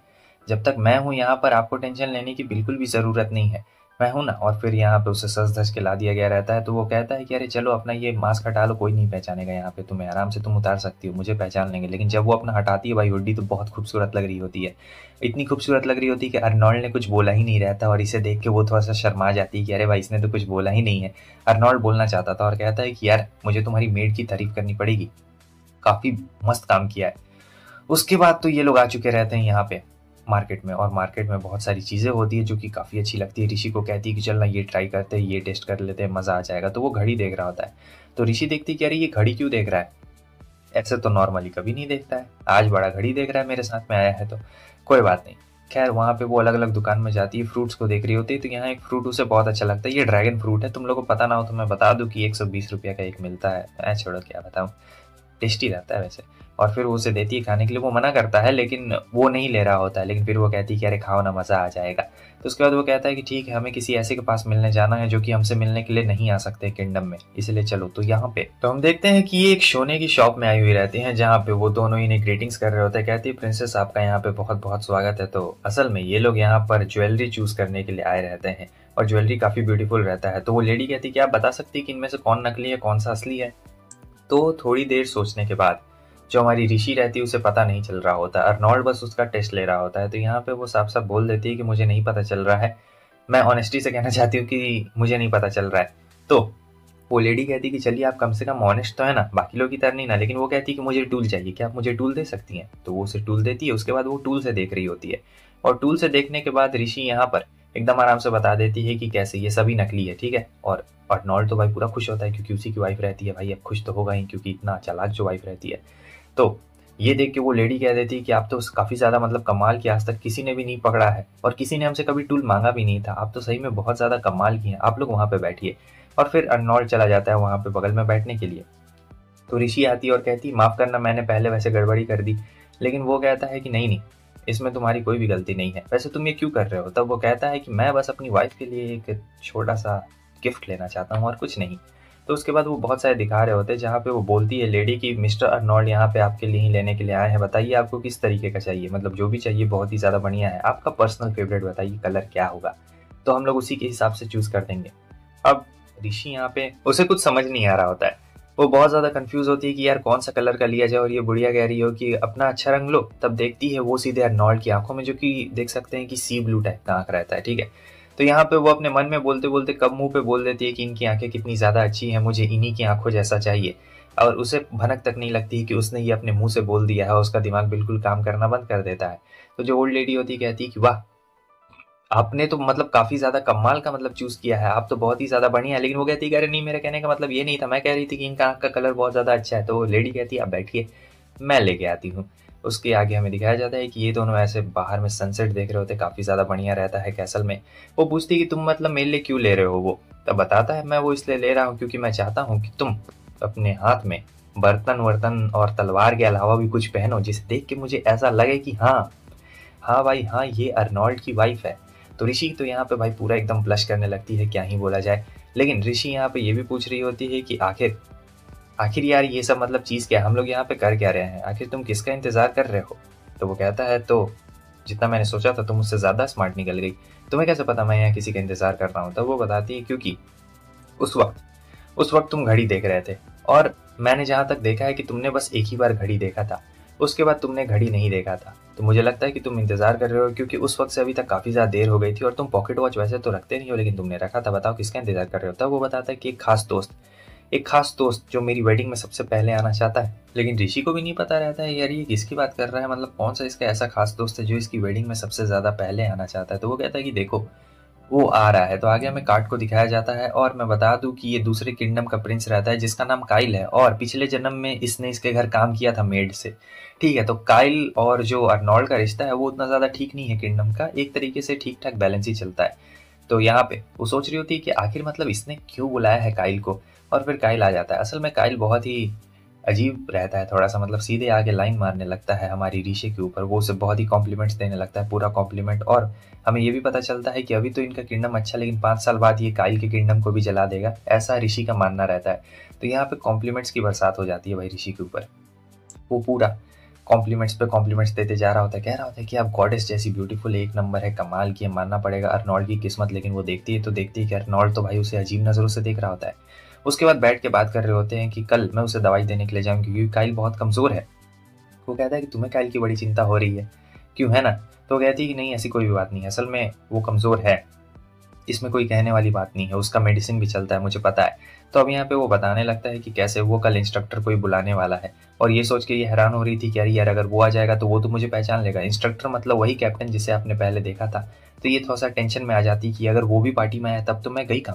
C: जब तक मैं हूँ यहाँ पर आपको टेंशन लेने की बिल्कुल भी ज़रूरत नहीं है, मैं हूँ ना। और फिर यहाँ पे उसे सज धज के ला दिया गया रहता है। तो वो कहता है कि अरे चलो अपना ये मास्क हटा लो, कोई नहीं पहचानेगा यहाँ पे तुम्हें, आराम से तुम उतार सकती हो, मुझे पहचान लेंगे। लेकिन जब वो अपना हटाती है भाई हुड्डी तो बहुत खूबसूरत लग रही होती है, इतनी खूबसूरत लग रही होती है कि अर्नोल्ड ने कुछ बोला ही नहीं रहता और इसे देख के वो थोड़ा सा शर्मा जाती है कि अरे भाई इसने तो कुछ बोला ही नहीं है। अर्नोल्ड बोलना चाहता था और कहता है कि यार मुझे तुम्हारी मेड की तारीफ करनी पड़ेगी, काफ़ी मस्त काम किया है। उसके बाद तो ये लोग आ चुके रहते हैं यहाँ पे मार्केट में, और मार्केट में बहुत सारी चीज़ें होती है जो कि काफ़ी अच्छी लगती है। ऋषि को कहती है कि चल ना ये ट्राई करते हैं, ये टेस्ट कर लेते हैं, मज़ा आ जाएगा। तो वो घड़ी देख रहा होता है। तो ऋषि देखती है कि अरे ये घड़ी क्यों देख रहा है, ऐसे तो नॉर्मली कभी नहीं देखता है, आज बड़ा घड़ी देख रहा है मेरे साथ में आया है तो कोई बात नहीं। खैर वहाँ पे वो अलग अलग दुकान में जाती है, फ्रूट्स को देख रही होती है। तो यहाँ एक फ्रूट उसे बहुत अच्छा लगता है, ये ड्रैगन फ्रूट है। तुम लोगों को पता ना हो तो मैं बता दूं कि 120 रुपये का एक मिलता है। मैं छोड़ो क्या बताऊँ, टेस्टी रहता है वैसे। और फिर वो उसे देती है खाने के लिए, वो मना करता है लेकिन वो नहीं ले रहा होता है, लेकिन फिर वो कहती है कि अरे खाओ ना, मज़ा आ जाएगा। तो उसके बाद वो कहता है कि ठीक है, हमें किसी ऐसे के पास मिलने जाना है जो कि हमसे मिलने के लिए नहीं आ सकते किंगडम में, इसलिए चलो। तो यहाँ पे तो हम देखते हैं कि ये एक सोने की शॉप में आई हुई रहती हैं, जहाँ पे वो दोनों इन्हें ग्रीटिंग्स कर रहे होते हैं। कहती है प्रिंसेस आपका यहाँ पे बहुत बहुत स्वागत है। तो असल में ये लोग यहाँ पर ज्वेलरी चूज करने के लिए आए रहते हैं और ज्वेलरी काफी ब्यूटीफुल रहता है। तो वो लेडी कहती है कि आप बता सकती है कि इनमें से कौन नकली है कौन सा असली है। तो थोड़ी देर सोचने के बाद जो हमारी ऋषि रहती है उसे पता नहीं चल रहा होता, अर्नोल्ड बस उसका टेस्ट ले रहा होता है। तो यहाँ पे वो साफ साफ बोल देती है कि मुझे नहीं पता चल रहा है, मैं ऑनेस्टी से कहना चाहती हूँ कि मुझे नहीं पता चल रहा है। तो वो लेडी कहती है कि चलिए आप कम से कम ऑनेस्ट तो है ना, बाकी लोग की तरह नहीं ना। लेकिन वो कहती है कि मुझे टूल चाहिए, क्या आप मुझे टूल दे सकती हैं। तो वो उसे टूल देती है। उसके बाद वो टूल से देख रही होती है और टूल से देखने के बाद ऋषि यहाँ पर एकदम आराम से बता देती है कि कैसे ये सभी नकली है, ठीक है। और अर्नोल्ड तो भाई पूरा खुश होता है क्योंकि उसी की वाइफ रहती है। भाई अब खुश तो होगा ही क्योंकि इतना चालाक जो वाइफ रहती है। तो ये देख के वो लेडी कह देती है कि आप तो काफी ज्यादा मतलब कमाल की, आज तक किसी ने भी नहीं पकड़ा है और किसी ने हमसे कभी टूल मांगा भी नहीं था, आप तो सही में बहुत ज्यादा कमाल की हैं, आप लोग वहां पे बैठिए। और फिर अर्नोल्ड चला जाता है वहां पे बगल में बैठने के लिए। तो ऋषि आती है और कहती माफ करना, मैंने पहले वैसे गड़बड़ी कर दी। लेकिन वो कहता है कि नहीं नहीं, इसमें तुम्हारी कोई भी गलती नहीं है, वैसे तुम ये क्यों कर रहे हो। तब वो कहता है कि मैं बस अपनी वाइफ के लिए एक छोटा सा गिफ्ट लेना चाहता हूँ और कुछ नहीं। तो उसके बाद वो बहुत सारे दिखा रहे होते हैं, जहाँ पे वो बोलती है लेडी की मिस्टर अर्नोल्ड यहाँ पे आपके लिए ही लेने के लिए आए हैं, बताइए आपको किस तरीके का चाहिए, मतलब जो भी चाहिए बहुत ही ज़्यादा बढ़िया है, आपका पर्सनल फेवरेट बताइए कलर क्या होगा, तो हम लोग उसी के हिसाब से चूज़ कर देंगे। अब ऋषि यहाँ पे उसे कुछ समझ नहीं आ रहा होता है, वो बहुत ज़्यादा कंफ्यूज होती है कि यार कौन सा कलर का लिया जाए। और ये बुढ़िया कह रही हो कि अपना अच्छा रंग लो। तब देखती है वो सीधे अर्नोल्ड की आंखों में, जो कि देख सकते हैं कि सी ब्लू टाइप का आंख रहता है, ठीक है। तो यहाँ पे वो अपने मन में बोलते बोलते कब मुंह पे बोल देती है कि इनकी आंखें कितनी ज़्यादा अच्छी हैं, मुझे इन्हीं की आंखों जैसा चाहिए। और उसे भनक तक नहीं लगती है कि उसने ये अपने मुंह से बोल दिया है, उसका दिमाग बिल्कुल काम करना बंद कर देता है। तो जो ओल्ड लेडी होती है कहती है कि वाह, आपने तो मतलब काफ़ी ज़्यादा कमाल का मतलब चूज़ किया है, आप तो बहुत ही ज़्यादा बढ़िया है। लेकिन वो कहती है कि अरे नहीं, मेरे कहने का मतलब ये नहीं था, मैं कह रही थी कि इनका आंख का कलर बहुत ज़्यादा अच्छा है। तो लेडी कहती है आप बैठिए, मैं लेके आती हूँ। उसके आगे हमें दिखाया जाता है कि ये दोनों ऐसे बाहर में सनसेट देख रहे होते हैं, काफ़ी ज़्यादा बढ़िया रहता है कैसल में। वो पूछती है कि तुम मतलब मेरे लिए क्यों ले रहे हो। वो तब बताता है मैं वो इसलिए ले रहा हूँ क्योंकि मैं चाहता हूँ कि तुम अपने हाथ में बर्तन वर्तन और तलवार के अलावा भी कुछ पहनो, जिसे देख के मुझे ऐसा लगे कि हाँ हाँ भाई हाँ, ये अर्नोल्ड की वाइफ है। तो ऋषि तो यहाँ पे भाई पूरा एकदम ब्लश करने लगती है, क्या ही बोला जाए। लेकिन ऋषि यहाँ पे ये भी पूछ रही होती है कि आखिर यार ये सब मतलब चीज़ क्या, हम लोग यहाँ पे कर क्या रहे हैं, आखिर तुम किसका इंतजार कर रहे हो। तो वो कहता है तो जितना मैंने सोचा था तुम मुझसे ज़्यादा स्मार्ट निकल गई, तुम्हें कैसे पता मैं यहाँ किसी का इंतजार कर रहा हूँ। तब वो बताती है क्योंकि उस वक्त तुम घड़ी देख रहे थे और मैंने जहाँ तक देखा है कि तुमने बस एक ही बार घड़ी देखा था, उसके बाद तुमने घड़ी नहीं देखा था। तो मुझे लगता है कि तुम इंतजार कर रहे हो क्योंकि उस वक्त से अभी तक काफ़ी ज़्यादा देर हो गई थी और तुम पॉकेट वॉच वैसे तो रखते नहीं हो, लेकिन तुमने रखा था, बताओ किसका इंतजार कर रहे हो। तब वो बताता है कि एक खास दोस्त जो मेरी वेडिंग में सबसे पहले आना चाहता है। लेकिन ऋषि को भी नहीं पता रहता है यार ये किसकी बात कर रहा है, मतलब कौन सा इसका ऐसा खास दोस्त है जो इसकी वेडिंग में सबसे ज़्यादा पहले आना चाहता है। तो वो कहता है कि देखो वो आ रहा है। तो आगे हमें कार्ड को दिखाया जाता है और मैं बता दूं कि ये दूसरे किंगडम का प्रिंस रहता है जिसका नाम काइल है और पिछले जन्म में इसने इसके घर काम किया था मेड से, ठीक है। तो काइल और जो अर्नोल्ड का रिश्ता है वो उतना ज़्यादा ठीक नहीं है किंगडम का, एक तरीके से ठीक ठाक बैलेंस ही चलता है। तो यहाँ पे वो सोच रही होती है कि आखिर मतलब इसने क्यों बुलाया है काइल को। और फिर काइल आ जाता है। असल में काइल बहुत ही अजीब रहता है थोड़ा सा, मतलब सीधे आके लाइन मारने लगता है हमारी ऋषि के ऊपर, वो उसे बहुत ही कॉम्प्लीमेंट्स देने लगता है, पूरा कॉम्प्लीमेंट। और हमें ये भी पता चलता है कि अभी तो इनका किंगडम अच्छा, लेकिन 5 साल बाद ये काइल के किंगडम को भी जला देगा, ऐसा ऋषि का मानना रहता है। तो यहाँ पे कॉम्प्लीमेंट्स की बरसात हो जाती है भाई ऋषि के ऊपर। वो पूरा कॉम्प्लीमेंट्स पे कॉम्प्लीमेंट्स देते जा रहा होता है, कह रहा होता है कि आप गॉडेस जैसी ब्यूटीफुल, एक नंबर है, कमाल की है, मानना पड़ेगा अर्नोल्ड की किस्मत। लेकिन वो देखती है कि अर्नोल्ड तो भाई उसे अजीब नज़रों से देख रहा होता है। उसके बाद बैठ के बात कर रहे होते हैं कि कल मैं उसे दवाई देने के लिए जाऊँ क्योंकि काइल बहुत कमज़ोर है। वो कहता है कि तुम्हें काइल की बड़ी चिंता हो रही है, क्यों, है ना। तो वो कहती है कि नहीं ऐसी कोई भी बात नहीं है, असल में वो कमज़ोर है, इसमें कोई कहने वाली बात नहीं है, उसका मेडिसिन भी चलता है, मुझे पता है। तो अब यहाँ पे वो बताने लगता है कि कैसे वो कल इंस्ट्रक्टर को ही बुलाने वाला है। और ये सोच के ये हैरान हो रही थी कि यार अगर वो आ जाएगा तो वो तो मुझे पहचान लेगा, इंस्ट्रक्टर मतलब वही कैप्टन जिसे आपने पहले देखा था। तो ये थोड़ा सा टेंशन में आ जाती कि अगर वो भी पार्टी में आया तब तो मैं गई कहाँ।